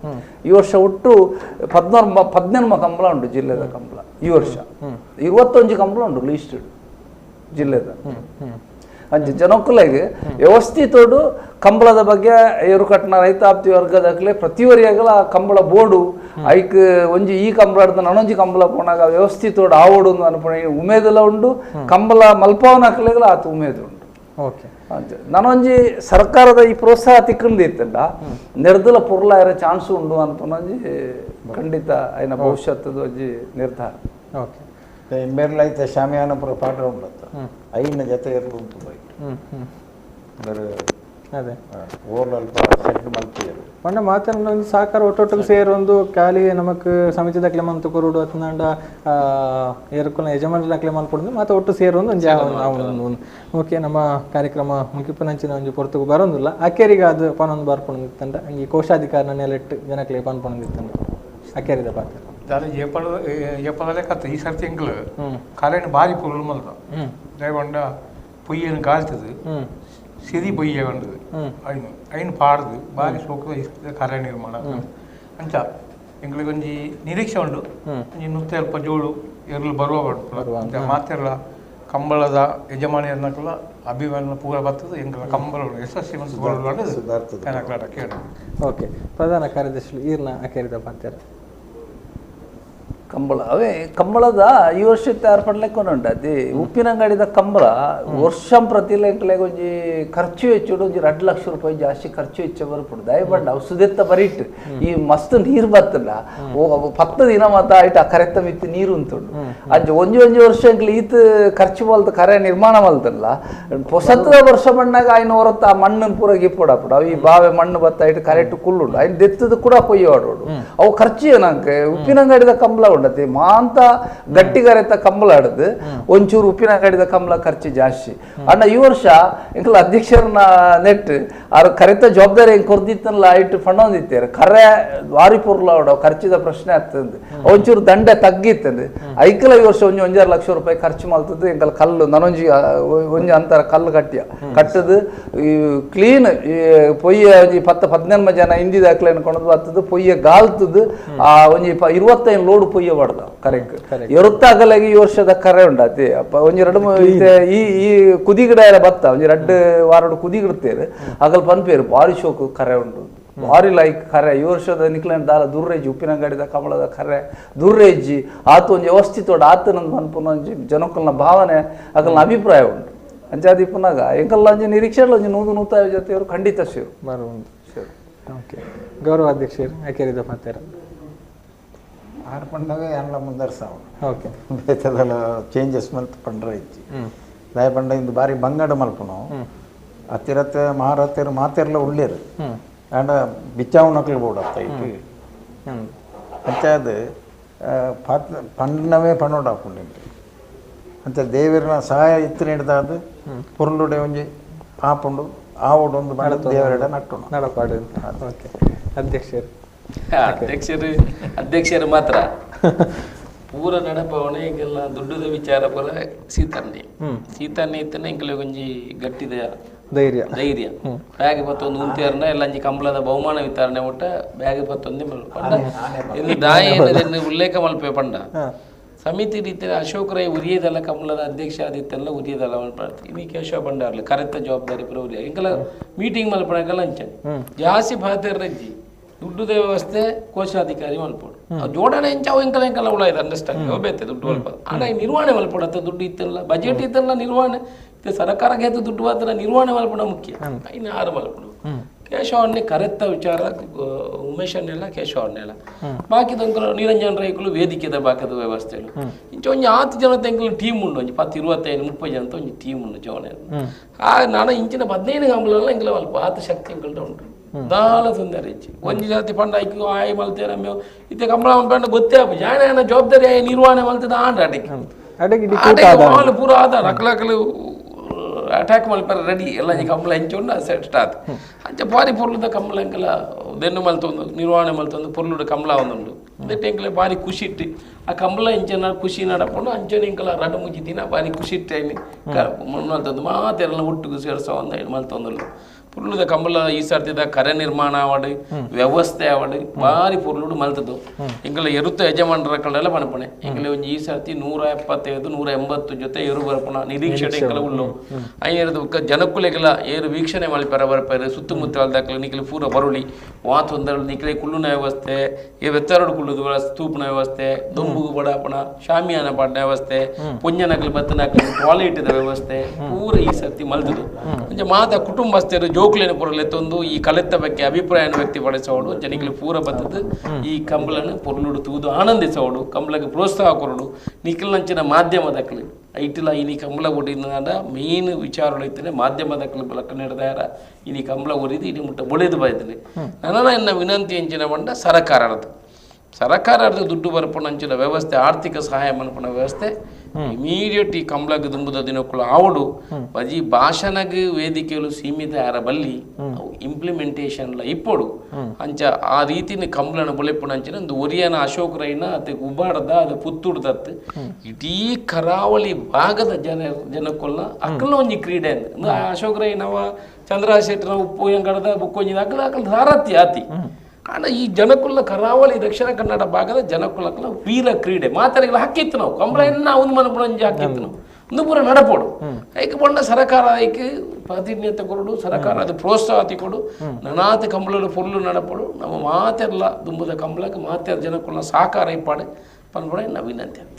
ಈ ವರ್ಷ ಒಟ್ಟು 14 ಕಂಬಳ ಉಂಟು ಜಿಲ್ಲೆದ ಕಂಬಳ ಈ ವರ್ಷ 21 ಕಂಬಳ ಉಂಟು ಲೀಸ್ಟ್ ಜಿಲ್ಲೆದ ಅಂಚೆ ಜನಕ್ಕಳಿಗೆ ವ್ಯವಸ್ಥಿತೋಡು ಕಂಬಳದ ಬಗ್ಗೆ ಏರು ಕಟ್ನ ರೈತಾಪ್ತಿ ವರ್ಗದಾಗಲೇ ಪ್ರತಿವರಿಯಾಗಲ ಕಂಬಳ ಬೋರ್ಡು ಐಕ್ ಒಂಜಿ ಈ ಕಂಬಳ ನನೊಂಜಿ ಕಂಬಳ ಪೋನಾಗ ವ್ಯವಸ್ಥಿತೋಡು ಆವೋಡು ಅನ್ಪಣೆ ಉಮೇದೆಲ್ಲ ಉಂಡು ಕಂಬಳ ಮಲ್ಪವನ ಹಾಕಲೆಗಲ ಆತ ಉಮೇದು ಉಂಟು ಓಕೆ ಅಂಚೆ ನನೊಂಜಿ ಸರ್ಕಾರದ ಈ ಪ್ರೋತ್ಸಾಹ ತಿಕ್ಕಂದು ಇತ್ತಂಡ ನಿರ್ದಲ ಪುರ್ಲ ಇರೋ ಚಾನ್ಸ್ ಉಂಡು ಅನ್ಪೊಂಜಿ ಖಂಡಿತ ಐನ ಭವಿಷ್ಯತ್ತದ ಒಂಜಿ ನಿರ್ಧಾರ ಓಕೆ ಎಂಬೆರ್ಲೈತೆ ಶಾಮಿಯಾನ ಪುರ ಪಾಠ ಉಂಡತ್ತ ಐನ ಜೊತೆ ಇರ್ಲು ಉಂಟು ಬೈಟ್ ಅದೇ ಓರ್ಲು ಅಲ್ಪ ಸೆಟ್ ಮಲ್ತಿಯರು ಪಂಡ ಮಾತನ್ನ ಒಂದು ಸಾಕಾರ ಒಟ್ಟೊಟ್ಟಿಗೆ ಸೇರೊಂದು ಖಾಲಿ ನಮಕ್ ಸಮಿತಿದ ಕ್ಲೆಮಂತ ಕೊರುಡು ಅತ್ನಾಂಡ ಏರ್ಕೊಲ್ಲ ಯಜಮಾನರ ಕ್ಲೆಮಂತ ಕೊಡುದು ಮತ್ತೆ ಒಟ್ಟು ಸೇರೊಂದು ಒಂದು ಓಕೆ ನಮ್ಮ ಕಾರ್ಯಕ್ರಮ ಮುಗಿಪನಂಚಿನ ಒಂದು ಪೊರ್ತುಗು ಬರೋದಿಲ್ಲ ಅಕ್ಕೇರಿಗೆ ಅದು ಪನೊಂದು ಬರ್ಪೊಂದಿತ್ತಂಡ ಈ ಕೋಶಾಧಿಕಾರನ ನೆಲೆಟ್ಟು ಜನಕ್ಲೆ ಪನ್ಪೊಂದಿತ್ತಂಡ ಅಕ್ಕೇರಿದ ಪಾತ್ರ ದಾದ ಏಪದಲ್ಲೇ ಕತ್ತ ಈ ಸರ್ತಿ ಎಂಕ್ಲು ಕಾಲೇನು ಭಾರಿ ಪೊರುಳು ಮಲ್ದ ದಯವಂಡ பொய்யன்னு காய்ச்சது சிதி பொய்ய கண்டது ஐன்னு பாடுது ಭಾರಿ ಸೋಕದ ಕಾರ್ಯ ನಿರ್ಮಾಣ ಅಂಚ ಎಂಗ್ಳಿಗೆ ಒಂಜಿ ನಿರೀಕ್ಷೆ ಉಂಡು ಒಂಜಿ 170 ಜೋಳು ಎರಲು ಬರುವ ಮಾತೆಲ್ಲ ಕಂಬಳದ ಯಜಮಾನಿಯರ್ನಕ್ಕೆಲ್ಲ ಅಭಿಮಾನ ಪೂರ ಬರ್ತದೆ ಎಂಗಳ ಕಂಬಳ ಯಶಸ್ವಿ ಮತ್ತು ಕೇಳಿ ಓಕೆ ಪ್ರಧಾನ ಕಾರ್ಯದರ್ಶಿ ಈರ್ನ ಅಕೇರಿದ ಪಾತ್ರ ಕಂಬಳ ಅವೇ ಕಂಬಳದ ಈ ವರ್ಷಕ್ಕೆ ಏರ್ಪಡ್ಲಿಕ್ಕೆ ಅದೇ ಉಪ್ಪಿನಂಗಡಿದ ಕಂಬಳ ವರ್ಷ ಪ್ರತಿಲೆಂಕ್ಲೆಗೆ ಒಂಜಿ ಖರ್ಚು ಹೆಚ್ಚುಡು ಒಂಜಿ 2 ಲಕ್ಷ ರೂಪಾಯಿ ಜಾಸ್ತಿ ಖರ್ಚು ಹೆಚ್ಚು ಬರ್ಪುಡು ದಯಬಂಡ ಅವು ಸುದೆತ್ತ ಬರೀಟ್ ಈ ಮಸ್ತ್ ನೀರು ಬರ್ತಲ್ಲ 10 ದಿನ ಮಾತ ಆಯ್ತು ಆ ಕರೆತ್ತ ಮಿತ್ತು ನೀರು ಉಂಟುಂಡು ಅಜ್ಜ ಒಂಜಿ ವರ್ಷ ಈತ ಖರ್ಚು ಮಲ್ತ ಕರೆ ನಿರ್ಮಾಣ ಮಲ್ತಲ್ಲ ಹೊಸತ್ತದ ವರ್ಷ ಬಣ್ಣಾಗ ಆಯ್ನ ಹೊರತ್ತ ಆ ಮಣ್ಣನ್ನು ಪೂರ ಗಿಪ್ಪುಡಾಪುಡು ಅವು ಈ ಬಾವೆ ಮಣ್ಣು ಬತ್ತ ಇಟ್ಟು ಕರೆಕ್ಟ್ ಕುಲ್ಲುಂಡು ಆಯ್ನ ದೆತ್ತದ ಕೂಡ ಕೊಯ್ಯಾಡೋಡು ಅವು ಖರ್ಚು ಏನಂಕೆ ಉಪ್ಪಿನಂಗಡಿದ ಕಂಬಳ ಉಂಡತಿ ಮಾಂತ ಗಟ್ಟಿಗರೆತ ಕಂಬಳ ಆಡದು ಒಂಚೂರು ಉಪ್ಪಿನಂಗಡಿದ ಕಂಬಳ ಖರ್ಚು ಜಾಸ್ತಿ ಅಣ್ಣ ಈ ವರ್ಷ ಎಂಕಲ ಅಧ್ಯಕ್ಷರನ್ನ ನೆಟ್ ಅವ್ರ ಕರೆತ ಜವಾಬ್ದಾರಿ ಹೆಂಗೆ ಕೊರ್ದಿತ್ತಲ್ಲ ಇಟ್ಟು ಫಂಡ್ ಹೊಂದಿತ್ತೇರೆ ಕರೆ ವಾರಿ ಪೂರ್ಲ ಅವಡ ಖರ್ಚಿದ ಪ್ರಶ್ನೆ ಆಗ್ತದೆ ಒಂಚೂರು ದಂಡೆ ತಗ್ಗಿತ್ತಂದು ಐಕಲ ಈ ವರ್ಷ 1 ಲಕ್ಷ ರೂಪಾಯಿ ಖರ್ಚು ಮಾಡ್ತದ್ದು ಎಂಕಲ್ ಕಲ್ಲು ನನೊಂಜಿ ಒಂಜಿ ಅಂತರ ಕಲ್ಲು ಕಟ್ಟದು ಈ ಕ್ಲೀನ್ ಈ ಪೊಯ್ಯ ಒಂಜಿ 10-15 ಜನ ಹಿಂದಿದ ಹಾಕ್ಲೆ ಅನ್ಕೊಂಡದು ಬರ್ತದ್ದು ಪೊಯ್ಯ ಗಾಲ್ತದ್ದು ಆ ಒಂಜಿ 25 ಲೋಡ್ ಪೊಯ್ಯ ಬಡ್ದ ಕರೆಕ್ಟ್ ಎರುತ್ತಾಗಲಾಗಿ ಈ ವರ್ಷದ ಕರೆ ಉಂಡತಿ ಒಂಜಿ 2 ಈ ಕುದಿಗಿಡ ಎಲ್ಲ ಬತ್ತ ಒಂಜಿ 2 ವಾರ ಕುದಿಗಿಡ್ತೇವೆ ಆಗಲ್ ಪನ್ಪೇರು ಭಾರಿ ಶೋಕು ಕರೆ ಉಂಟು ಭಾರಿ ಲೈಕ್ ಕರೆ ಈ ವರ್ಷದ ನಿಕ್ಲೆಂಟ್ ದಾಲ ದುರ್ರೇಜಿ ಉಪ್ಪಿನಂಗಡಿದ ಕಮಲದ ಕರೆ ದುರ್ರೇಜಿ ಆತ ಒಂದು ವ್ಯವಸ್ಥಿತೋಡು ಆತನಂದು ಮನ್ಪುನ ಒಂಜಿ ಜನಕ್ಕಲ್ನ ಭಾವನೆ ಆಗಲ್ನ ಅಭಿಪ್ರಾಯ ಉಂಟು ಅಂಚಾದಿ ಪುನಗ ಎಂಕಲ್ಲ ಒಂಜಿ ನಿರೀಕ್ಷೆ ಒಂಜಿ 100-150 ಜೊತೆಯವರು ಖಂಡಿತ ಸೇರು ಬರುವುದು ಓಕೆ ಗೌರವಾಧ್ಯಕ್ಷರು ಯಾಕೆರಿದ ಮಾತಾರ ಆರು ಪಂಡಗೆ ಎಲ್ಲ ಮುಂದರ್ಸಾವ ಓಕೆ ಬೇತದಲ್ಲ ಚೇಂಜಸ್ ಮಲ್ತ್ ಪಂಡ್ರ ಇಜ್ಜಿ ದಾಯ ಪಂಡ ಇಂದು ಬಾರಿ ಬಂಗಡ ಮಲ್ಪುನು ಹತ್ತಿರತ್ತೆ ಮಹಾರಥರು ಮಾತೆರ್ಲ ಉಳ್ಳೇರು ಆಂಡ ಬಿಚ್ಚಾವನಕ್ಲು ಬೋಡತ್ತ ಇಟ್ಟು ಅಂಚಾದ ಪಂಡವೇ ಪಣ್ಣೋಡಾಪುಂಡು ಅಂತ ದೇವರನ ಸಹಾಯ ಇತ್ತು ನೀಡಿದಾದ ಪುರುಳುಡೆ ಒಂಜಿ ಆಪುಂಡು ಆವಡು ಒಂದು ಬಂಡ ದೇವರೆಡ ನಟ್ಟು ನಡಪಾಡು ಓಕೆ ಅಧ್ಯಕ್ಷರು ಅಧ್ಯಕ್ಷರು ಮಾತ್ರ ಪೂರ ನಡಪವಣೆ ಈಗೆಲ್ಲ ದುಡ್ಡದ ವಿಚಾರ ಪರ ಸೀತನ್ನೇ ಇತ್ತನೆ ಇಂಕಲೆ ಒಂಜಿ ಗಟ್ಟಿದ ಧೈರ್ಯ ಬ್ಯಾಗ್ ಪತ್ತೊಂದು ಉಂತೇರ್ನ ಎಲ್ಲ ಅಂಜಿ ಕಂಬಳದ ಬಹುಮಾನ ವಿತರಣೆ ಒಟ್ಟ ಬ್ಯಾಗ್ ಪತ್ತೊಂದೇ ಪಂಡ ಇನ್ನು ದಾಯ ಉಲ್ಲೇಖ ಮಲ್ಪೆ ಪಂಡ ಸಮಿತಿ ರೀತಿಯ ಅಶೋಕ್ ರೈ ಉರಿಯದಲ್ಲ ಕಂಬಳದ ಅಧ್ಯಕ್ಷ ಆದಿತ್ತೆಲ್ಲ ಉರಿಯದಲ್ಲ ಮಲ್ಪಾಡ್ತಿ ಇನ್ನು ಕೇಶವ ಬಂಡಾರ್ಲಿ ಕರೆತ್ತ ಜವಾಬ್ದಾರಿ ಪುರ ಉರಿಯ ಇಂಕಲ ಮೀಟಿಂಗ್ ಮಲ್ಪಣಕಲ್ಲ ಅಂಚನೆ ಜಾಸ್ತಿ ಭಾತಿರ್ರಜ್ಜಿ ದುಡ್ಡು ವ್ಯವಸ್ಥೆ ಕೋಶಾಧಿಕಾರಿ ಮಲ್ಪೋಡು ಜೋಡಣೆ ಎಂಚಾವು ಎಂಕಲ ಉಳಾಯ್ತು ಅಂಡರ್ಸ್ಟ್ಯಾಂಡ್ ಬೇತೆ ದುಡ್ಡು ಮಲ್ಪ ಆಗ ನಿರ್ವಹಣೆ ಮಲ್ಪಡತ್ತ ದುಡ್ಡು ಇತ್ತಲ್ಲ ಬಜೆಟ್ ಇತ್ತಲ್ಲ ನಿರ್ವಹಣೆ ಸರ್ಕಾರಕ್ಕೆ ಆಯ್ತು ದುಡ್ಡು ಮಾತ್ರ ನಿರ್ವಹಣೆ ಮಲ್ಪಡ ಮುಖ್ಯ ಇನ್ನು 6 ಮಲ್ಪಡು ಕೇಶವಣ್ಣೆ ಕರೆತ್ತ ವಿಚಾರ ಉಮೇಶನ್ನೆಲ್ಲ ಕೇಶವಣ್ಣೆಲ್ಲ ಬಾಕಿದ ನಿರಂಜನ್ ರೈಕುಲು ವೇದಿಕೆದ ಬಾಕದ ವ್ಯವಸ್ಥೆಗಳು ಇಂಚ ಒಂಜಿ 10 ಜನ ತೆಂಕಲು ಟೀಮ್ ಉಂಡು ಒಂಜಿ 10, 25, 30 ಜನ ಒಂಜಿ ಟೀಮ್ ಉಂಡು ಜವನ ನಾನು ಇಂಚಿನ 15 ಕಂಬಳೆಲ್ಲ ಇಂಕಲ ಮಲ್ಪ ಆತ ಶಕ್ತಿ ಇಂಕಲ್ಟ ಉಂಟು ದಾಲ ತೊಂದರೆ ಇಚ್ಚಿ ಒಂಜಿ ಜಾತಿ ಪಂಡ ಆಯ್ಕೆ ಆಯ್ ಮಲ್ತೇನೆ ಮೇವು ಇತ್ತೆ ಕಂಬಳ ಪಂಡ ಗೊತ್ತೇ ಆಪು ಜಾಣ ಜವಾಬ್ದಾರಿ ನಿರ್ವಹಣೆ ಮಲ್ತದ ಆಟ ಪೂರ ಆದ ನಕ್ಲಕಲು ಅಟ್ಯಾಕ್ ಮಲ್ಪರ ರೆಡಿ ಎಲ್ಲ ಕಂಬಳ ಹೆಂಚೊಂಡು ಸೆಟ್ ಆದ ಅಂಚೆ ಭಾರಿ ಪೊರ್ಲುದ ಕಂಬಳ ಎಂಕಲ ದೆನ್ನು ಮಲ್ತೊಂದು ನಿರ್ವಹಣೆ ಮಲ್ತೊಂದು ಪೊರ್ಲುಡ ಕಂಬಳ ಒಂದುಂಡು ಅದಕ್ಕೆ ಎಂಕಲೆ ಭಾರಿ ಖುಷಿ ಇಟ್ಟು ಆ ಕಂಬಳ ಇಂಚನ ಖುಷಿ ನಡಪುಂಡು ಅಂಚನೆ ಎಂಕಲ 2-3 ದಿನ ಭಾರಿ ಖುಷಿ ಇಟ್ಟೇನಿ ಮಲ್ತೊಂದು ಮಾತೆಲ್ಲ ಒಟ್ಟಿಗೆ ಸೇರ್ಸೋ ಒಂದು ಮಲ್ತೊಂದು ಪುರ್ಲುದ ಕಂಬಳ ಈ ಸರ್ತಿದ ಕರೆ ನಿರ್ಮಾಣ ಆವಡು ವ್ಯವಸ್ಥೆ ಆವಡು ಭಾರಿ ಪುರ್ಲುಡು ಮಲ್ತದ್ದು ಎಂಕಲ ಎರುತ್ತ ಯಜಮಾನರ ಕಳೆಲ್ಲ ಪಣಪಣೆ ಎಂಕಲೆ ಒಂಜಿ ಈ ಸರ್ತಿ 175-180 ಜೊತೆ ಏರು ಬರ್ಪಣ ನಿರೀಕ್ಷೆ ಎಂಕಲ ಉಳ್ಳು ಐದು ಜನಕ್ಕುಲೆಗೆಲ್ಲ ಏರು ವೀಕ್ಷಣೆ ಮಲ್ಪೆರ ಬರ್ಪೇರು ಸುತ್ತಮುತ್ತ ಅಲ್ದಾಕಲ ನಿಖಲೆ ಪೂರ ಬರುಳಿ ವಾತೊಂದರಳು ನಿಖಲೆ ಕುಳ್ಳುನ ವ್ಯವಸ್ಥೆ ಈ ಬೆತ್ತರಡು ಕುಳ್ಳುದು ಸ್ತೂಪನ ವ್ಯವಸ್ಥೆ ದೊಂಬುಗು ಬಡಾಪಣ ಶಾಮಿಯಾನ ಪಡ್ಡ ವ್ಯವಸ್ಥೆ ಪುಂಜನಕಲು ಬತ್ತನಕಲು ಟಾಯ್ಲೆಟ್ ವ್ಯವಸ್ಥೆ ಪೂರ ಈ ಸರ್ತಿ ಮಲ್ತದ್ದು ಅಂಚೆ ಮಾತ ಕುಟುಂಬಸ್ಥರು ಜೋಕ್ಲೇನ ಪುರಲೆತ್ತೊಂದು ಈ ಕಲೆತ್ತ ಬಗ್ಗೆ ಅಭಿಪ್ರಾಯವನ್ನು ವ್ಯಕ್ತಪಡಿಸೋಡು ಜನಗಳಿಗೆ ಪೂರ ಬರ್ತದ್ದು ಈ ಕಂಬಳನ್ನು ಪೊರ್ಲುಡು ತೂದು ಆನಂದಿಸೋಡು ಕಂಬಳಕ್ಕೆ ಪ್ರೋತ್ಸಾಹ ಕೊರಡು ನಿಖಿಲ್ನಂಚಿನ ಮಾಧ್ಯಮದಕ್ಕಲಿ ಐಟಿಲ ಇನಿ ಕಂಬಳ ಒಡಿದ ಮೇನ್ ವಿಚಾರಗಳು ಇರ್ತೇನೆ ಮಾಧ್ಯಮದ ಲಕ್ಕ ನಡೆದಾರ ಇನಿ ಕಂಬಳ ಒರಿದು ಇನಿ ಮುಟ್ಟ ಬೊಳೆದು ಬಾಯ್ತೇನೆ ನನ್ನ ಎನ್ನ ವಿನಂತಿ ಎಂಚಿನ ಬಂಡ ಸರಕಾರದ ದುಡ್ಡು ಬರ್ಪಣ ಅಂಚಿನ ವ್ಯವಸ್ಥೆ ಆರ್ಥಿಕ ಸಹಾಯ ಮನ್ಪಣ ವ್ಯವಸ್ಥೆ ಇಮಿಡಿಯೇಟ್ ಈ ಕಂಬಳಗ ದುಂಬುದ ದಿನಕ್ಕೂ ಆವಡು ಬಜಿ ಭಾಷಣಗ ವೇದಿಕೆಗಳು ಸೀಮಿತ ಯಾರ ಬಲ್ಲಿ ಇಂಪ್ಲಿಮೆಂಟೇಷನ್ ಇಪ್ಪಡು ಅಂಚ ಆ ರೀತಿನ ಕಂಬಳನ ಬೊಳೆಪಣ ಅಂಚಿನ ಒಂದು ಒರಿಯನ ಅಶೋಕ್ ರೈನ ಅತ್ತೆ ಉಬಾಡದ ಅದು ಪುತ್ತೂಡ್ದತ್ ಇಡೀ ಕರಾವಳಿ ಭಾಗದ ಜನಕ್ಕೊಲ್ಲ ಅಕ್ಕಲ ಒಂಜಿ ಕ್ರೀಡೆ ಅಂದ ಅಶೋಕ್ ರೈನವ ಚಂದ್ರಶೇಖರ ಉಪ್ಪು ಹೆಂಗಡದ ಬುಕ್ಕೊಂಜಿ ಅಕ್ಕಲ ಸಾರಥ್ಯ ಆತಿ ಆನ ಈ ಜನಕ್ಕುಲ್ಲ ಕರಾವಳಿ ದಕ್ಷಿಣ ಕನ್ನಡ ಭಾಗದ ಜನಕ್ಕುಲ್ಲಕ್ಕಲ್ಲ ವೀರ ಕ್ರೀಡೆ ಮಾತಾಡಿಗಳ ಹಾಕಿತ್ತು ನಾವು ಕಂಬಳ ಒಂದು ಮನಪುರಂಜಿ ಹಾಕಿತ್ತು ನಾವು ಒಂದು ಪೂರ ನಡಪೋಡು ಐಕೆ ಬಂಡ ಸರಕಾರ ಐಕೆ ಪ್ರಾತಿನಿಧ್ಯ ಕೊಡು ಸರಕಾರ ಅದು ಪ್ರೋತ್ಸಾಹ ಕೊಡು ನನಾತ ಕಂಬಳ ಫುಲ್ಲು ನಡಪೋಡು ನಮ್ಮ ಮಾತೆಲ್ಲ ದುಂಬದ ಕಂಬಳಕ್ಕೆ ಮಾತೆ ಜನಕ್ಕುಲ್ಲ ಸಹಕಾರ ಇಪ್ಪಾಡು ಪನ್ಪಡ ನಾವು ವಿನಂತಿ ಅಂತ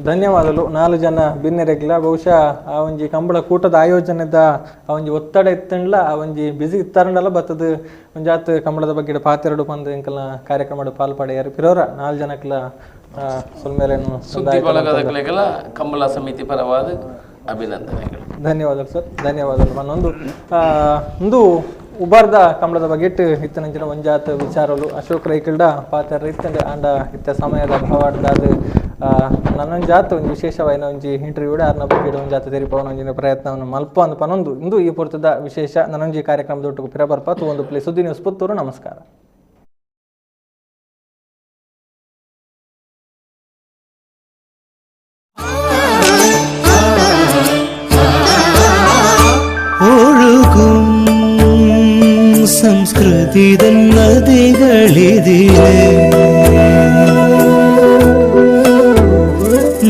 ಧನ್ಯವಾದಗಳು 4 ಜನ ಬಿನ್ನೆರೆಗ್ಲ ಬಹುಶಃ ಆ ಒಂಜಿ ಕಂಬಳ ಕೂಟದ ಆಯೋಜನೆದ ಆ ಒಂಜಿ ಒತ್ತಡ ಇತ್ತಂಡ್ಲ ಆ ಒಂಜಿ ಬಿಸಿ ಇತ್ತಾರಂಡಲ್ಲ ಬತ್ತದ ಒಂಜಾತ್ ಕಂಬಳದ ಬಗ್ಗೆ ಪಾತೆರಡು ಬಂದು ಇಂಕಲ್ನ ಕಾರ್ಯಕ್ರಮ ಪಾಲ್ಪಡೆಯಾರು ಪಿರೋರ 4 ಜನಕ್ಲ ಸುಲ್ಮೇಲೇನು ಸುದ್ದಿ ಬಳಗದಕ್ಲೆಲ್ಲ ಕಂಬಳ ಸಮಿತಿ ಪರವಾದ ಅಭಿನಂದನೆಗಳು. ಧನ್ಯವಾದಗಳು ಸರ್, ಧನ್ಯವಾದಗಳು. ಒಂದು ಉಬಾರ್ದ ಕಂಬಳದ ಬಗ್ಗೆ ಇತ್ತನಂಚಿನ ಒಂಜಾತ್ ವಿಚಾರಗಳು ಅಶೋಕ್ ರೈಕಲ್ಡ ಪಾತ್ರ ಇತ್ತಂಡ ಆಂಡ ಇತ್ತ ಸಮಯದ ಭಾವಾಡ್ದಾದ ನನ್ನೊಂದು ಜಾತ ಒಂದು ವಿಶೇಷವಾದ ಒಂಜಿ ಇಂಟರ್ವ್ಯೂಡ್ ಆರ್ನ ಬಗ್ಗೆ ಒಂದು ಜಾತ ತೆರಿಪವನ ಒಂಜಿನ ಪ್ರಯತ್ನವನ್ನು ಮಲ್ಪ ಅಂದ್ ಪನೊಂದು ಇಂದು ಈ ಪೂರ್ತದ ವಿಶೇಷ ನನ್ನೊಂಜಿ ಕಾರ್ಯಕ್ರಮದ ಒಟ್ಟಿಗೆ ಪಿರಬರ್ಪ ಒಂದು ಪ್ಲೇ ಸುದ್ದಿ ನ್ಯೂಸ್ ಪುತ್ತೂರು. ನಮಸ್ಕಾರ. ಸಂಸ್ಕೃತಿ ನದಿಗಳಿದಿವೆ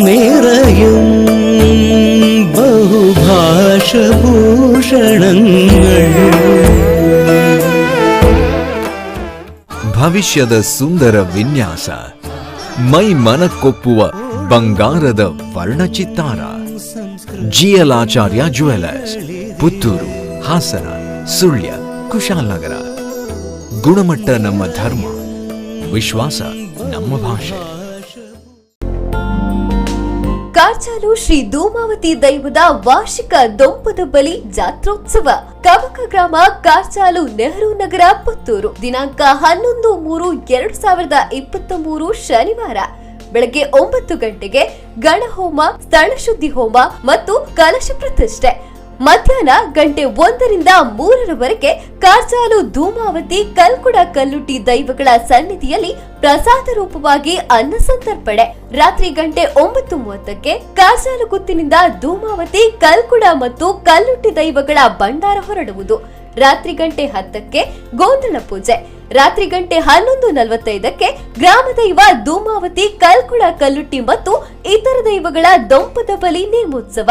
നിറയും ബഹുഭാഷഭൂഷണങ്ങൾ ಭವಿಷ್ಯದ ಸುಂದರ ವಿನ್ಯಾಸ ಮೈ ಮನಕ್ಕೊಪ್ಪುವ ಬಂಗಾರದ ವರ್ಣಚಿತ್ತಾರ ಜಿಎಲ್ ಆಚಾರ್ಯ ಜ್ಯುವೆಲರ್ಸ್ ಪುತ್ತೂರು, ಹಾಸನ, ಸುಳ್ಯ, ಕುಶಾಲನಗರ. ಗುಣಮಟ್ಟ ನಮ್ಮ ಧರ್ಮ, ವಿಶ್ವಾಸ ನಮ್ಮ ಭಾಷೆ. ಕಾರ್ಚಾಲು ಶ್ರೀ ಧೂಮಾವತಿ ದೈವದ ವಾರ್ಷಿಕ ದೊಂಪದ ಬಲಿ ಜಾತ್ರೋತ್ಸವ ಕವಕ ಗ್ರಾಮ ಕಾರ್ಚಾಲು ನೆಹರು ನಗರ ಪುತ್ತೂರು ದಿನಾಂಕ 11/3/2023 ಶನಿವಾರ ಬೆಳಗ್ಗೆ 9 ಗಂಟೆಗೆ ಗಣಹೋಮ, ಸ್ಥಳಶುದ್ಧಿ ಹೋಮ ಮತ್ತು ಕಲಶ ಪ್ರತಿಷ್ಠೆ. ಮಧ್ಯಾಹ್ನ 1 ರಿಂದ 3 ಕಾರ್ಚಾಲು ಧೂಮಾವತಿ ಕಲ್ಕುಡ ಕಲ್ಲುಟ್ಟಿ ದೈವಗಳ ಸನ್ನಿಧಿಯಲ್ಲಿ ಪ್ರಸಾದ ರೂಪವಾಗಿ ಅನ್ನ ಸಂತರ್ಪಣೆ. ರಾತ್ರಿ 9:30 ಕಾರ್ಚಾಲು ಗುತ್ತಿನಿಂದ ಧೂಮಾವತಿ ಕಲ್ಕುಡ ಮತ್ತು ಕಲ್ಲುಟ್ಟಿ ದೈವಗಳ ಭಂಡಾರ ಹೊರಡುವುದು. ರಾತ್ರಿ 10:00 ಗೋಂದಳ ಪೂಜೆ. ರಾತ್ರಿ 11:45 ಗ್ರಾಮ ದೈವ ಧೂಮಾವತಿ ಕಲ್ಕುಡ ಕಲ್ಲುಟ್ಟಿ ಮತ್ತು ಇತರ ದೈವಗಳ ದೊಂಪದ ಬಲಿ ನೇಮೋತ್ಸವ.